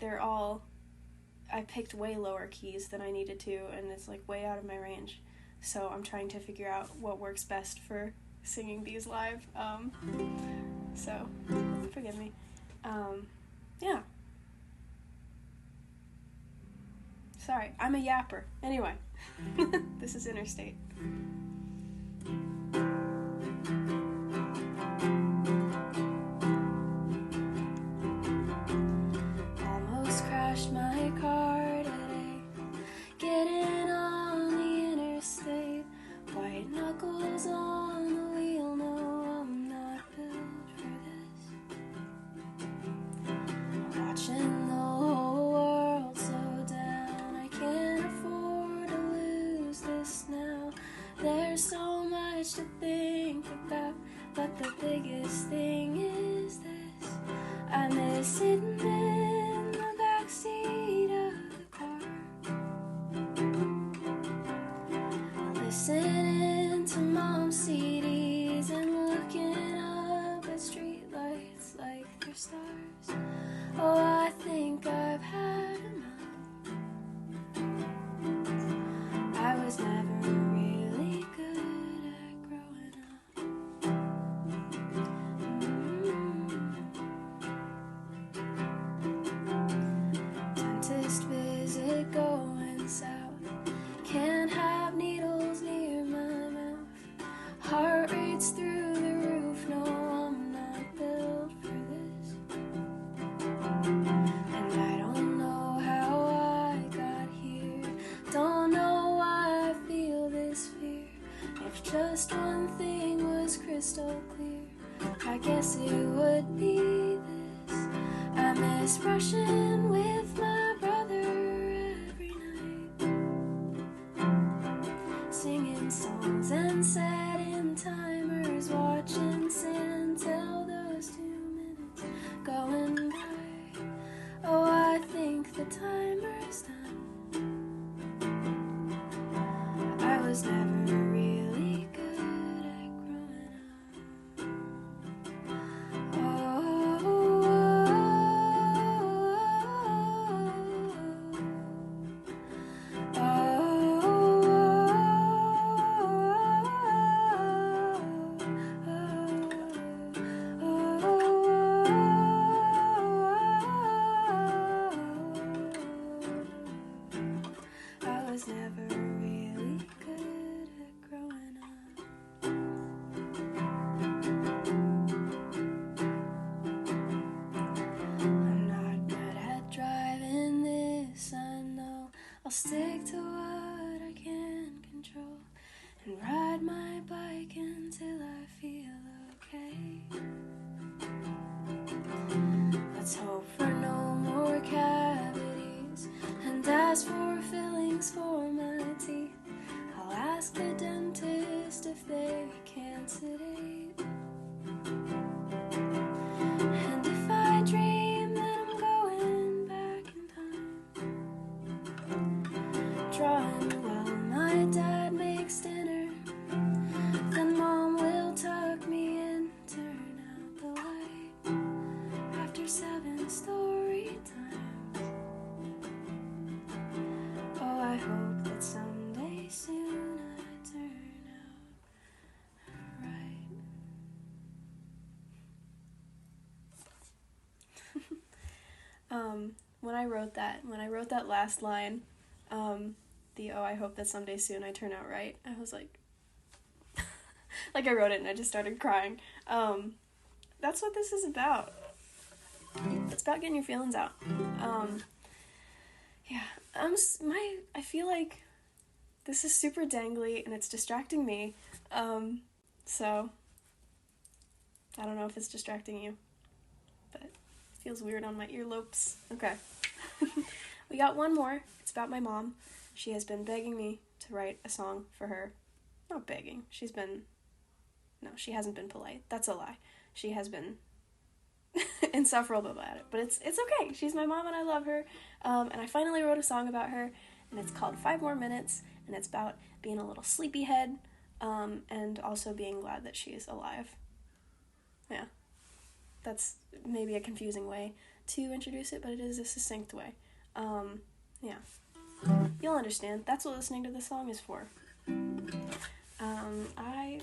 I picked way lower keys than I needed to, and it's like way out of my range. So I'm trying to figure out what works best for singing these live. So forgive me. Yeah. Sorry, I'm a yapper. Anyway, this is Interstate. Almost crashed my car today, getting on the interstate. White knuckles on the wheel, no, I'm not built for this. Watching the whole world slow down, I can't afford to lose this now. There's so much to think about, but the biggest thing is this: I miss sitting in the backseat of the car, listening to mom's CDs and looking up at streetlights like they're stars. Oh, I think I've had enough. I was never really good at growing up. Dentist visit going south. Can't have needles near my was never really good at growing up. I'm not good at driving this, I know. I'll stick to what I can control and ride my bike until I feel okay. Let's hope for no more cavities and ask for fillings for my teeth. I'll ask the dentist if they can sedate. And if I dream that I'm going back in time, drawing while my dad makes dinner, then Mom will tuck me in, turn out the light after 7 story times. Oh, I hope that someday soon I turn out right. When I wrote that last line, the "oh, I hope that someday soon I turn out right," I was like, like I wrote it and I just started crying. That's what this is about. It's about getting your feelings out. Yeah, I feel like this is super dangly and it's distracting me. So I don't know if it's distracting you, but it feels weird on my earlobes. Okay. We got one more. It's about my mom. She has been begging me to write a song for her. Not begging. She hasn't been polite. That's a lie. She has been insufferable about it. But it's okay. She's my mom and I love her. And I finally wrote a song about her, and it's called 5 More Minutes, and it's about being a little sleepyhead, and also being glad that she's alive. Yeah. That's maybe a confusing way to introduce it, but it is a succinct way. Yeah. You'll understand. That's what listening to this song is for. I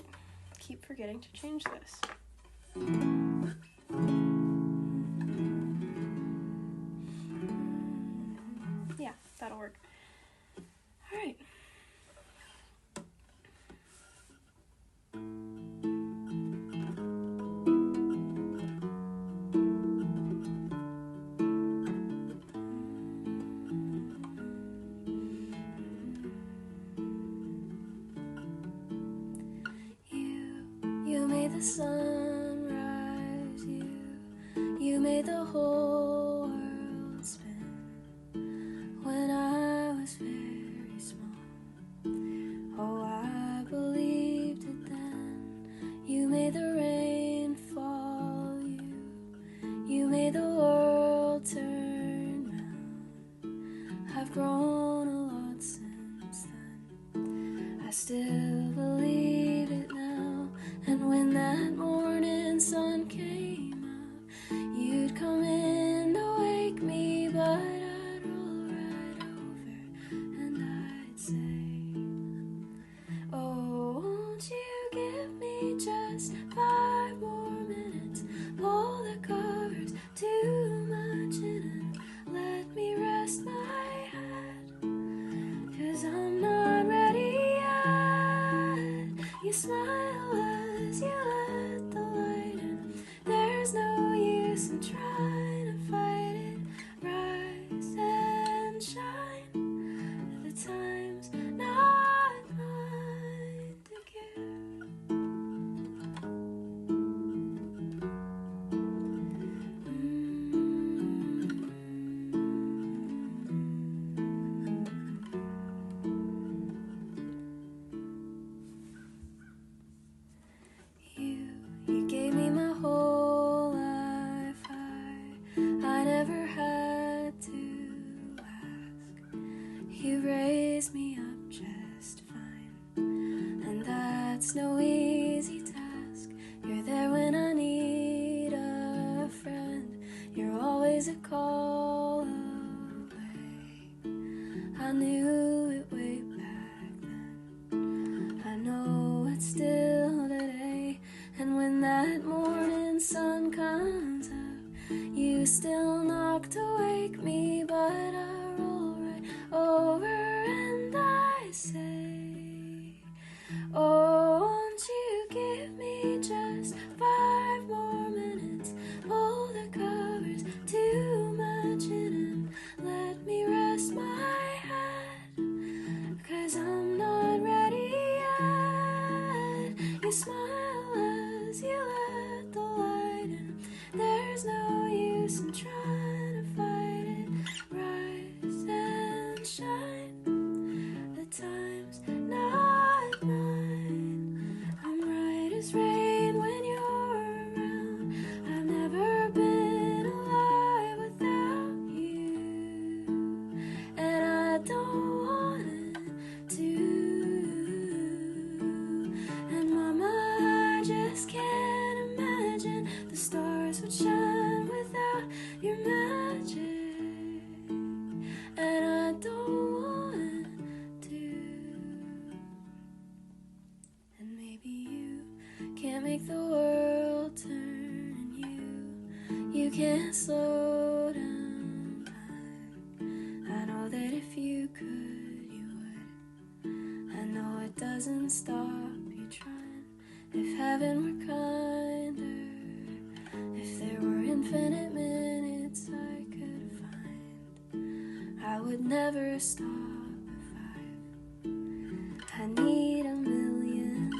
keep forgetting to change this. Yeah, that'll work. Alright. You made the sun rise, you made the whole world spin when I was very small. Oh, I believed it then. You made the rain fall, you made the world turn round. I've grown a lot since then. I still believe it now. And when that morning sun came out, you'd come in to wake me, but I'd roll right over and I'd say, oh, won't you give me just 5 more minutes? Pull the covers too much in and let me rest my head, 'cause I'm not ready yet. You smile as you let the light in. There's no use in trying to fight it. Rise and shine. The time's not mine to give. You gave me my whole life. I never had to ask. You raised me up just fine, and that's no easy task. You're there when I need a friend. You're always a call away. I knew it way back then. I know it's still today. And when that morning sun comes up, you still knock to wake me, but I roll right over and I can't slow down time. I know that if you could, you would. I know it doesn't stop you trying. If heaven were kinder, if there were infinite minutes I could find, I would never stop if I need a million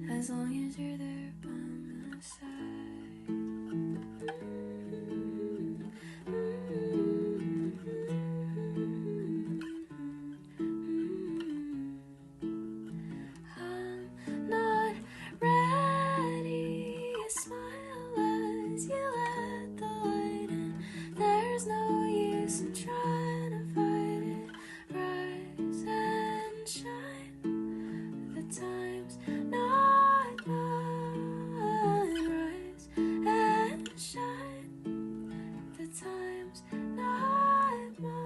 lives, as long as you're there by my side. I'm not ready. Smile as you let the light in. There's no use in trying to fight it. Rise and shine. The time's not mine. Rise and shine. The time's not mine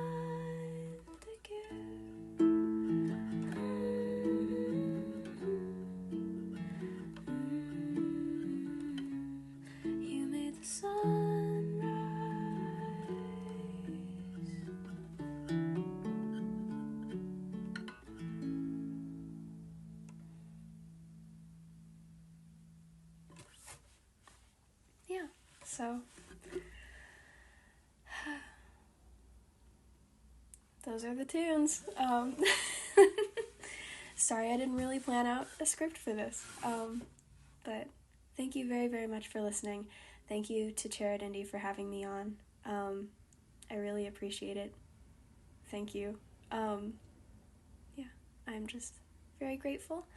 to give. You made the sun rise. Yeah, so those are the tunes. Sorry, I didn't really plan out a script for this. But thank you very, very much for listening. Thank you to Charitindie for having me on. I really appreciate it. Thank you. Yeah, I'm just very grateful.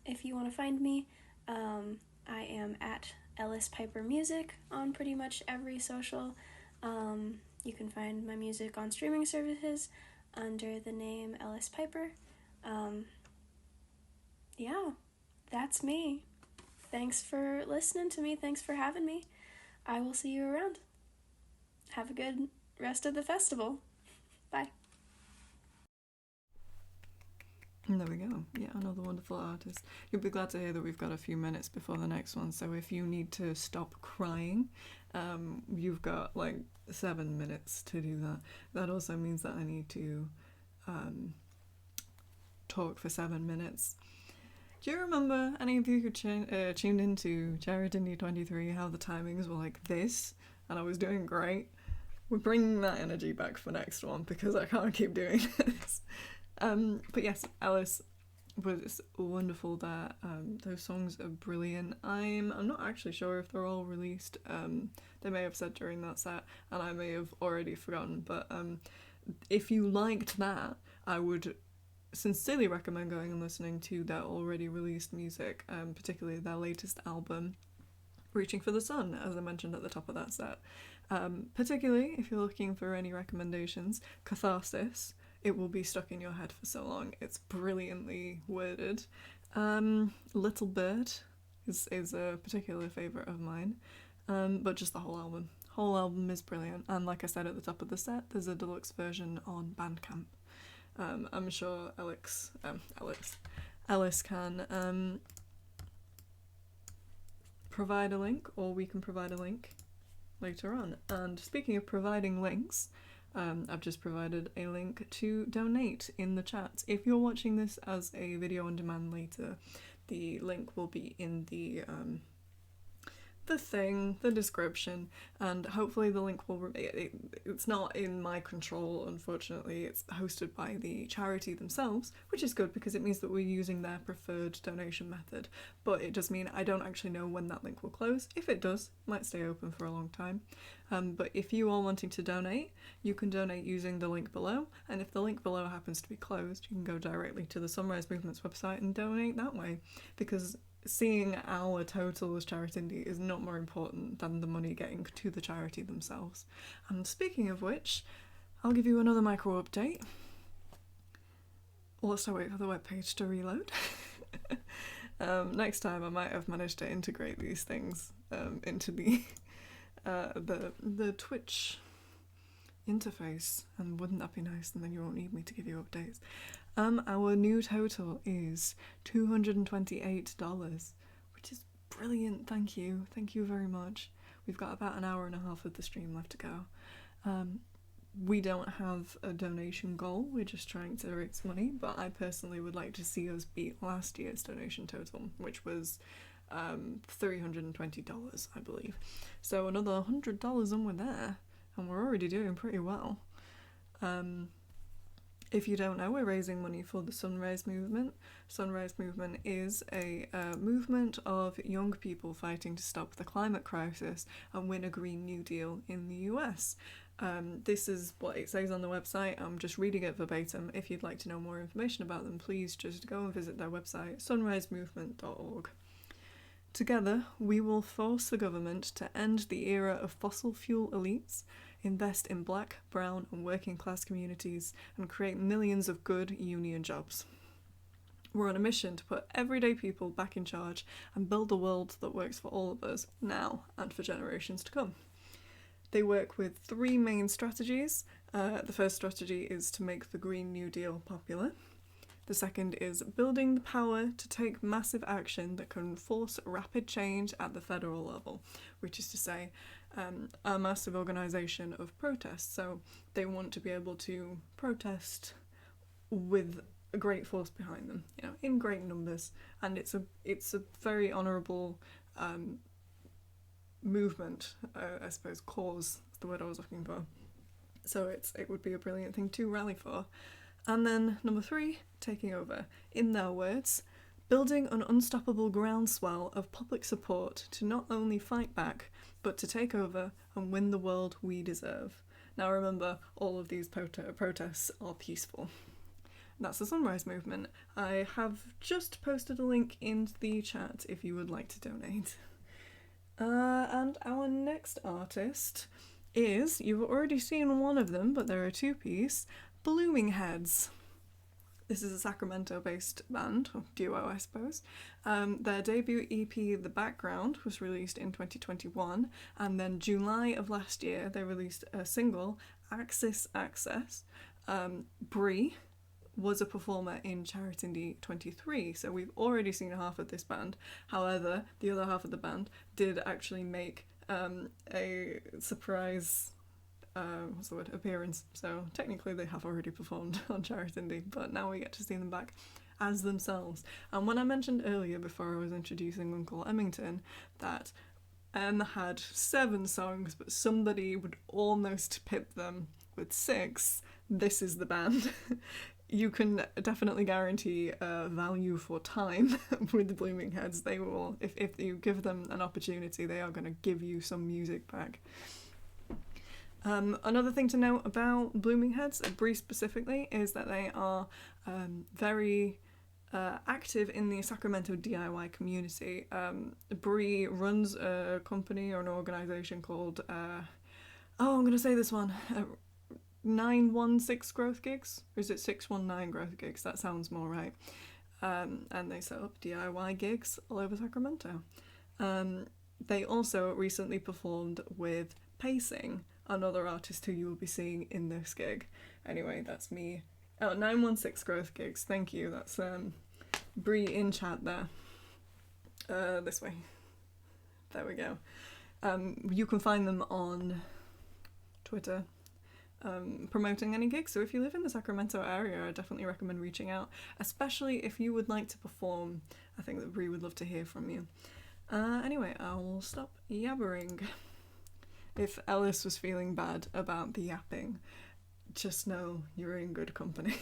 If you want to find me, I am at Ellis Piper Music on pretty much every social. You can find my music on streaming services under the name Ellis Piper. Yeah, that's me. Thanks for listening to me. Thanks for having me. I will see you around. Have a good rest of the festival. Bye. And there we go. Yeah, another wonderful artist. You'll be glad to hear that we've got a few minutes before the next one, so if you need to stop crying, you've got like 7 minutes to do that. That also means that I need to talk for 7 minutes. Do you remember, any of you who tuned into Charitindie 23, how the timings were like this, and I was doing great? We're bringing that energy back for next one, because I can't keep doing this. But yes, Alice was wonderful there. Those songs are brilliant. I'm not actually sure if they're all released. They may have said during that set, and I may have already forgotten, but if you liked that, I would sincerely recommend going and listening to their already released music, particularly their latest album, Reaching for the Sun, as I mentioned at the top of that set. Particularly if you're looking for any recommendations, Catharsis. It will be stuck in your head for so long. It's brilliantly worded. Little Bird is a particular favourite of mine, but just the whole album. Whole album is brilliant, and like I said at the top of the set, there's a deluxe version on Bandcamp. I'm sure Ellis can provide a link, or we can provide a link later on. And speaking of providing links, I've just provided a link to donate in the chat. If you're watching this as a video on demand later, the link will be in the description, and hopefully the link will it's not in my control, unfortunately. It's hosted by the charity themselves, which is good because it means that we're using their preferred donation method, but it does mean I don't actually know when that link will close. If it does, it might stay open for a long time. But if you are wanting to donate, you can donate using the link below, and if the link below happens to be closed, you can go directly to the Sunrise Movement's website and donate that way, because seeing our total as Charitindie is not more important than the money getting to the charity themselves. And speaking of which, I'll give you another micro update. Whilst I wait for the webpage to reload. Next time I might have managed to integrate these things into the Twitch interface, and wouldn't that be nice? And then you won't need me to give you updates. Our new total is $228. Brilliant, thank you very much. We've got about an hour and a half of the stream left to go. We don't have a donation goal, we're just trying to raise money, but I personally would like to see us beat last year's donation total, which was $320, I believe. So another $100 and we're there, and we're already doing pretty well. If you don't know, we're raising money for the Sunrise Movement. Sunrise Movement is a movement of young people fighting to stop the climate crisis and win a Green New Deal in the US. This is what it says on the website. I'm just reading it verbatim. If you'd like to know more information about them, please just go and visit their website, sunrisemovement.org. Together, we will force the government to end the era of fossil fuel elites, invest in black, brown and working class communities, and create millions of good union jobs. We're on a mission to put everyday people back in charge and build a world that works for all of us, now and for generations to come. They work with three main strategies. The first strategy is to make the Green New Deal popular. The second is building the power to take massive action that can force rapid change at the federal level, which is to say, a massive organisation of protests. So they want to be able to protest with a great force behind them, you know, in great numbers, and it's a very honourable movement, I suppose. Cause is the word I was looking for. So it would be a brilliant thing to rally for. And then number 3, taking over. In their words, building an unstoppable groundswell of public support to not only fight back, but to take over and win the world we deserve. Now remember, all of these protests are peaceful. That's the Sunrise Movement. I have just posted a link in the chat if you would like to donate. And our next artist is, you've already seen one of them, but they're a two-piece, Blooming Heads. This is a Sacramento-based band, or duo I suppose. Their debut EP, The Background, was released in 2021, and then July of last year they released a single, Axis Access. Brie was a performer in Charitindie 23, so we've already seen half of this band. However, the other half of the band did actually make a surprise appearance, so technically they have already performed on Charitindie, but now we get to see them back as themselves. And when I mentioned earlier, before I was introducing Uncle Emmington, that Em had 7 songs, but somebody would almost pip them with 6, this is the band. You can definitely guarantee value for time with the Blooming Heads. They will, if you give them an opportunity, they are going to give you some music back. Another thing to note about Blooming Heads, Brie specifically, is that they are very active in the Sacramento DIY community. Brie runs a company or an organisation called, I'm going to say this one, 916 Growth Gigs, or is it 619 Growth Gigs? That sounds more right. And they set up DIY gigs all over Sacramento. They also recently performed with Pacing, another artist who you will be seeing in this gig. Anyway, that's me. 916 Growth Gigs, thank you. That's Brie in chat there. This way. There we go. You can find them on Twitter, promoting any gigs. So if you live in the Sacramento area, I definitely recommend reaching out, especially if you would like to perform. I think that Brie would love to hear from you. Anyway, I will stop yabbering. If Ellis was feeling bad about the yapping, just know you're in good company.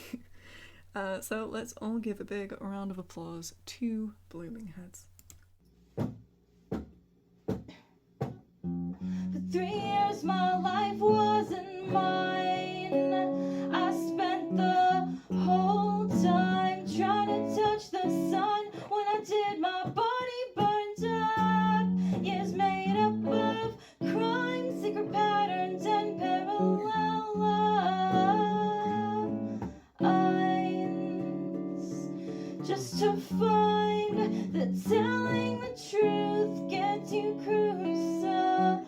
So let's all give a big round of applause to Blooming Heads. For 3 years my life wasn't mine. I spent the whole time trying to touch the sun. When I did, my body burned up. Years made up of crime, secret patterns and parallel lines. Just to find that telling the truth gets you crucified.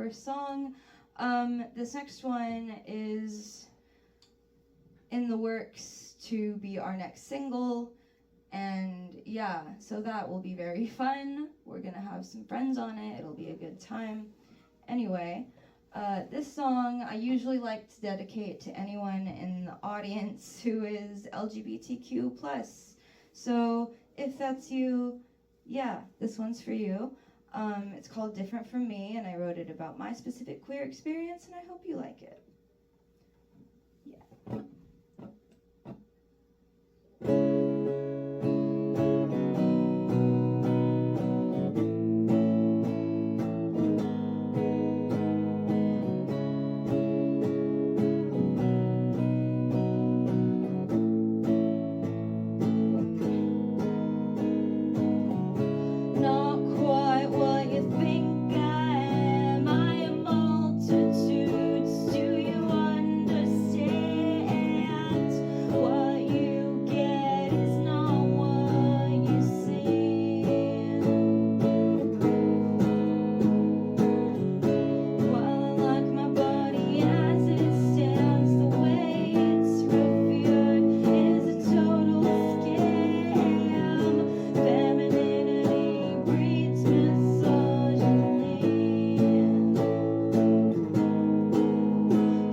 first song. This next one is in the works to be our next single. And yeah, so that will be very fun. We're gonna have some friends on it. It'll be a good time. Anyway, this song I usually like to dedicate to anyone in the audience who is LGBTQ+. So if that's you, yeah, this one's for you. It's called Different From Me, and I wrote it about my specific queer experience, and I hope you like it. Not quite what you think I am. I am multitudes. Do you understand? What you get is not what you see. While I like my body as it stands, the way it's revered is a total scam. Femininity breeds misogyny.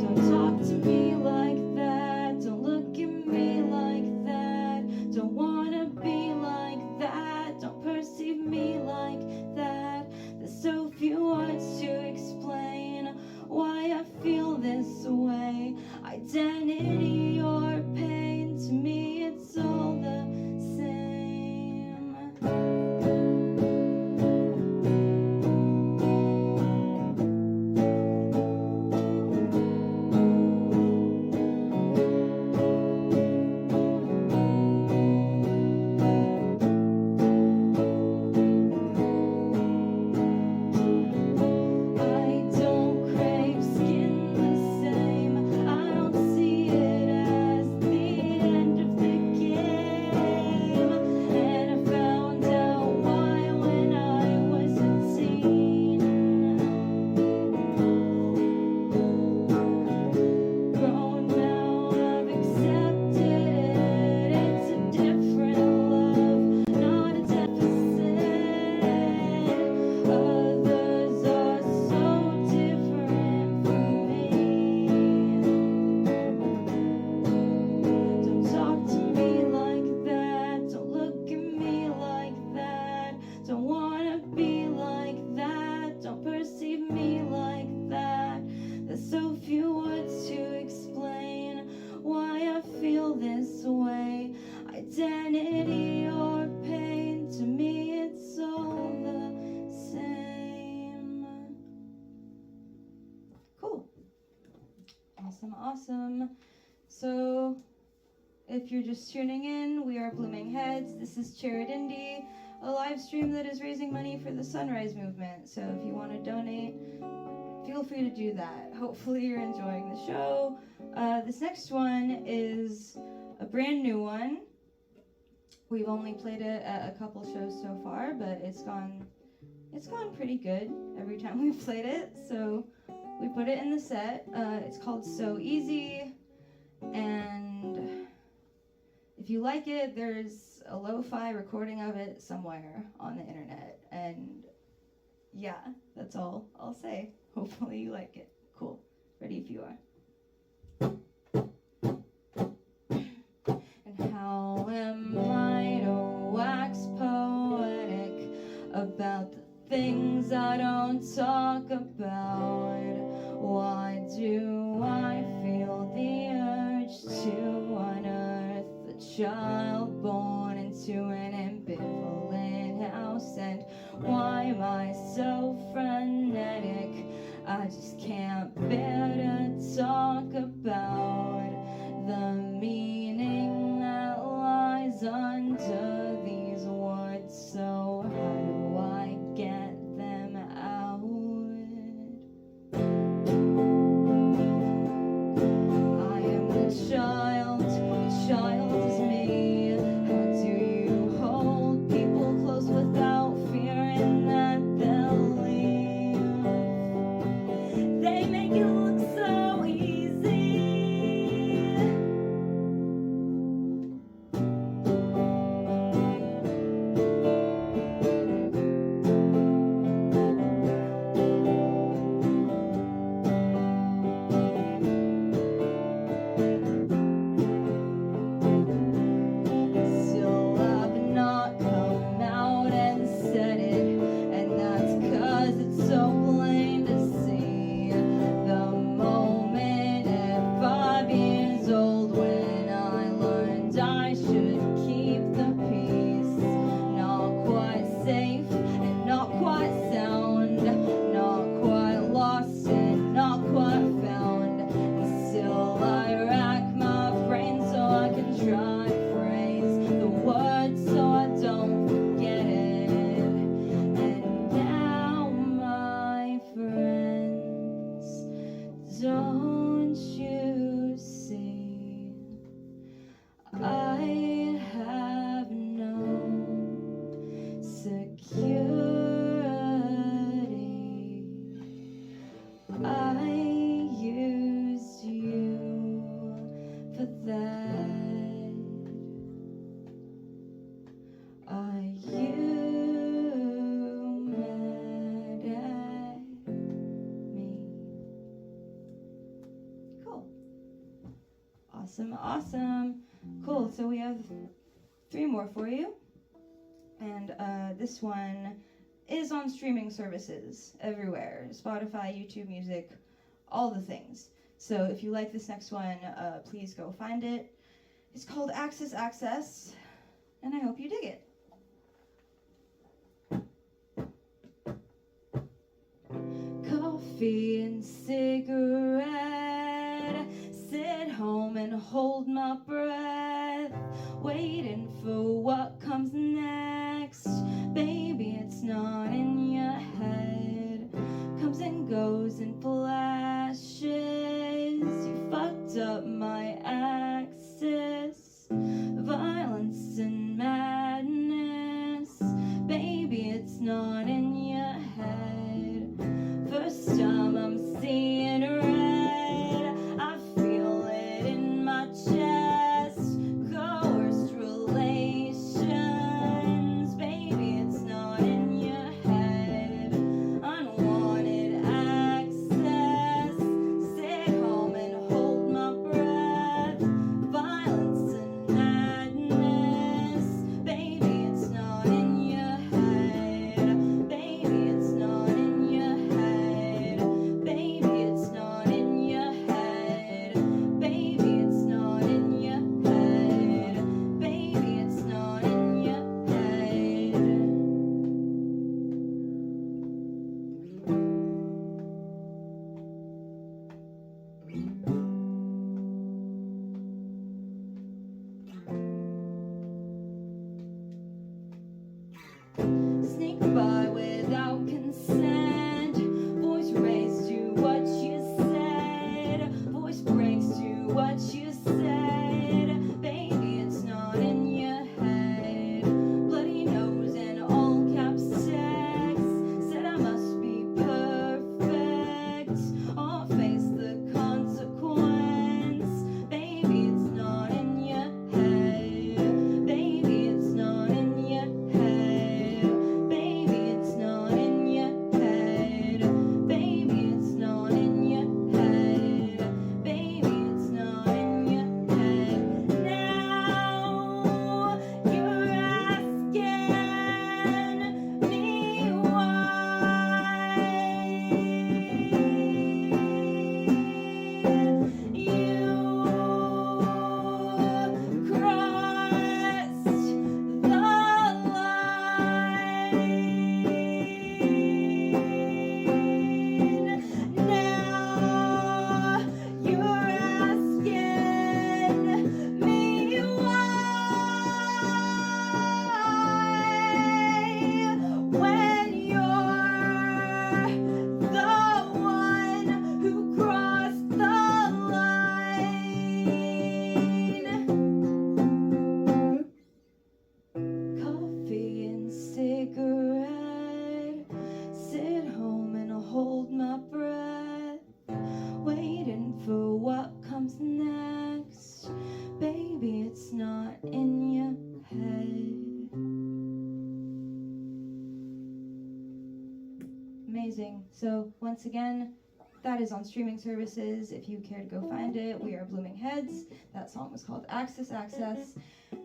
Don't talk to me like that. Don't look at me like that. Don't wanna be like that. Don't perceive me like that. There's so few words to explain why I feel this way. Identity or pain, to me it's all the same. I don't crave skin the same. I don't see it as the end of the game. And I found out why when I was a teen. Grown now, I've accepted it. It's a different love, not a deficit. Others are so different from me. Don't talk to me like that. Don't look at me like that. Don't wanna be like that. Don't perceive me like that. There's so few words to explain why I feel this way. Identity or pain, to me it's all the same. Cool. Awesome. So, if you're just tuning in, we are Blooming Heads. This is Charitindie, a live stream that is raising money for the Sunrise Movement. So if you want to donate, feel free to do that. Hopefully you're enjoying the show. This next one is a brand new one. We've only played it at a couple shows so far, but it's gone pretty good every time we've played it. So we put it in the set. It's called So Easy, and if you like it, there's a lo-fi recording of it somewhere on the internet. And yeah, that's all I'll say. Hopefully you like it. Cool. Ready if you are. And how am I to wax poetic about the things I don't talk about? Why do I feel the urge to unearth the child born into an ambivalent house? And why am I so frenetic? I just can't bear to talk about the meaning that lies under these words. So how do I get them out? I am the child is me. Don't you see? I have no security. I used you for that. Are you mad at me? Cool. Awesome. Cool, so we have 3 more for you. And this one is on streaming services everywhere. Spotify, YouTube Music, all the things. So if you like this next one, please go find it. It's called Access, and I hope you dig it. Coffee and cigarette, sit home and hold my breath, waiting for what comes next. Baby, it's not in your head, comes and goes in flashes. You fucked up my axis, violence and madness. Baby, it's not in your head. First time I'm seeing red, I feel it in my chest. Coerced relations, baby, it's not in your head. Unwanted access, sit home and hold my breath. Violence and madness, baby, it's not in your head. Baby, it's not in your head. Baby, it's not in your head. Baby, it's not in your head. Baby, it's not in your head. Sneak by without consent. Voice raised to what you said. Voice breaks to what you said. Baby, it's not in your head. Bloody nose and all caps text. Said I must be perfect or face the consequence. Baby, it's not in your head. Baby, it's not in your head. Baby, it's not in your head. Baby, it's not in your head. Baby, it's not in your head. Now you're asking me why you crossed the line. Now you're asking me why, when you're the one who crossed the line. Coffee and cigarette, sit home and hold my breath, waiting for what comes next. Baby, it's not in your head. Amazing. So once again, that is on streaming services. If you care to go find it, we are Blooming Heads. That song was called Access.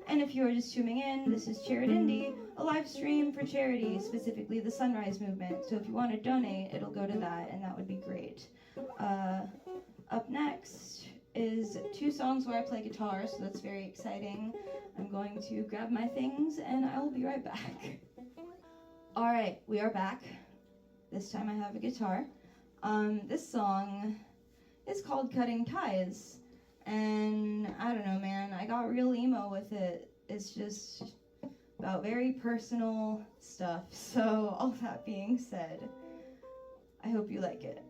And if you are just tuning in, this is Charitindie, a live stream for charity, specifically the Sunrise Movement. So if you want to donate, it'll go to that, and that would be great. Up next is 2 songs where I play guitar, so that's very exciting. I'm going to grab my things, and I will be right back. All right, we are back. This time I have a guitar. This song is called Cutting Ties. And I don't know, man, I got real emo with it. It's just about very personal stuff. So all that being said, I hope you like it.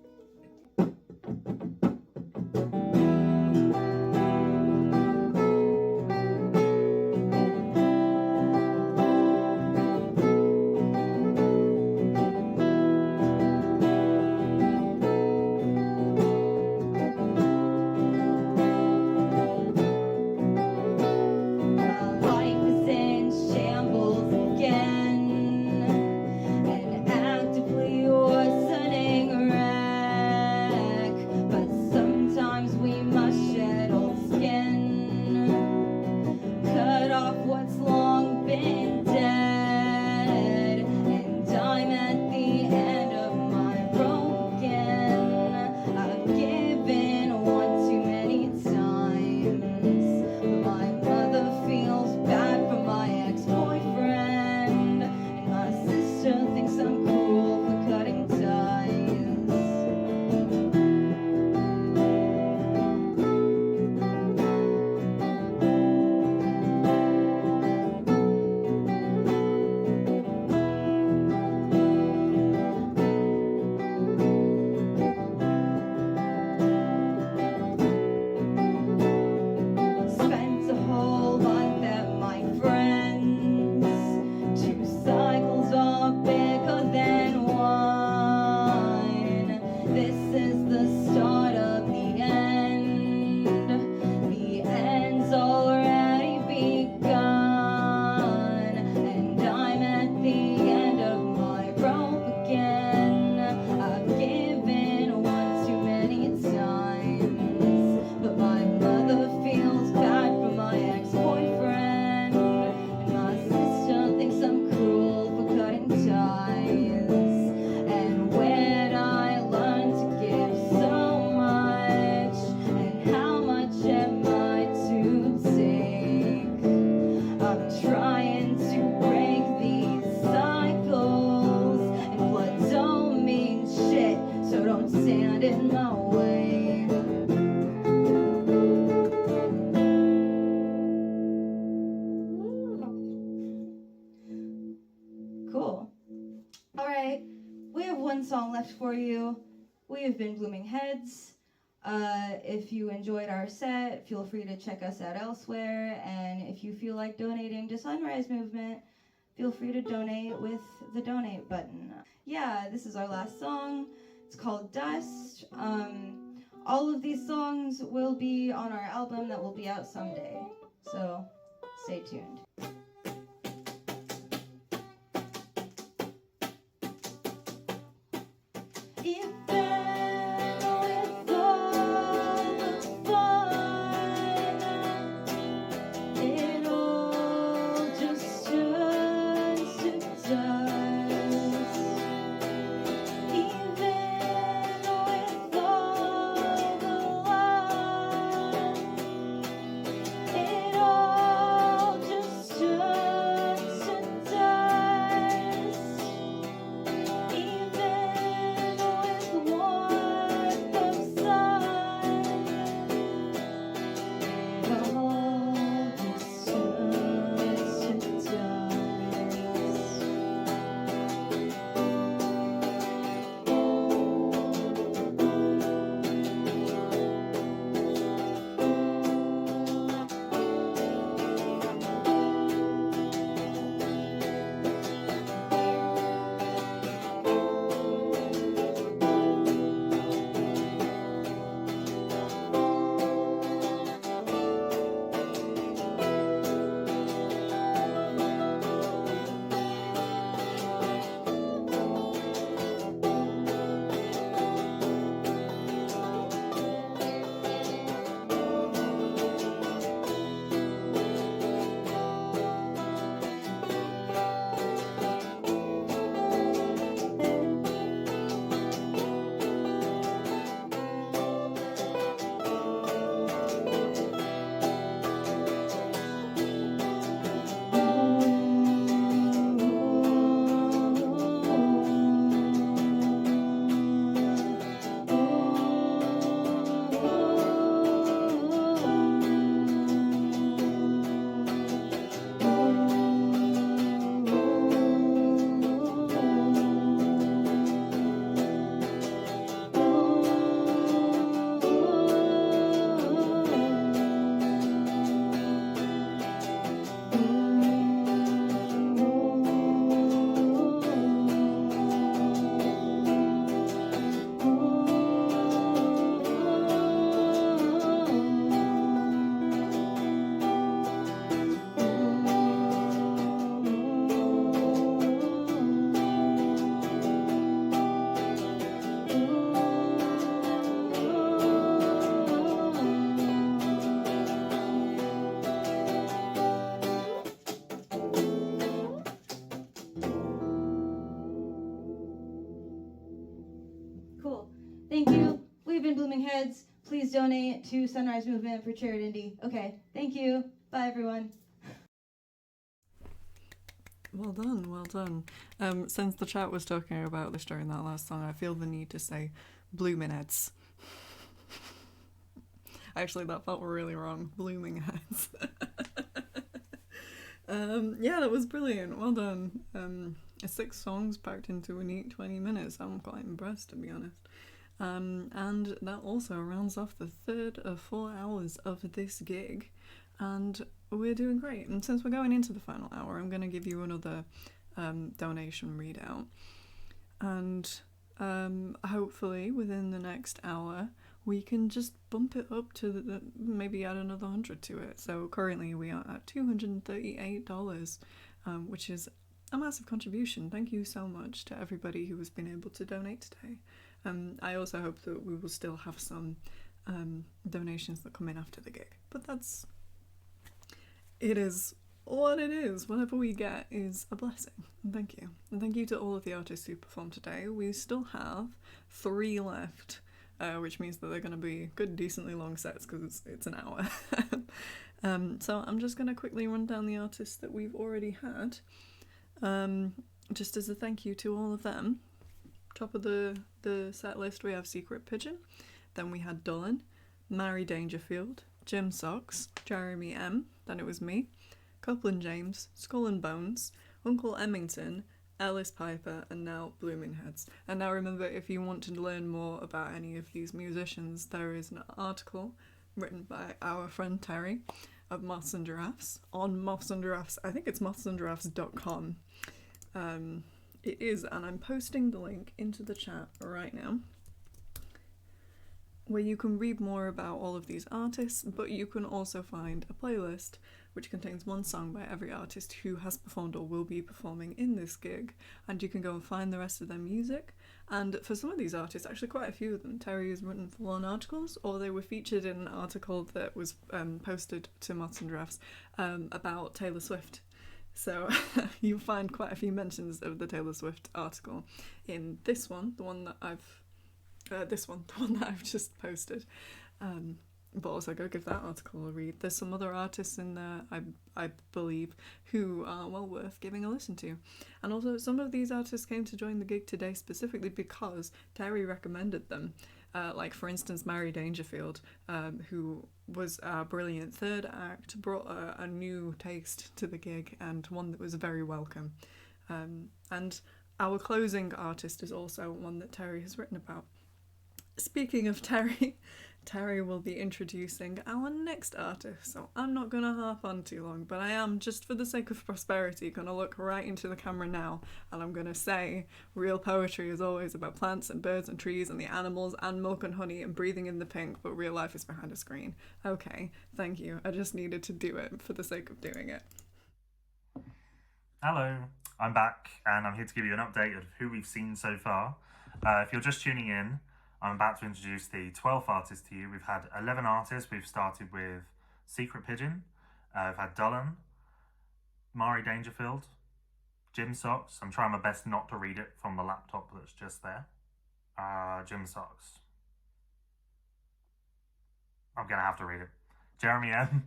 Sometimes we must shed old skin, cut off what's long been dead, and I'm at the end of my rope again. I've given one too many times, but my mother feels bad for my ex-boyfriend, and my sister thinks I'm cruel for cutting ties. Spent a whole month at my friend's. 2 cycles are bigger than one. This is the start of the end. The end's already begun, and I'm at the end of my rope again. I've given one too many times, but my mother feels bad for my ex-boyfriend, and my sister thinks I'm cruel for cutting ties. And where'd I learn to give so much, and how much am I to take? I'm trying to break these cycles, and blood don't mean shit, so don't stand in my way. Cool. Alright, we have one song left for you. We have been Blooming Heads. If you enjoyed our set, feel free to check us out elsewhere. And if you feel like donating to Sunrise Movement, feel free to donate with the donate button. Yeah, this is our last song. It's called Dust. All of these songs will be on our album that will be out someday. So stay tuned. Just been Blooming Heads. Please donate to Sunrise Movement for Charitindie. Okay, thank you. Bye, everyone. Well done, well done. Since the chat was talking about this during that last song, I feel the need to say Bloomin' Heads. Actually, that felt really wrong. Blooming Heads. Yeah, that was brilliant. Well done. 6 songs packed into a neat 20 minutes. I'm quite impressed, to be honest. And that also rounds off the third of 4 hours of this gig. And we're doing great. And since we're going into the final hour, I'm going to give you another donation readout. And hopefully within the next hour, we can just bump it up to maybe add another 100 to it. So currently we are at $238, which is a massive contribution. Thank you so much to everybody who has been able to donate today. I also hope that we will still have some donations that come in after the gig. But it is what it is. Whatever we get is a blessing. And thank you. And thank you to all of the artists who performed today. We still have 3 left, which means that they're going to be good, decently long sets because it's an hour. So I'm just going to quickly run down the artists that we've already had, just as a thank you to all of them. Top of the set list we have Secret Pigeon, then we had Dullen, Mary Dangerfield, Jim Socks, Jeremy M, then it was me, Copeland James, Skull and Bones, Uncle Emmington, Ellis Piper, and now Blooming Heads. And now remember, if you want to learn more about any of these musicians, there is an article written by our friend Terry of Moths and Giraffes on Moths and Giraffes. I think it's mothsandgiraffes.com. It is, and I'm posting the link into the chat right now, where you can read more about all of these artists, but you can also find a playlist which contains 1 song by every artist who has performed or will be performing in this gig, and you can go and find the rest of their music. And for some of these artists, actually quite a few of them, Terry has written full-on articles, or they were featured in an article that was posted to Moths and Giraffes about Taylor Swift. So you'll find quite a few mentions of the Taylor Swift article in this one, the one that I've just posted. But also go give that article a read. There's some other artists in there, I believe, who are well worth giving a listen to. And also some of these artists came to join the gig today specifically because Terry recommended them. Like for instance, Mary Dangerfield, who was a brilliant third act, brought a new taste to the gig and one that was very welcome. And our closing artist is also one that Terry has written about. Speaking of Terry, Terry will be introducing our next artist, so I'm not going to harp on too long, but I am, just for the sake of prosperity, going to look right into the camera now, and I'm going to say real poetry is always about plants and birds and trees and the animals and milk and honey and breathing in the pink, but real life is behind a screen. Okay, thank you. I just needed to do it for the sake of doing it. Hello, I'm back, and I'm here to give you an update of who we've seen so far. If you're just tuning in, I'm about to introduce the 12th artist to you. We've had 11 artists. We've started with Secret Pigeon. We've had Dullen, Mari Dangerfield, Jim Socks. I'm trying my best not to read it from the laptop that's just there. Jim Socks. I'm going to have to read it. Jeremy M,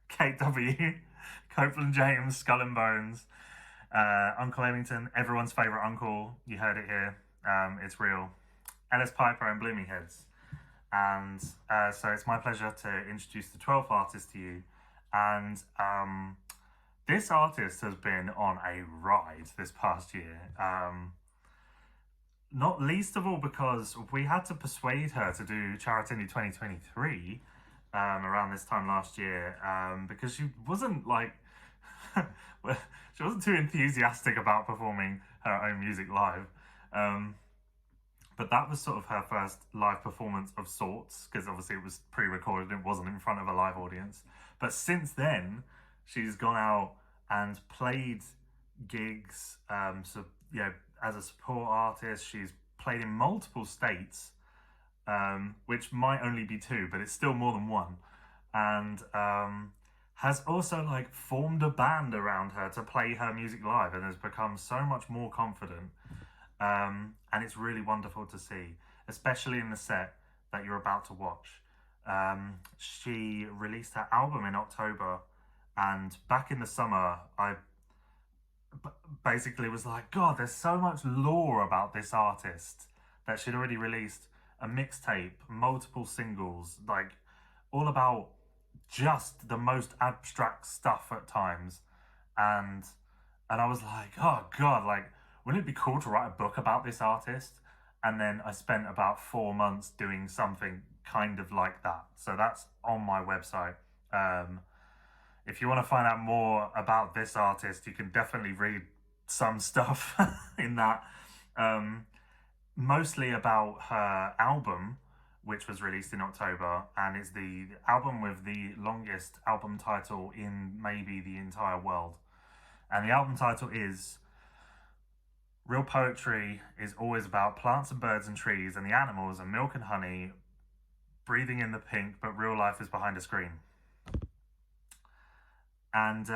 Kate W, Copeland James, Skull and Bones, Uncle Emmington, everyone's favourite uncle. You heard it here. It's real. Ellis Piper and Blooming Heads. And so it's my pleasure to introduce the 12th artist to you. And this artist has been on a ride this past year. Not least of all because we had to persuade her to do Charitindie 2023 around this time last year, because she wasn't like she wasn't too enthusiastic about performing her own music live. But that was sort of her first live performance of sorts, because obviously it was pre-recorded, it wasn't in front of a live audience. But since then, she's gone out and played gigs, as a support artist. She's played in multiple states, which might only be 2, but it's still more than 1. And has also formed a band around her to play her music live, and has become so much more confident. And it's really wonderful to see, especially in the set that you're about to watch. She released her album in October, and back in the summer, I basically was like, God, there's so much lore about this artist, that she'd already released a mixtape, multiple singles, like all about just the most abstract stuff at times. And I was like, oh God, like, wouldn't it be cool to write a book about this artist? And then I spent about 4 months doing something kind of like that. So that's on my website. If you want to find out more about this artist, you can definitely read some stuff in that. Mostly about her album, which was released in October, and it's the album with the longest album title in maybe the entire world. And the album title is Real Poetry is always about plants and birds and trees and the animals and milk and honey, breathing in the pink, but real life is behind a screen. And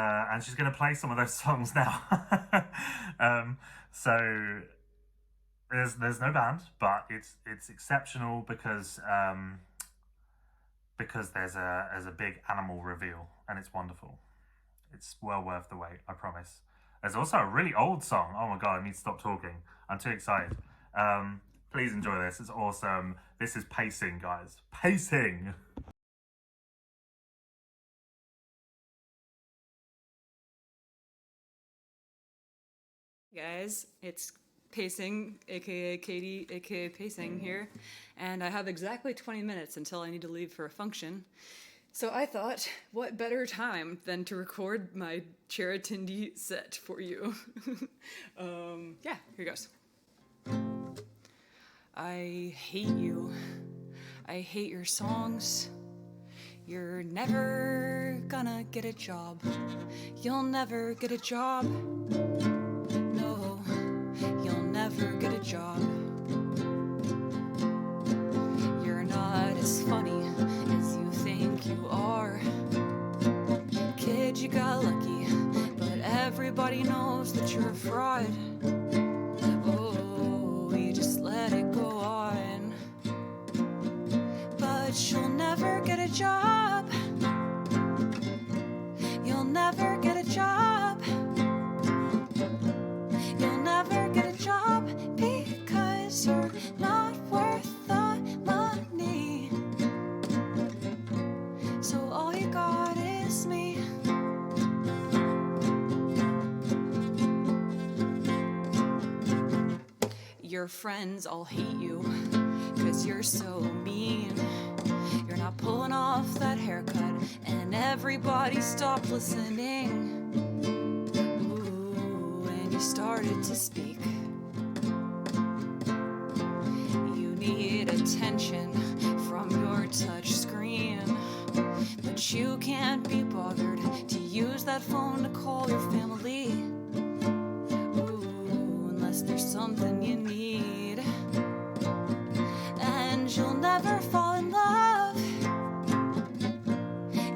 she's going to play some of those songs now. So there's no band, but it's exceptional because there's a big animal reveal, and it's wonderful. It's well worth the wait, I promise. There's also a really old song. Oh my God, I need to stop talking. I'm too excited. Please enjoy this. It's awesome. This is Pacing, guys. Pacing! Guys, it's Pacing, aka Katie, aka Pacing here, and I have exactly 20 minutes until I need to leave for a function. So I thought, what better time than to record my Charitindie set for you? Yeah, here goes. I hate you. I hate your songs. You're never gonna get a job. You'll never get a job. No, you'll never get a job. You're not as funny as you think you are. Kid, you got lucky, but everybody knows that you're a fraud. Oh, you just let it go on. But you'll never get a job. You'll never get a job. You'll never get a job because you're not worth the money. So all you got is me. Your friends all hate you because you're so mean. You're not pulling off that haircut and everybody stopped listening. Ooh, and you started to speak. You need attention from your touch screen, but you can't be bothered to use that phone to call your family. Ooh, unless there's something you need. And you'll never fall in love.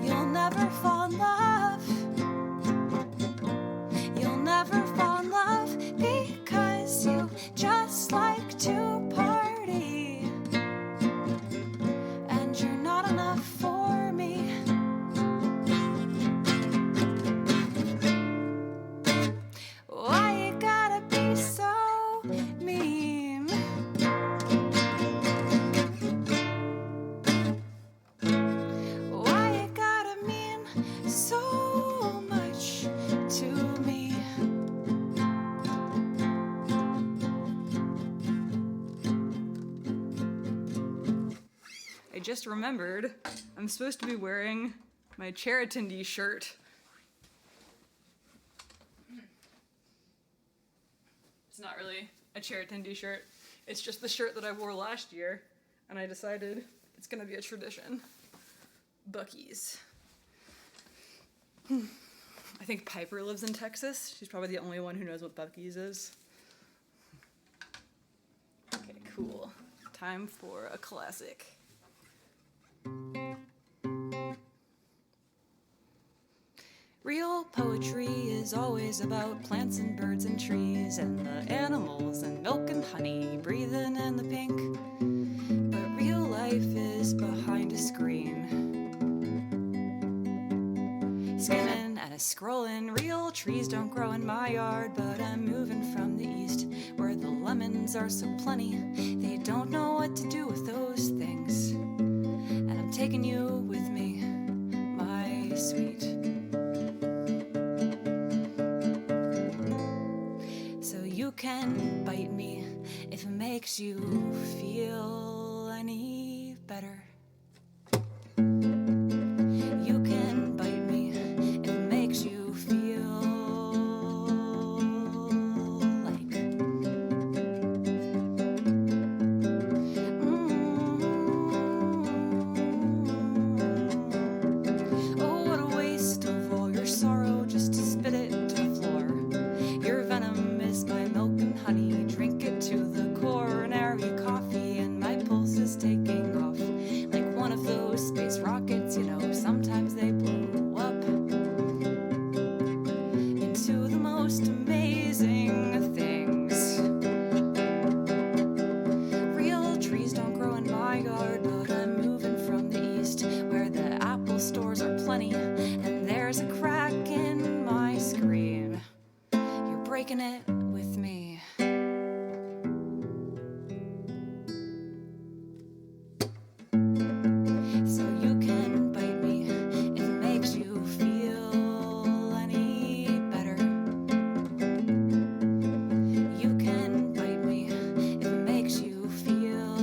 You'll never fall in love. You'll never fall in love because you just like to party. And you're not enough for me. Why you gotta be so mean? Why you gotta mean so much to me? I just remembered I'm supposed to be wearing my Charitindie shirt. It's not really a Charitindie shirt. It's just the shirt that I wore last year, and I decided it's gonna be a tradition. Buc-ee's. I think Piper lives in Texas. She's probably the only one who knows what Buc-ee's is. Okay, cool. Time for a classic. Real poetry is always about plants and birds and trees and the animals and milk and honey breathing in the pink. But real life is behind a screen. Skimming and a scrolling, real trees don't grow in my yard, but I'm moving from the east where the lemons are so plenty. They don't know what to do with those things, and I'm taking you with me, my sweet. So you can bite me if it makes you feel any better. You can bite me if it makes you feel like oh, what a waste of all your sorrow just to spit it to the floor. Your venom is my milk and honey, drink it to the coronary coffee, and my pulse is taking off like one of those space rockets, you know, sometimes they blow up into the most amazing things. Real trees don't grow in my yard, but I'm moving from the east where the apple stores are plenty, and there's a crack in my screen. You're breaking it with me. So you can bite me if it makes you feel any better. You can bite me if it makes you feel.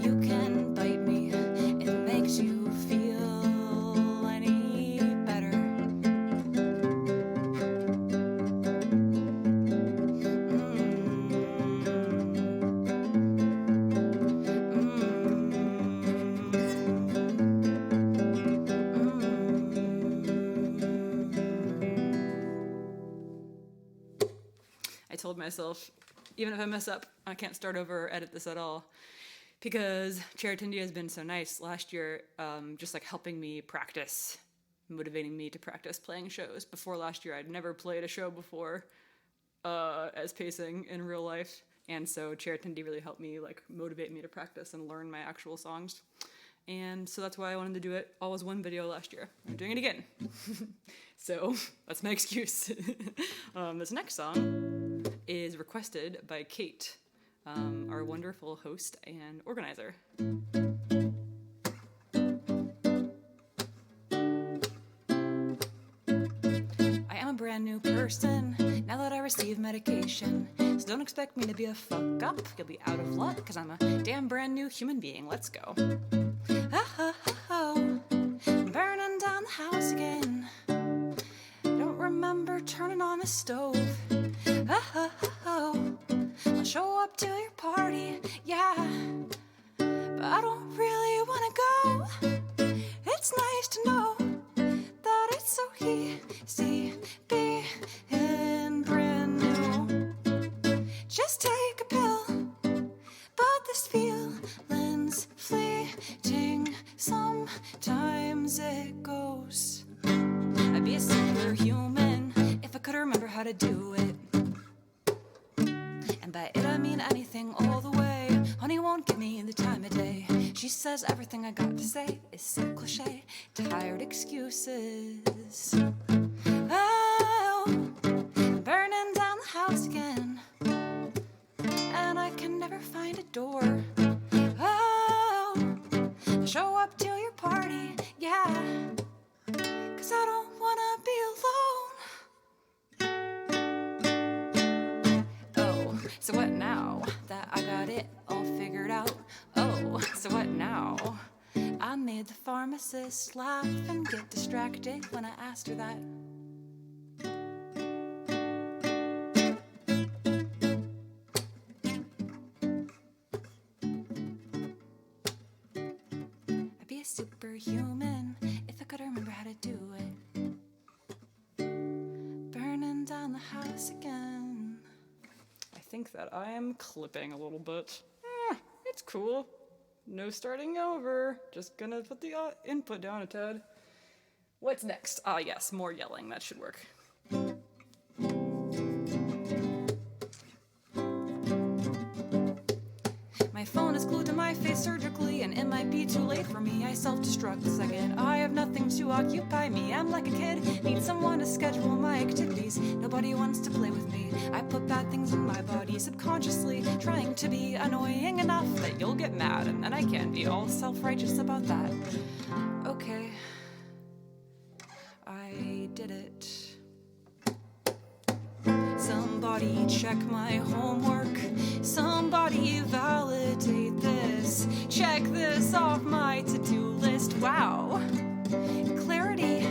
You can bite me if it makes you feel any better. I told myself, even if I mess up, I can't start over or edit this at all. Because Charitindie has been so nice last year, just like helping me practice, motivating me to practice playing shows. Before last year, I'd never played a show before as pacing in real life. And so Charitindie really helped me like motivate me to practice and learn my actual songs. And so that's why I wanted to do it all as one video last year. I'm doing it again. So that's my excuse. This next song is requested by Kate, our wonderful host and organizer. I am a brand new person now that I receive medication. So don't expect me to be a fuck up. You'll be out of luck, cause I'm a damn brand new human being. Let's go. Oh, burning down the house again. Don't remember turning on the stove. Oh, I'll show up to your party, yeah, but I don't really wanna go. It's nice to know that it's so easy being brand new. Just take a pill, but this feeling's fleeting. Sometimes it goes. I'd be a superhuman if I could remember how to do it. And by it I mean anything all the way. Honey won't give me the time of day. She says everything I got to say is so cliche. Tired excuses. Oh, burning down the house again, and I can never find a door. Oh, I'll show up to your party, yeah, cause I don't wanna be alone. Oh, so what now that I got it all figured out? Oh, so what now? I made the pharmacist laugh and get distracted when I asked her that. I'd be a superhuman if I could remember how to do it. Burning down the house again. I think that I am clipping a little bit. It's cool. No starting over. Just gonna put the input down a tad. What's next? Ah, yes, more yelling. That should work. My phone is glued to my face surgically, and it might be too late for me. I self-destruct the second I have nothing to occupy me. I'm like a kid, need someone to schedule my activities. Nobody wants to play with me. I put bad things in my body subconsciously, trying to be annoying enough that you'll get mad, and then I can't be all self-righteous about that. Okay. I did it. Somebody check my homework. Somebody validate this. Check this off my to-do list. Wow. Clarity.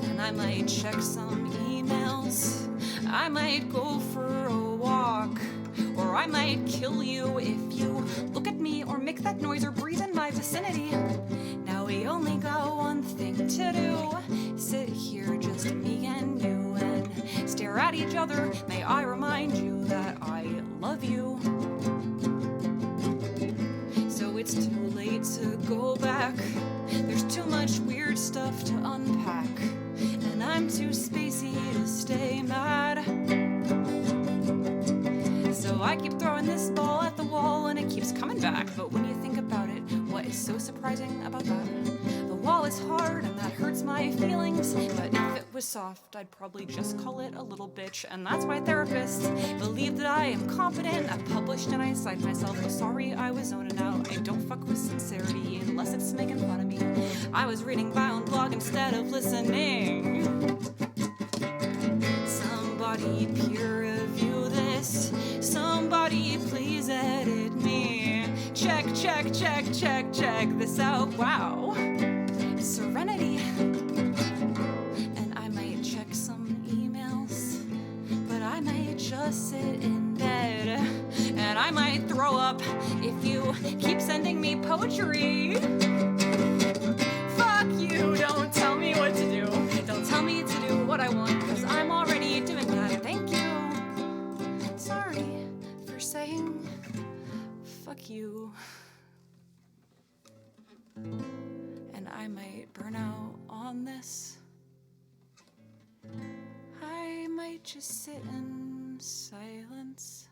And I might check some emails. I might go for a walk. Or I might kill you if you look at me or make that noise or breathe in my vicinity. Now we only got one thing to do. Sit here, just me and you, and stare at each other. May I remind you that I love you. So it's too late to go back. There's too much weird stuff to unpack, and I'm too spacey to stay mad. So I keep throwing this ball at the wall and it keeps coming back. But when you think about it, what is so surprising about that? The wall is hard and that hurts my feelings. But if it was soft, I'd probably just call it a little bitch. And that's why therapists believe that I am competent. I published and I cite myself. Oh, sorry, I was zoning out. I don't fuck with sincerity unless it's making fun of me. I was reading my own blog instead of listening. Somebody peer review this. Somebody please edit me. Check this out. Wow. Serenity. And I might check some emails, but I might just sit in bed. And I might throw up if you keep sending me poetry. Fuck you, don't tell me what to do. Don't tell me to do what I want, because I'm already doing that. Thank you. Sorry for saying fuck you. And I might burn out on this. I might just sit in silence.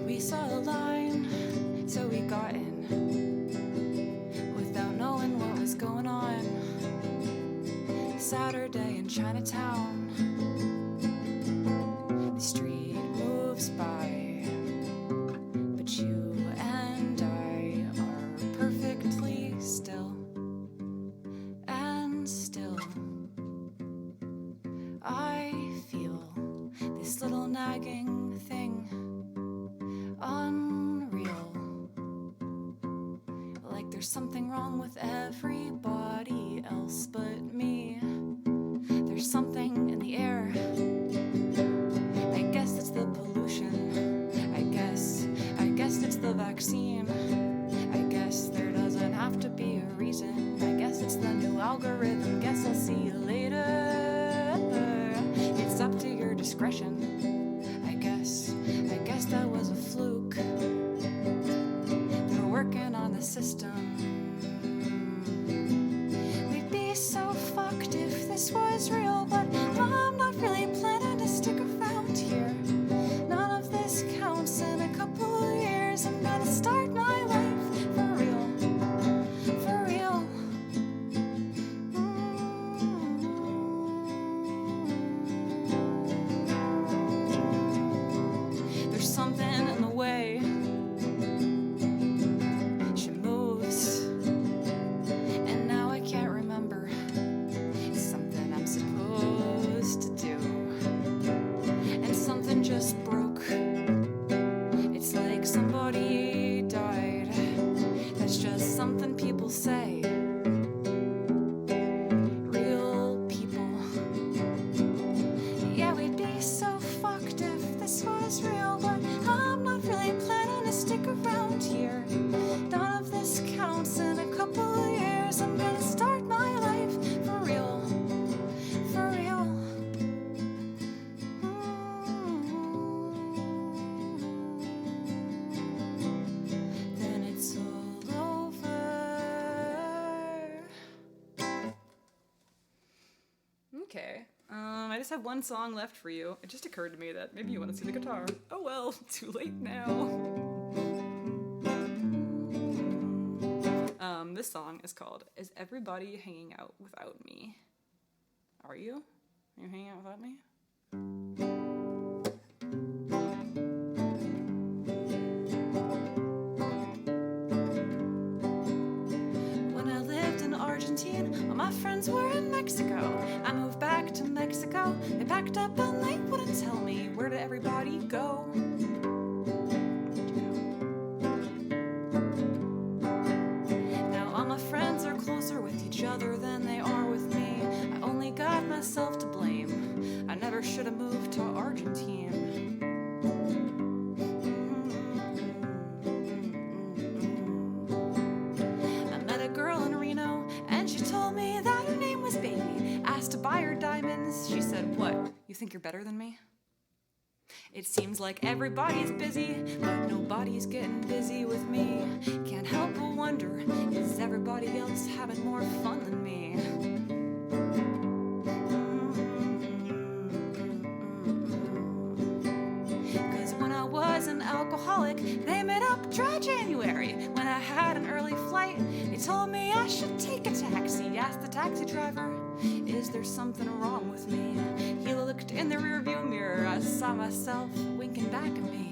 We saw a line, so we got in, without knowing what was going on. Saturday in Chinatown, the street moves by, but you and I are perfectly still, and still I feel this little nagging thing, unreal, like there's something wrong with everybody else but me. There's something in the air. I guess it's the pollution. I guess it's the vaccine. I guess there doesn't have to be a reason. I guess it's the new algorithm. Guess I'll see you later. It's up to your discretion. I guess that was a fluke. They're working on the system. We'd be so fucked if this was real, but I'm not really planning to stick around here. None of this counts. In a couple of years I'm gonna start my life for real. For real. There's something in the way she moves. just have one song left for you. It just occurred to me that maybe you want to see the guitar. Oh well, too late now. This song is called Is Everybody Hanging Out Without Me? Are you? Are you hanging out without me? When I lived in Argentina, all my friends were in Mexico. I moved back to Mexico. They packed up and they wouldn't tell me. Where did everybody go? Now all my friends are closer with each other than they are with me. I only got myself to blame. I never should have moved to Argentina. I met a girl in Reno, and she told me that her name was Baby. Asked to buy her diamonds, she said, "What, You think you're better than me? it seems like everybody's busy, but nobody's getting busy with me. Can't help but wonder, is everybody else having more fun than me?" Cause when I was an alcoholic, they made up dry January. When I had an early flight, they told me I should take a taxi. Asked the taxi driver, "Is there something wrong with me?" He looked in the rearview mirror. I saw myself winking back at me.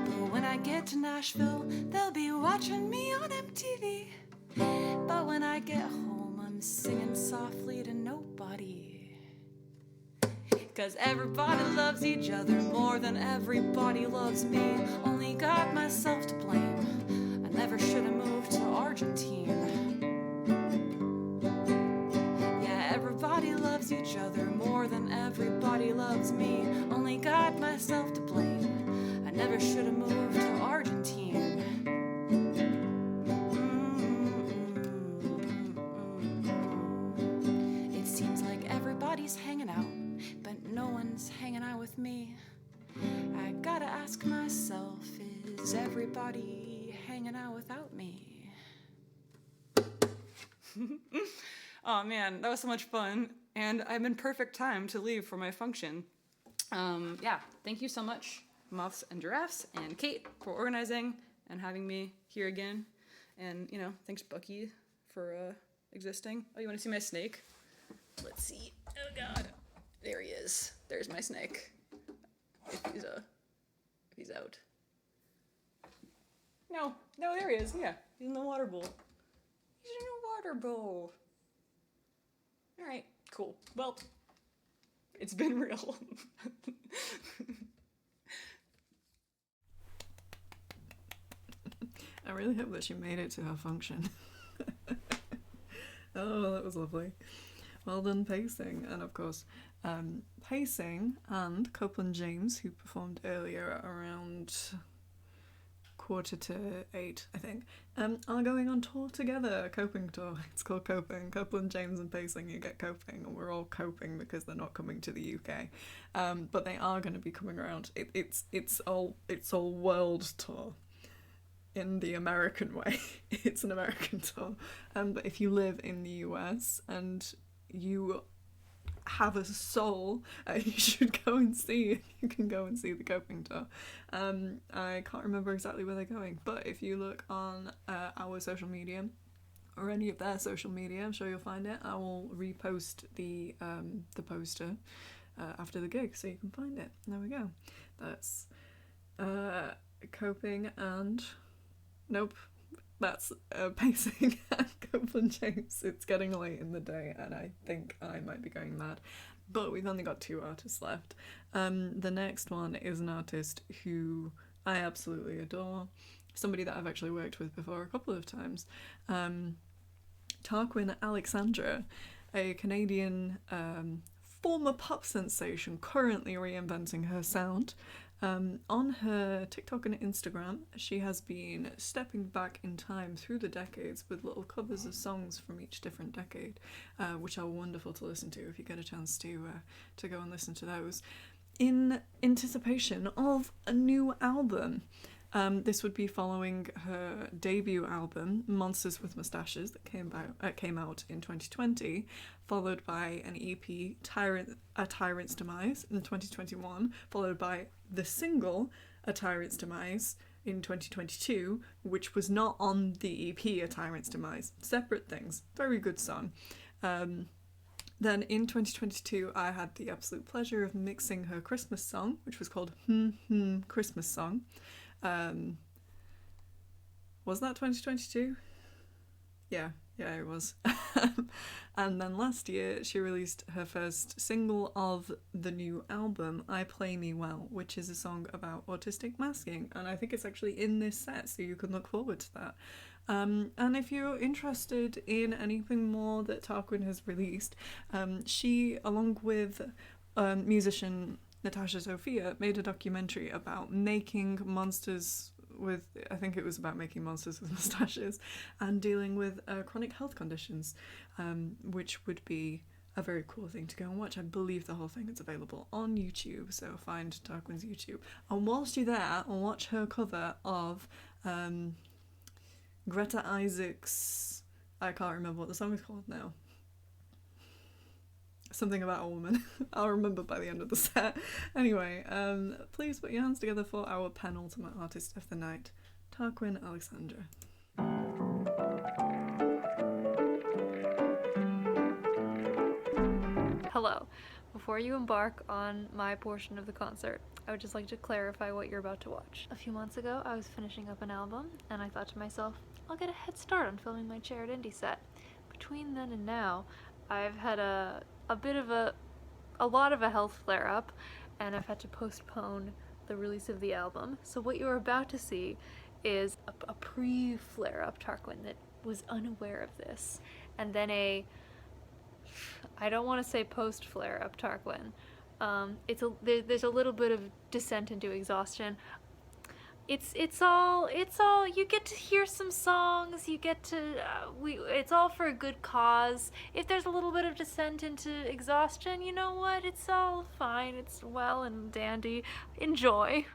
But when I get to Nashville, they'll be watching me on MTV. But when I get home, I'm singing softly to nobody. Cause everybody loves each other more than everybody loves me. Only got myself to blame. I never should have moved to Argentina. Yeah, everybody loves each other more than everybody loves me. Only got myself to blame. I never should have moved to Argentina. It seems like everybody's hanging out, but no one's hanging out with me. I gotta ask myself, is everybody hanging out without me? Oh man, that was so much fun, and I'm in perfect time to leave for my function. Yeah, thank you so much, Moths and Giraffes, and Kate for organizing and having me here again. And, you know, thanks Bucky for existing. Oh, you want to see my snake? Let's see. Oh god. There he is. There's my snake. If he's out. No, there he is. Yeah, he's in the water bowl. He's in a water bowl. All right, cool. Well, it's been real. I really hope that she made it to her function. Oh, that was lovely. Well done, Pacing. And of course, Pacing and Copeland James, who performed earlier at around 7:45, I think, are going on tour together, a coping tour. It's called Coping. Copeland James and Pacing, you get coping, and we're all coping because they're not coming to the UK. But they are going to be coming around. It's all world tour. In the American way. It's an American tour. But if you live in the US and you have a soul, you should go and see. You can go and see the Coping tour. I can't remember exactly where they're going, but if you look on our social media or any of their social media, I'm sure you'll find it. I will repost the poster after the gig so you can find it. There we go. That's Coping and nope, that's Pacing and Copeland James. It's getting late in the day and I think I might be going mad. But we've only got 2 artists left. The next one is an artist who I absolutely adore. Somebody that I've actually worked with before a couple of times. Tarquin Alexandra, a Canadian former pop sensation, currently reinventing her sound. On her TikTok and Instagram, she has been stepping back in time through the decades with little covers of songs from each different decade, which are wonderful to listen to if you get a chance to go and listen to those, in anticipation of a new album. This would be following her debut album, Monsters with Mustaches, that came out in 2020, followed by an EP, A Tyrant's Demise, in 2021, followed by the single, A Tyrant's Demise, in 2022, which was not on the EP, A Tyrant's Demise. Separate things. Very good song. Then in 2022, I had the absolute pleasure of mixing her Christmas song, which was called Christmas Song. Was that 2022? Yeah, it was. And then last year, she released her first single of the new album, I Play Me Well, which is a song about autistic masking, and I think it's actually in this set, so you can look forward to that. And if you're interested in anything more that Tarquin has released, she, along with musician Natasha Sophia, made a documentary about making monsters with, I think it was about making monsters with mustaches, and dealing with chronic health conditions, which would be a very cool thing to go and watch. I believe the whole thing is available on YouTube, so find Tarquin's YouTube. And whilst you're there, watch her cover of Greta Isaac's, I can't remember what the song is called now. Something about a woman. I'll remember by the end of the set. Anyway, please put your hands together for our penultimate artist of the night, Tarquin Alexandra. Hello. Before you embark on my portion of the concert, I would just like to clarify what you're about to watch. A few months ago, I was finishing up an album, and I thought to myself, I'll get a head start on filming my Charitindie set. Between then and now, I've had a lot of a health flare-up, and I've had to postpone the release of the album. So what you're about to see is a pre-flare-up Tarquin that was unaware of this, and then I don't want to say post-flare-up Tarquin. There's a little bit of descent into exhaustion. It's all you get to hear some songs, you get to it's all for a good cause. If there's a little bit of descent into exhaustion, you know what, it's all fine, it's well and dandy. Enjoy.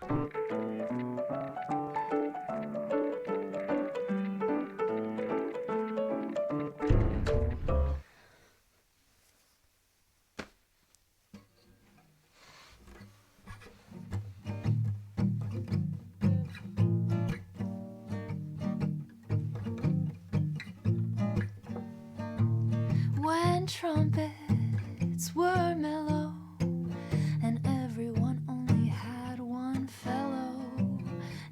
When trumpets were mellow and everyone only had one fellow,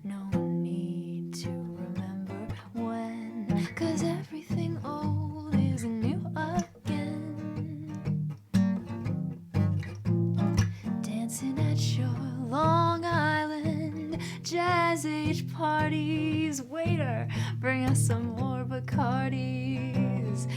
no need to remember when, 'cause everything old is new again. Dancing at your Long Island jazz age parties, waiter, bring us some more Bacardis.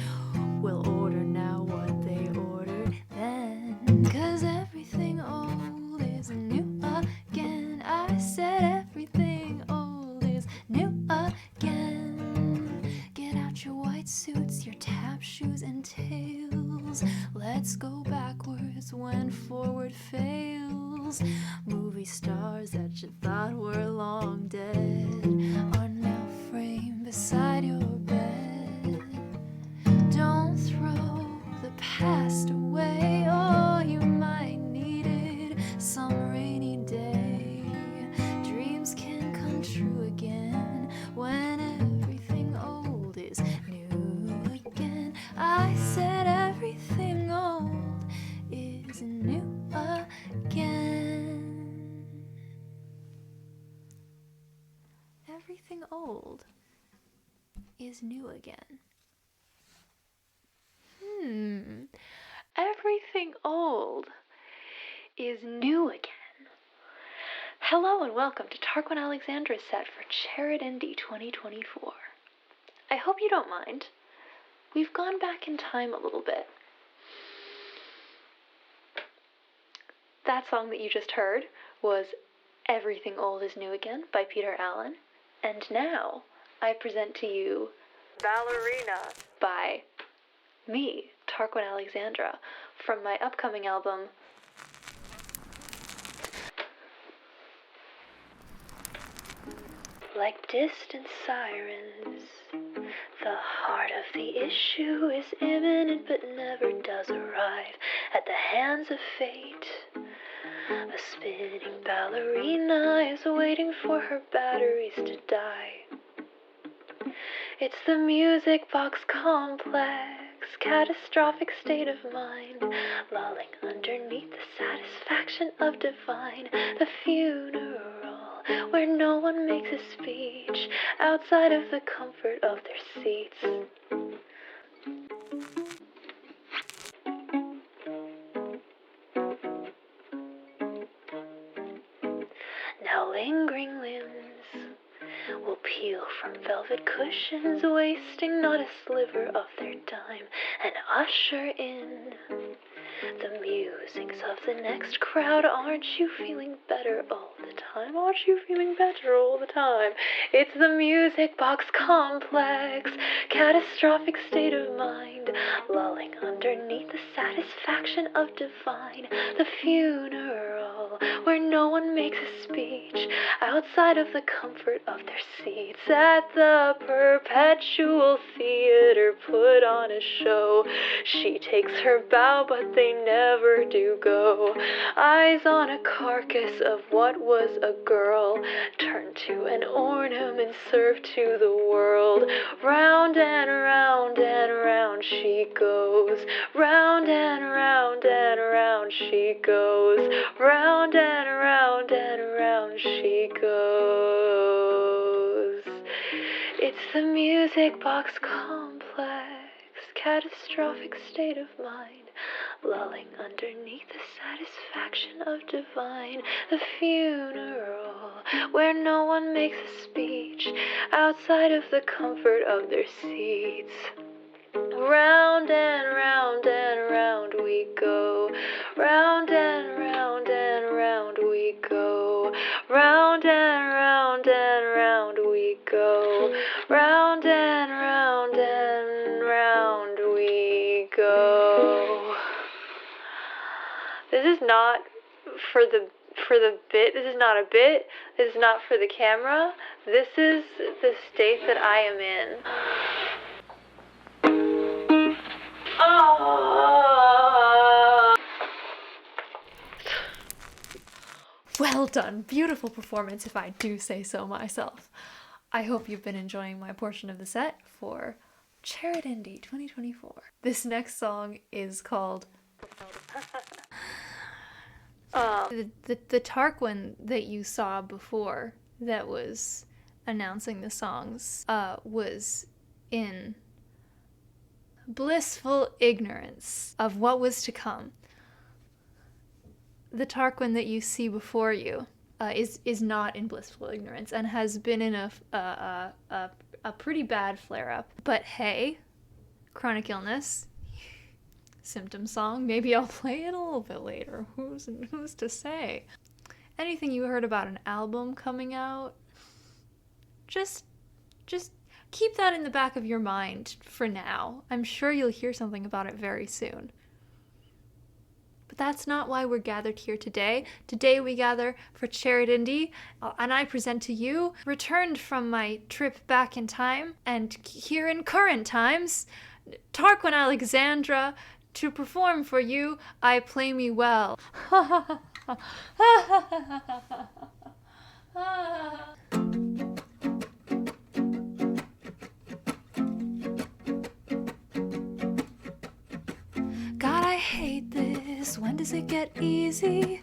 We'll order now what they ordered then, 'cause everything old is new again. I said everything old is new again. Get out your white suits, your tap shoes and tails. Let's go backwards when forward fails. Movie stars that you thought were long dead are now framed beside your bed. Don't throw the past away, oh, you might need it some rainy day. Dreams can come true again when everything old is new again. I said everything old is new again. Everything old is new again. Everything old is new again. Hello and welcome to Tarquin Alexandra's set for Charitindie 2024. I hope you don't mind. We've gone back in time a little bit. That song that you just heard was Everything Old is New Again by Peter Allen. And now I present to you Ballerina by me, Tarquin Alexandra, from my upcoming album, like distant sirens. The heart of the issue is imminent but never does arrive at the hands of fate. A spinning ballerina is waiting for her batteries to die. It's the music box complex, catastrophic state of mind, lolling underneath the satisfaction of divine, the funeral, where no one makes a speech outside of the comfort of their seats. Now lingering limbs will peel from velvet cushions, wasting not a sliver of their time, and usher in the musings of the next crowd. Aren't you feeling better all the time? Aren't you feeling better all the time? It's the music box complex, catastrophic state of mind, lolling underneath the satisfaction of divine, the funeral, where no one makes a speech outside of the comfort of their seats. At the perpetual theater, put on a show. She takes her bow, but they never do go. Eyes on a carcass of what was a girl, turned to an ornament, served to the world. Round and round and round she goes. Round and round and round she goes. Round and round and round she goes. It's the music box complex, catastrophic state of mind, lolling underneath the satisfaction of divine, the funeral, where no one makes a speech outside of the comfort of their seats. Round and round and round we go. Round and round and round we go. Round and round and round we go. Round and round and round we go. This is not for the bit. This is not a bit. This is not for the camera. This is the state that I am in. Well done. Beautiful performance, if I do say so myself. I hope you've been enjoying my portion of the set for Charitindie 2024. This next song is called the Tarquin that you saw before that was announcing the songs was in blissful ignorance of what was to come. The Tarquin that you see before you is not in blissful ignorance and has been in a pretty bad flare-up. But hey, chronic illness, symptom song, maybe I'll play it a little bit later. Who's to say? Anything you heard about an album coming out, just keep that in the back of your mind for now. I'm sure you'll hear something about it very soon. But that's not why we're gathered here today. Today we gather for Charitindie, and I present to you, returned from my trip back in time, and here in current times, Tarquin Alexandra, to perform for you, I Play Me Well. God, I hate this. When does it get easy?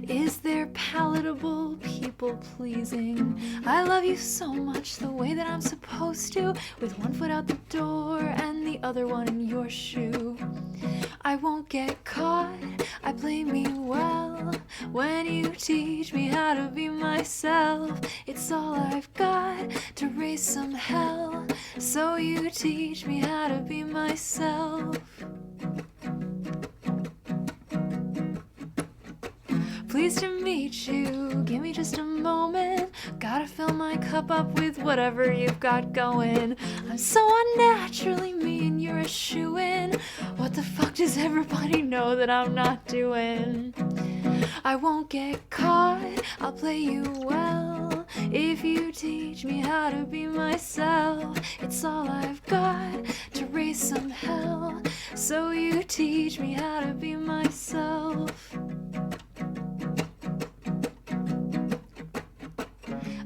Is there palatable people pleasing? I love you so much the way that I'm supposed to, with one foot out the door and the other one in your shoe. I won't get caught, I play me well. When you teach me how to be myself, it's all I've got to raise some hell. So you teach me how to be myself. Pleased to meet you, give me just a moment. Gotta fill my cup up with whatever you've got going. I'm so unnaturally me and you're a shoo-in. What the fuck does everybody know that I'm not doing? I won't get caught, I'll play you well. If you teach me how to be myself, it's all I've got to raise some hell. So you teach me how to be myself.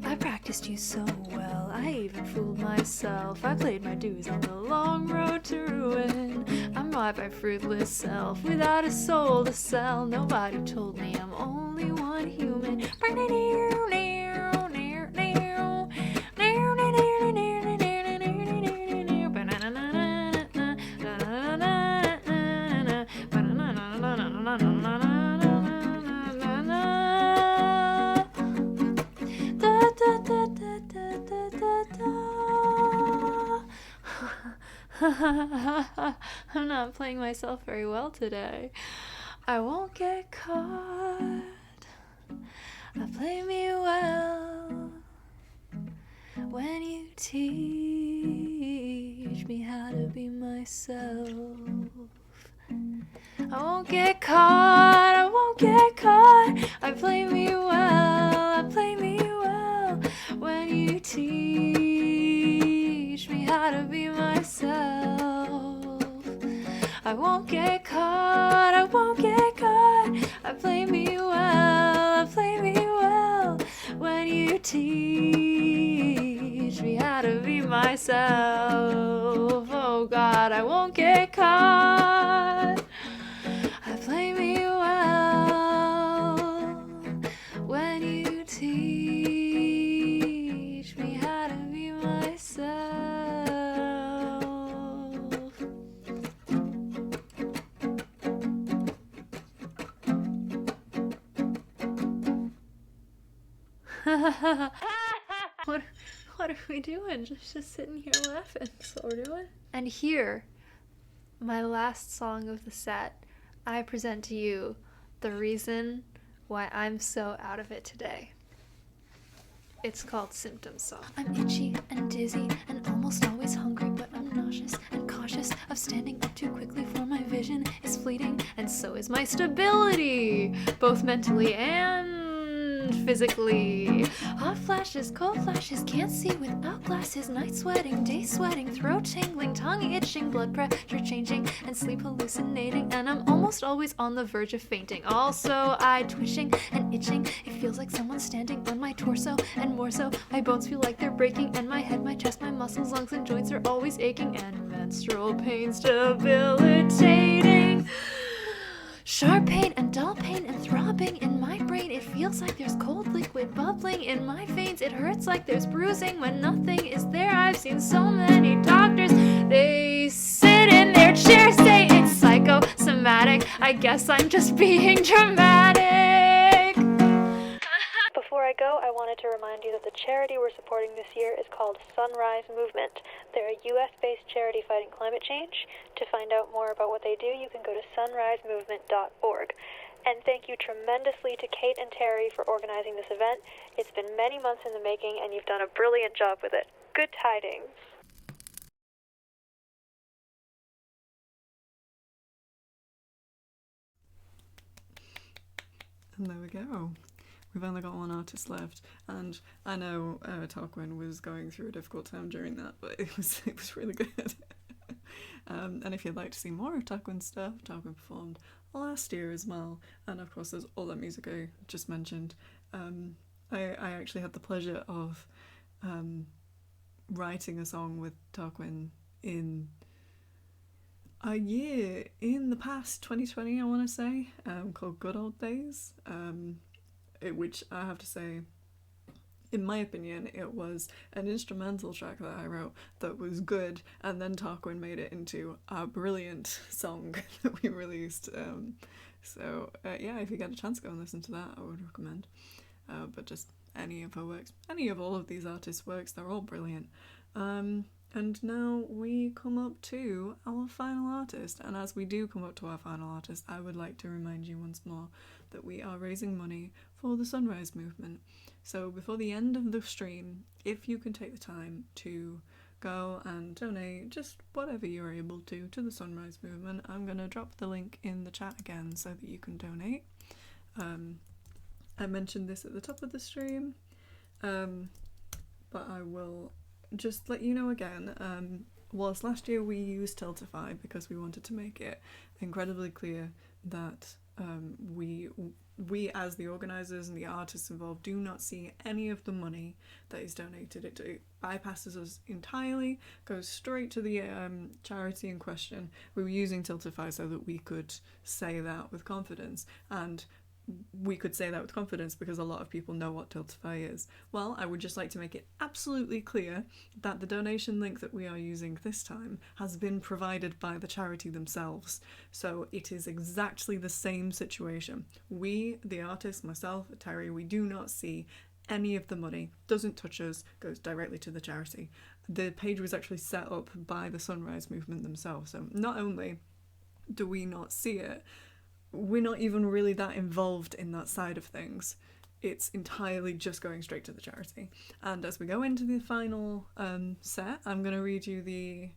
I practiced you so well, I even fooled myself. I played my dues on the long road to ruin. I'm my fruitless self, without a soul to sell. Nobody told me I'm only one human. I'm not playing myself very well today. I won't get caught. Play me well when you teach me how to be myself. I won't get caught, I won't get caught. I play me well, I play me well when you teach me how to be myself. I won't get caught, I won't get caught. I play me well, I play me well when you teach me how to be myself. Oh God, I won't get caught. I play me well when you teach me how to be myself. What are we doing? Just sitting here laughing. That's what we're doing. And here, my last song of the set, I present to you the reason why I'm so out of it today. It's called Symptom Song. I'm itchy and dizzy and almost always hungry, but I'm nauseous and cautious of standing up too quickly, for my vision is fleeting and so is my stability, both mentally and physically. Hot flashes, cold flashes, can't see without glasses, night sweating, day sweating, throat tingling, tongue itching, blood pressure changing, and sleep hallucinating, and I'm almost always on the verge of fainting. Also, eye twitching and itching, it feels like someone's standing on my torso, and more so, my bones feel like they're breaking, and my head, my chest, my muscles, lungs, and joints are always aching, and menstrual pains debilitating. Sharp pain and dull pain and throbbing in my brain. It feels like there's cold liquid bubbling in my veins. It hurts like there's bruising when nothing is there. I've seen so many doctors. They sit in their chairs, say it's psychosomatic. I guess I'm just being dramatic. Before I go, I wanted to remind you that the charity we're supporting this year is called Sunrise Movement. They're a US-based charity fighting climate change. To find out more about what they do, you can go to sunrisemovement.org. And thank you tremendously to Kate and Terry for organizing this event. It's been many months in the making, and you've done a brilliant job with it. Good tidings. And there we go. We've only got one artist left, and I know Tarquin was going through a difficult time during that, but it was really good. And if you'd like to see more of Tarquin's stuff, Tarquin performed last year as well, and of course there's all that music I just mentioned. I actually had the pleasure of writing a song with Tarquin in a year in the past, 2020 I want to say, called Good Old Days, which I have to say, in my opinion, it was an instrumental track that I wrote that was good, and then Tarquin made it into a brilliant song that we released. So yeah, if you get a chance, go and listen to that, I would recommend. But just any of her works, any of all of these artists' works, they're all brilliant. And now we come up to our final artist, and as we do come up to our final artist, I would like to remind you once more that we are raising money for the Sunrise Movement. So before the end of the stream, if you can take the time to go and donate just whatever you're able to the Sunrise Movement, I'm going to drop the link in the chat again so that you can donate. I mentioned this at the top of the stream, but I will just let you know again. Whilst last year we used Tiltify because we wanted to make it incredibly clear that we as the organisers and the artists involved do not see any of the money that is donated. It bypasses us entirely, goes straight to the charity in question. We were using Tiltify so that we could say that with confidence, and we could say that with confidence because a lot of people know what Tiltify is. Well, I would just like to make it absolutely clear that the donation link that we are using this time has been provided by the charity themselves. So it is exactly the same situation. We, the artist, myself, Terry, we do not see any of the money, doesn't touch us, goes directly to the charity. The page was actually set up by the Sunrise Movement themselves. So not only do we not see it, we're not even really that involved in that side of things. It's entirely just going straight to the charity. And as we go into the final set, I'm going to read you the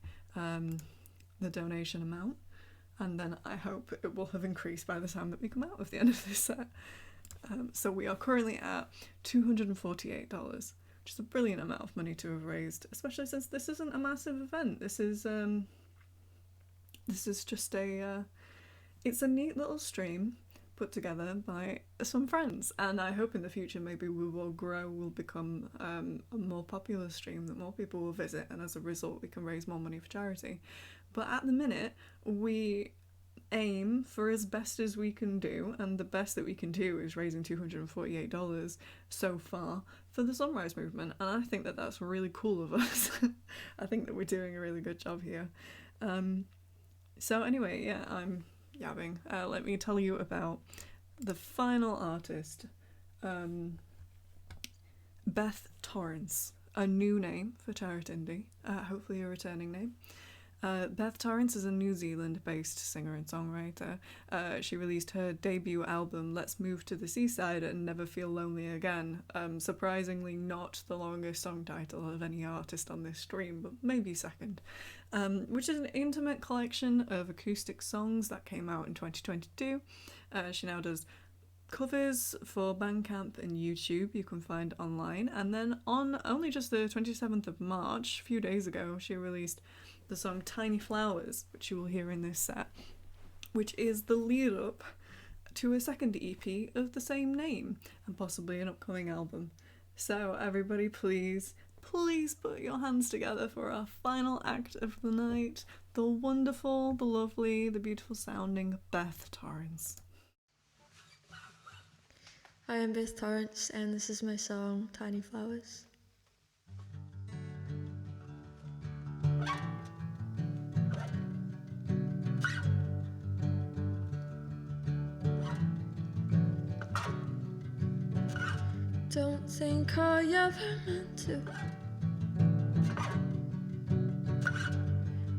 donation amount, and then I hope it will have increased by the time that we come out of the end of this set. So we are currently at $248, which is a brilliant amount of money to have raised, especially since this isn't a massive event. This is just it's a neat little stream put together by some friends, and I hope in the future maybe we will grow, we'll become a more popular stream that more people will visit, and as a result we can raise more money for charity. But at the minute we aim for as best as we can do, and the best that we can do is raising $248 so far for the Sunrise Movement, and I think that that's really cool of us. I think that we're doing a really good job here. So anyway, yeah, I'm yabbing. Let me tell you about the final artist, Beth Torrance, a new name for Charitindie, hopefully a returning name. Beth Torrance is a New Zealand-based singer and songwriter. She released her debut album, Let's Move to the Seaside and Never Feel Lonely Again. Surprisingly not the longest song title of any artist on this stream, but maybe second. Which is an intimate collection of acoustic songs that came out in 2022. She now does covers for Bandcamp and YouTube you can find online, and then on only just the 27th of March, a few days ago, she released the song Tiny Flowers, which you will hear in this set, which is the lead up to a second EP of the same name, and possibly an upcoming album. So everybody please put your hands together for our final act of the night, the wonderful, the lovely, the beautiful sounding Beth Torrance. Hi, I'm Beth Torrance, and this is my song, Tiny Flowers. Don't think I ever meant to.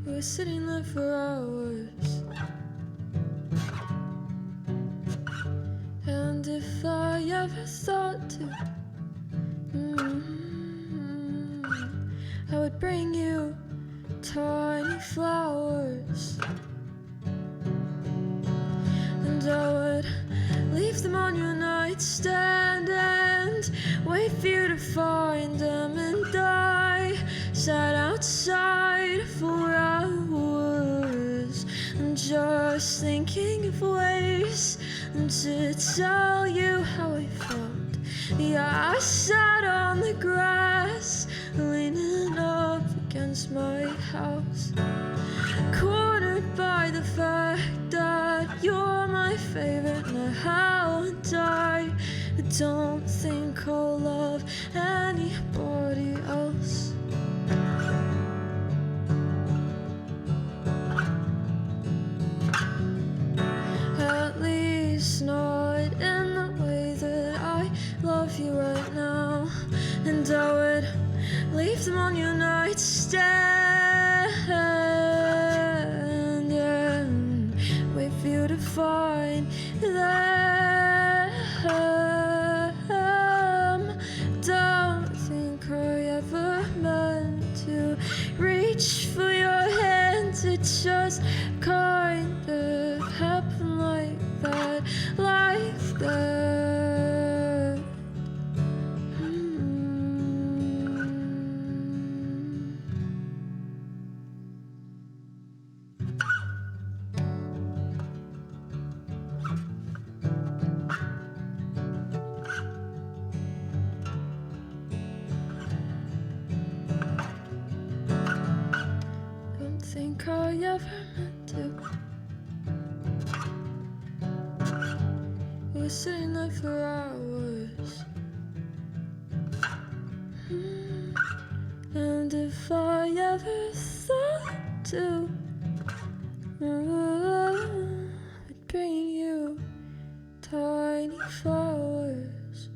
We were sitting there for hours, and if I ever thought to, I would bring you tiny flowers, and I would leave them on your nightstand and wait for you to find them. And I sat outside for hours and just thinking of ways to tell you how I felt. Yeah, I sat on the grass leaning up against my house, cornered by the fact that you're my favorite. Now and I don't think I'll love anybody else. At least not in the way that I love you right now. And I would leave them on your nightstand and wait for you to find them. Don't think I ever meant to reach for your hand. It just kind of happened like that, like that. like I ever meant to. We were sitting there for hours. And if I ever thought to, I'd bring you tiny flowers.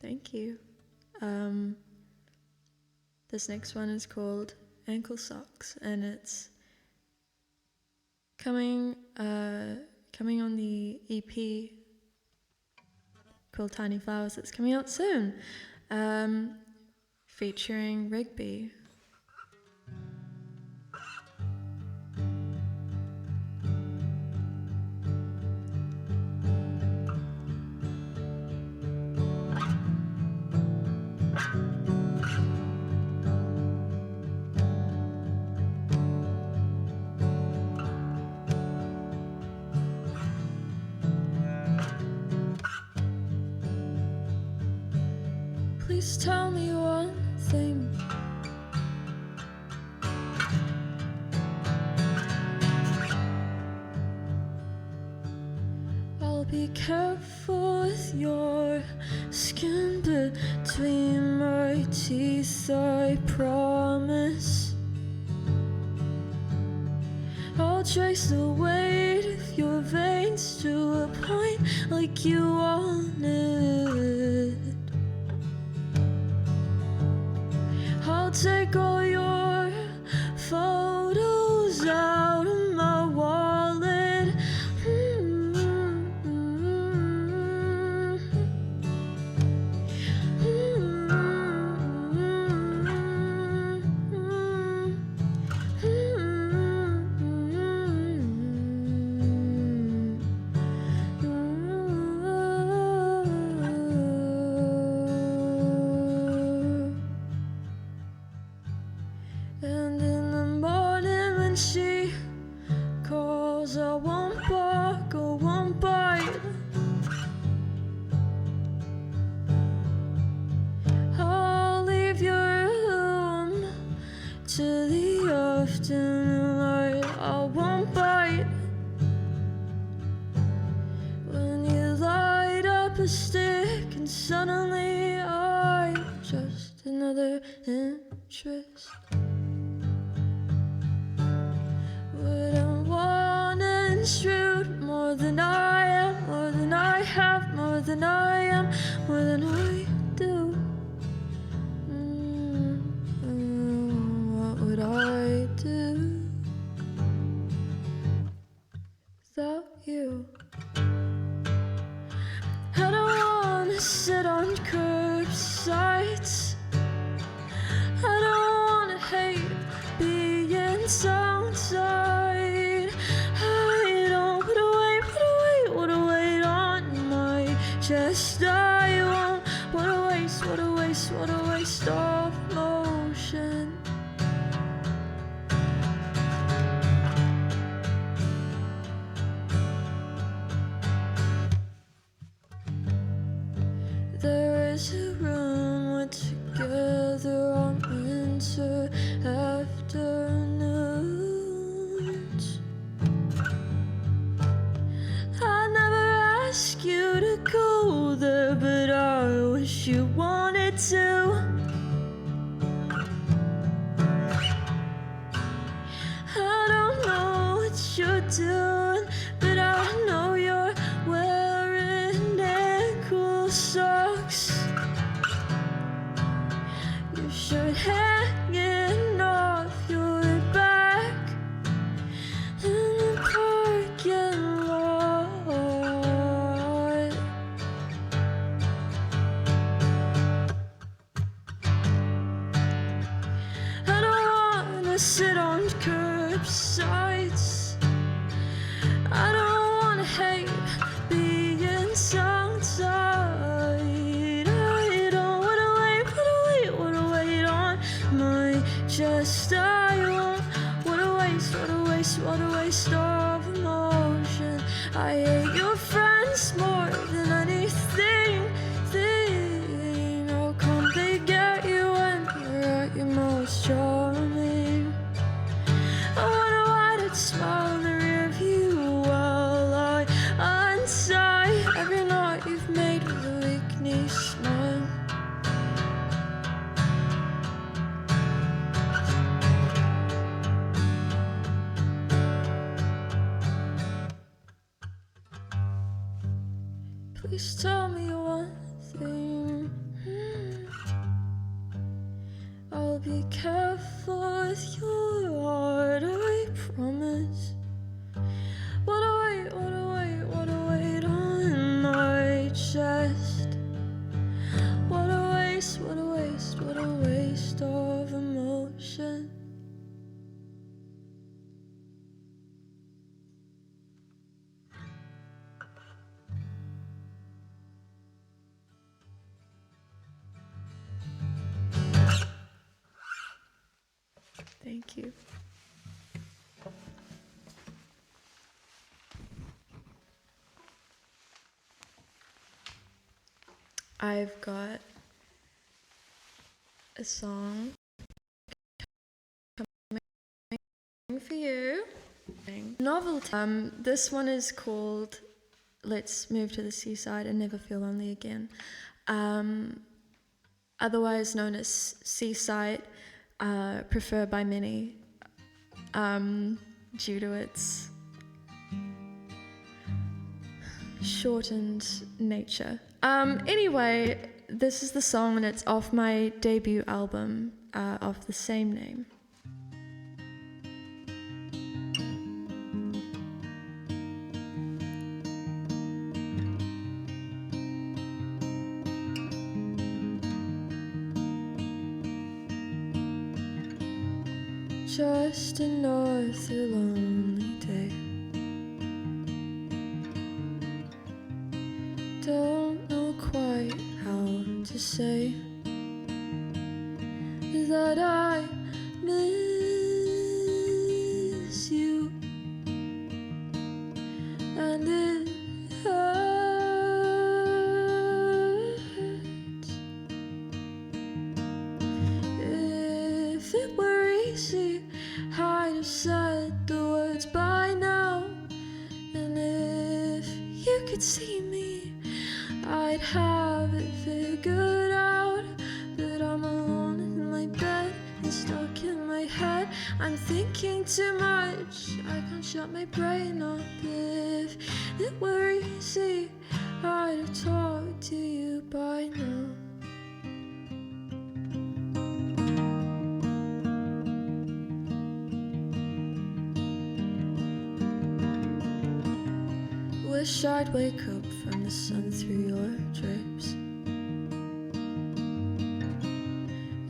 Thank you. This next one is called Ankle Socks, and it's coming on the EP called Tiny Flowers. It's coming out soon, featuring Rigby. Please tell me one thing. I'll be careful with your skin between my teeth, I promise. I'll trace the weight of your veins to a point like you wanted. I'll take all your photos out of my wallet. And in the morning when she calls, I won't bark, I won't bite. I'll leave your room to the afternoon light. I won't bite. When you light up a stick and suddenly I'm just another interest. Wouldn't want to intrude more than I am, more than I have, more than I am, more than I do. What would I do without you? I don't want to sit on curbsides. I don't want to hate being outside. I don't want to wait on my chest. I won't want to waste of motion. There is a room we're together on winter afternoons. I never ask you to go there, but I wish you wanted to. I don't know what you're doing, but I know you're wearing ankle socks. Your shirt hanging off your back in the parking lot. I don't wanna sit on curbsides. I don't wanna hate being outside. I don't wanna wait on my chest. I won't wanna waste of emotion. I hate your friends more than Please tell me one thing. I'll be careful with your heart, I promise. What a weight, what a weight, what a weight on my chest. What a waste, what a waste, what a waste of emotion. Thank you. I've got a song coming for you. Novelty. This one is called Let's Move to the Seaside and Never Feel Lonely Again. Otherwise known as Seaside, preferred by many due to its shortened nature. Anyway, this is the song and it's off my debut album of the same name. Just another lonely day. Don't know quite how to say that I miss you, and it hurts. If it were easy, I'd have said the words by now. And if you could see me, I'd have it figured out. But I'm alone in my bed and stuck in my head. I'm thinking too much, I can't shut my brain up. If it were easy, I'd have talked to you by now. Wish I'd wake up from the sun through your drapes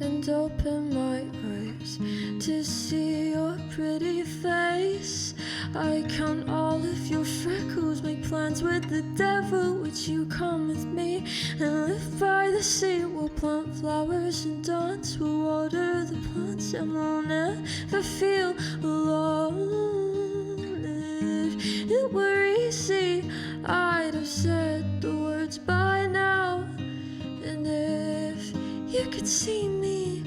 and open my eyes to see your pretty face. I count all of your freckles, make plans with the devil. Would you come with me and live by the sea? We'll plant flowers and dance, we'll water the plants, and we'll never feel alone. If it were easy, I'd have said the words by now. And if you could see me,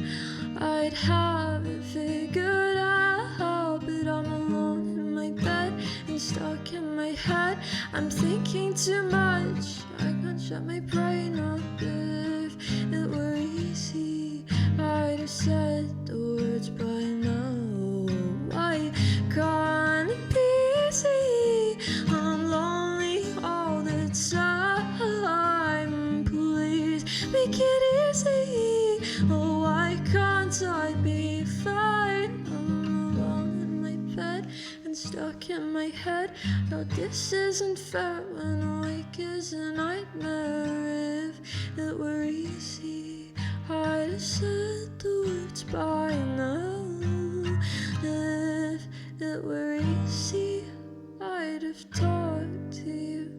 I'd have it figured out. But I'm alone in my bed and stuck in my head. I'm thinking too much, I can't shut my brain up. If it were easy, I'd have said the words by now. Why can't it be easy? I'm lonely all the time. Please make it easy. Oh, why can't I be fine? I'm alone in my bed and stuck in my head. No, this isn't fair when awake is a nightmare. If it were easy, I'd have said the words by now. If it were easy, I'd have talked to you.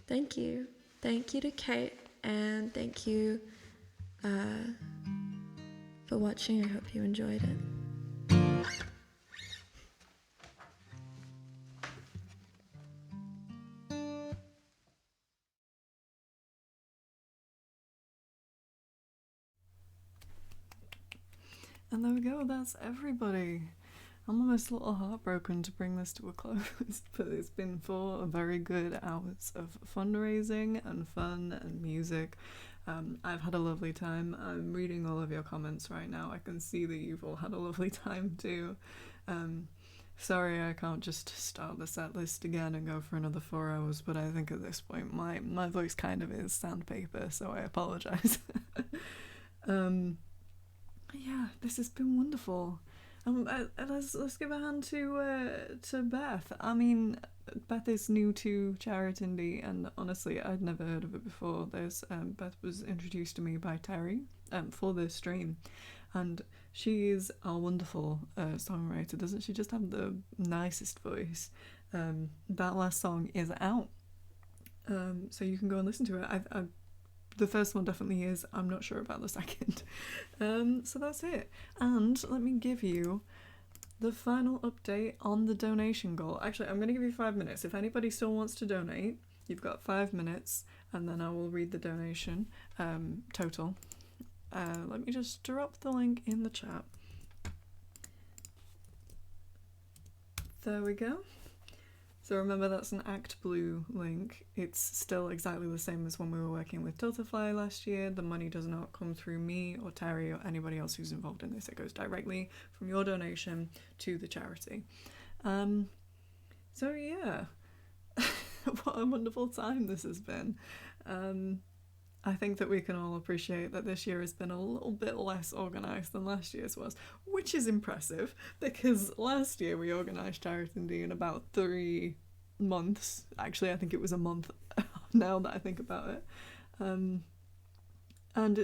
Thank you. Thank you to Kate, and thank you for watching. I hope you enjoyed it. And there we go, that's everybody. I'm almost a little heartbroken to bring this to a close, but it's been 4 very good hours of fundraising and fun and music. I've had a lovely time. I'm reading all of your comments right now. I can see that you've all had a lovely time too. Sorry I can't just start the set list again and go for another 4 hours, but I think at this point my voice kind of is sandpaper, so I apologise. Yeah, this has been wonderful. Let's give a hand to Beth. I mean, Beth is new to Charitindie, and honestly, I'd never heard of it before. Beth was introduced to me by Terry for this stream, and she is a wonderful songwriter. Doesn't she just have the nicest voice? That last song is out, so you can go and listen to it. The first one definitely is. I'm not sure about the second. So that's it. And let me give you the final update on the donation goal. Actually, I'm going to give you 5 minutes. If anybody still wants to donate, you've got 5 minutes, and then I will read the donation total. Let me just drop the link in the chat. There we go. So remember, that's an Act Blue link. It's still exactly the same as when we were working with Tiltifly last year. The money does not come through me or Terry or anybody else who's involved in this. It goes directly from your donation to the charity. So yeah, what a wonderful time this has been. I think that we can all appreciate that this year has been a little bit less organised than last year's was, which is impressive, because last year we organised Charitindie in about 3 months. Actually, I think it was a month now that I think about it. And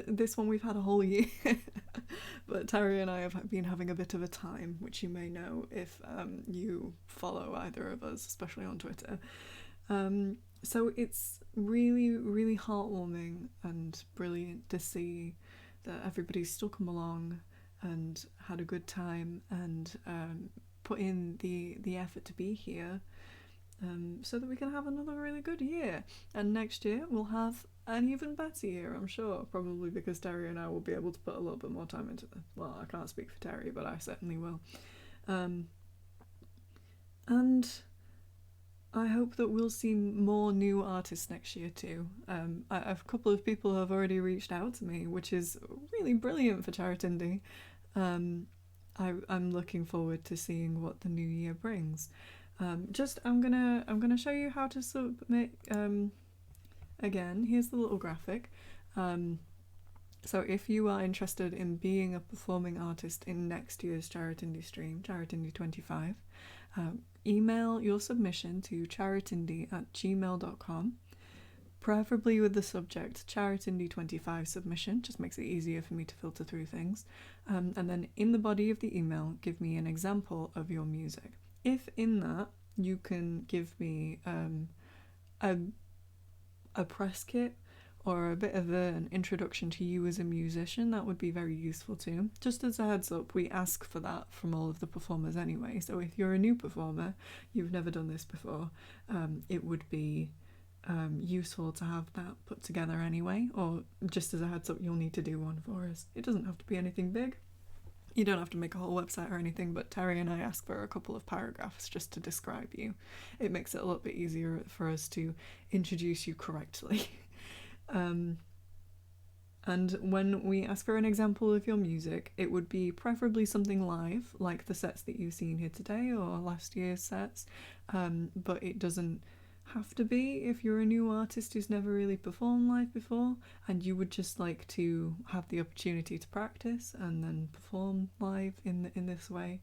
this one we've had a whole year. But Terry and I have been having a bit of a time, which you may know if you follow either of us, especially on Twitter. So it's really, really heartwarming and brilliant to see that everybody's still come along and had a good time and put in the effort to be here, so that we can have another really good year. And next year we'll have an even better year, I'm sure, probably because Terry and I will be able to put a little bit more time into it. Well, I can't speak for Terry, but I certainly will. And I hope that we'll see more new artists next year too. A couple of people have already reached out to me, which is really brilliant for Charitindie. I'm looking forward to seeing what the new year brings. I'm gonna show you how to submit. Again, here's the little graphic. So if you are interested in being a performing artist in next year's Charitindie stream, Charitindie 25, email your submission to charitindie@gmail.com, preferably with the subject Charitindie 25 submission, just makes it easier for me to filter through things. And then in the body of the email, give me an example of your music. If in that you can give me a press kit or a bit of an introduction to you as a musician, that would be very useful too. Just as a heads up, we ask for that from all of the performers anyway, so if you're a new performer, you've never done this before, it would be useful to have that put together anyway, or just as a heads up, you'll need to do one for us. It doesn't have to be anything big. You don't have to make a whole website or anything, but Terry and I ask for a couple of paragraphs just to describe you. It makes it a little bit easier for us to introduce you correctly. And when we ask for an example of your music, it would be preferably something live, like the sets that you've seen here today or last year's sets, but it doesn't have to be if you're a new artist who's never really performed live before and you would just like to have the opportunity to practice and then perform live in this way.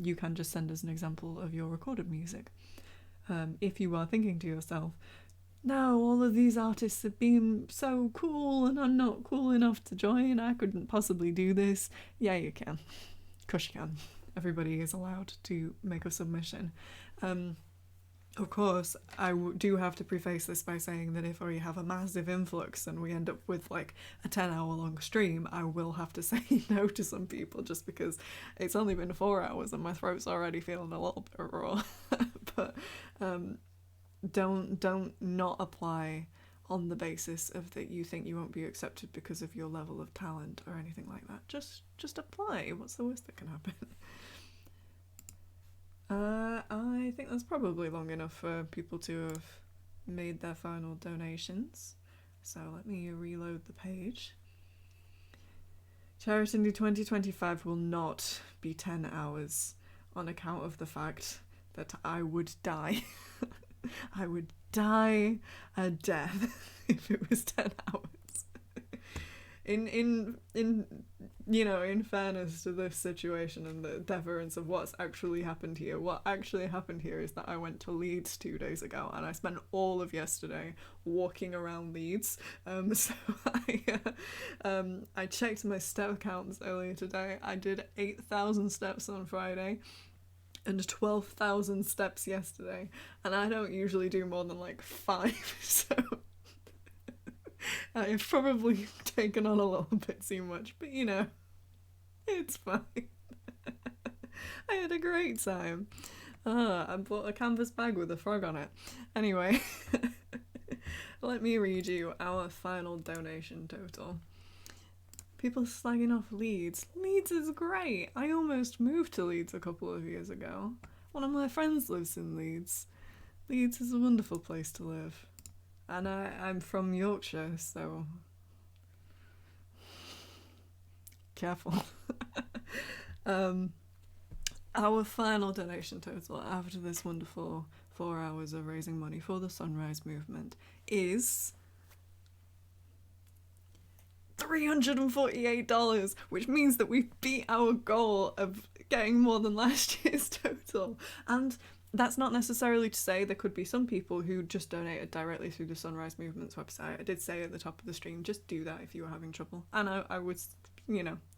You can just send us an example of your recorded music. If you are thinking to yourself, no, all of these artists have been so cool and I'm not cool enough to join, I couldn't possibly do this. Yeah, you can. Of course you can. Everybody is allowed to make a submission. Of course, I do have to preface this by saying that if we have a massive influx and we end up with like a 10-hour long stream, I will have to say no to some people just because it's only been 4 hours and my throat's already feeling a little bit raw. But don't not apply on the basis of that you think you won't be accepted because of your level of talent or anything like that. Just apply. What's the worst that can happen? I think that's probably long enough for people to have made their final donations. So let me reload the page. Charitindie 2025 will not be 10 hours on account of the fact that I would die. I would die a death if it was 10 hours. In fairness to this situation and the deference of what's actually happened here, what actually happened here is that I went to Leeds 2 days ago and I spent all of yesterday walking around Leeds. So I checked my step counts earlier today. I did 8,000 steps on Friday and 12,000 steps yesterday, and I don't usually do more than like 5, so I've probably taken on a little bit too much, but it's fine. I had a great time. I bought a canvas bag with a frog on it. Anyway, let me read you our final donation total. People slagging off Leeds. Leeds is great. I almost moved to Leeds a couple of years ago. One of my friends lives in Leeds. Leeds is a wonderful place to live. And I'm from Yorkshire, so careful. Our final donation total after this wonderful 4 hours of raising money for the Sunrise Movement is $348, which means that we've beat our goal of getting more than last year's total. And that's not necessarily to say there could be some people who just donated directly through the Sunrise Movement's website. I did say at the top of the stream, just do that if you were having trouble. And I would,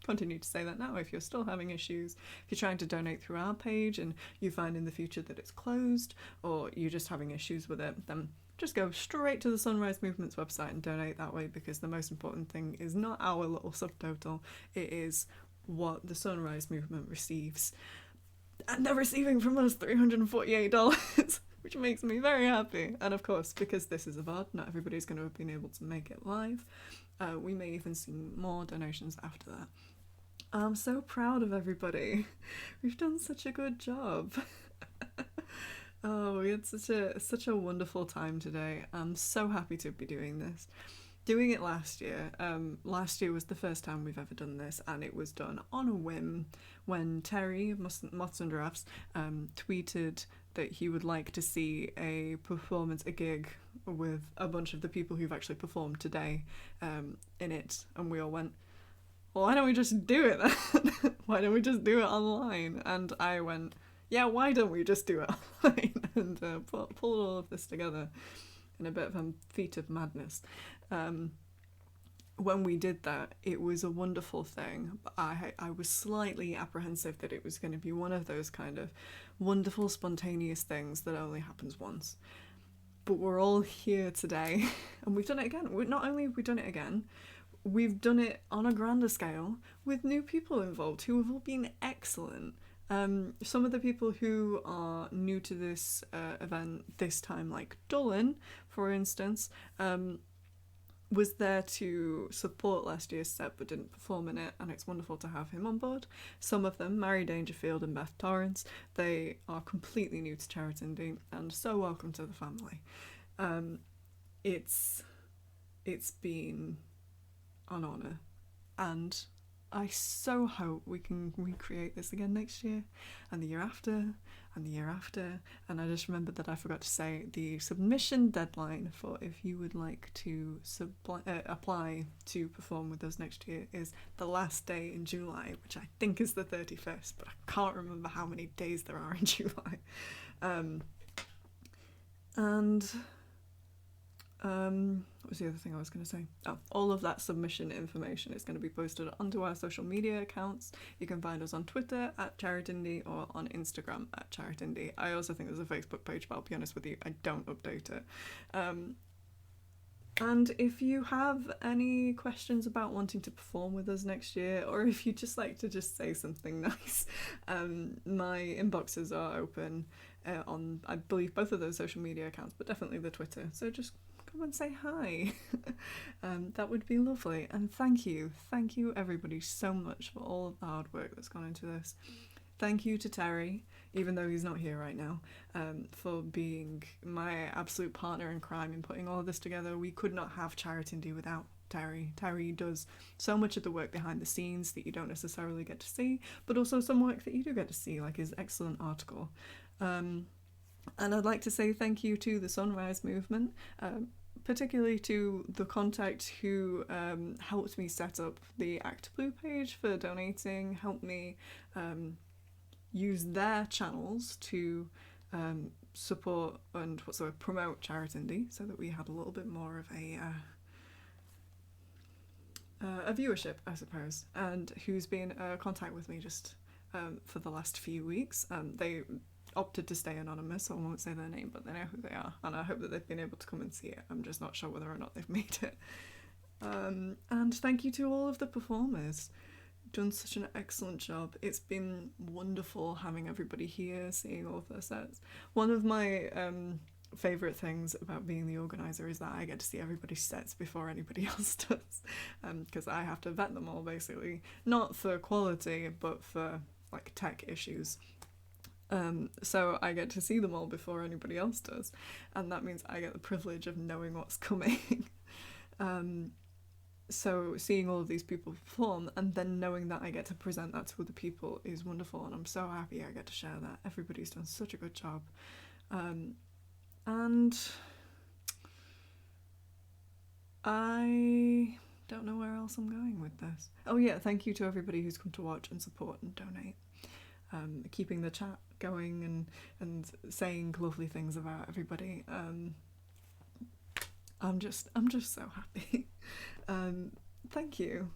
continue to say that now. If you're still having issues, if you're trying to donate through our page and you find in the future that it's closed or you're just having issues with it, then just go straight to the Sunrise Movement's website and donate that way, because the most important thing is not our little subtotal, it is what the Sunrise Movement receives. And they're receiving from us $348, which makes me very happy. And of course, because this is a VOD, not everybody's going to have been able to make it live. We may even see more donations after that. I'm so proud of everybody. We've done such a good job. Oh, we had such a wonderful time today. I'm so happy to be doing this. Doing it last year. Last year was the first time we've ever done this, and it was done on a whim when Terry of Moths and Drafts tweeted that he would like to see a gig with a bunch of the people who've actually performed today in it, and we all went, well, why don't we just do it then? Why don't we just do it online? And I went, yeah, why don't we just do it online? And pulled all of this together in a bit of a feat of madness. When we did that, it was a wonderful thing, but I was slightly apprehensive that it was going to be one of those kind of wonderful, spontaneous things that only happens once. But we're all here today, and we've done it again. Not only have we done it again, we've done it on a grander scale with new people involved who have all been excellent. Some of the people who are new to this event this time, like Dolan, for instance, was there to support last year's set but didn't perform in it, and it's wonderful to have him on board. Some of them, Mary Dangerfield and Beth Torrance, they are completely new to Charitindie and so welcome to the family. It's been an honour, and I so hope we can recreate this again next year, and the year after, and the year after. And I just remembered that I forgot to say the submission deadline for if you would like to apply to perform with us next year is the last day in July, which I think is the 31st, but I can't remember how many days there are in July. What was the other thing I was going to say? Oh, all of that submission information is going to be posted onto our social media accounts. You can find us on Twitter at Charitindie or on Instagram at Charitindie. I also think there's a Facebook page, but I'll be honest with you, I don't update it. And if you have any questions about wanting to perform with us next year, or if you'd just like to just say something nice, my inboxes are open on, I believe, both of those social media accounts, but definitely the Twitter. So just come and say hi. That would be lovely. And thank you everybody so much for all of the hard work that's gone into this. Thank you to Terry. even though he's not here right now, for being my absolute partner in crime in putting all of this together. We could not have Charitindie without Terry. Terry does so much of the work behind the scenes that you don't necessarily get to see, but also some work that you do get to see, like his excellent article. And I'd like to say thank you to the Sunrise Movement, particularly to the contact who helped me set up the Act Blue page for donating, helped me use their channels to support and promote Charitindie, so that we had a little bit more of a viewership, I suppose, and who's been in contact with me just for the last few weeks. They opted to stay anonymous, so I won't say their name, but they know who they are, and I hope that they've been able to come and see it. I'm just not sure whether or not they've made it. And thank you to all of the performers. Done such an excellent job. It's been wonderful having everybody here, seeing all of their sets. One of my favourite things about being the organiser is that I get to see everybody's sets before anybody else does, because I have to vet them all, basically, not for quality but for like tech issues. So I get to see them all before anybody else does, and that means I get the privilege of knowing what's coming. So seeing all of these people perform and then knowing that I get to present that to other people is wonderful, and I'm so happy I get to share that. Everybody's done such a good job. And I don't know where else I'm going with this. Oh yeah, thank you to everybody who's come to watch and support and donate. Keeping the chat going and saying lovely things about everybody. I'm just so happy. Thank you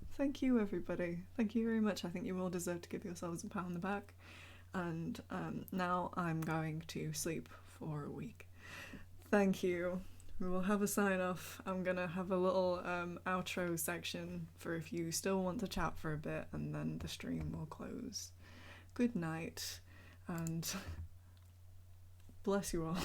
everybody. Thank you very much. I think you all deserve to give yourselves a pat on the back. And now I'm going to sleep for a week. Thank you. We will have a sign off. I'm gonna have a little outro section for if you still want to chat for a bit, and then the stream will close. Good night, and bless you all.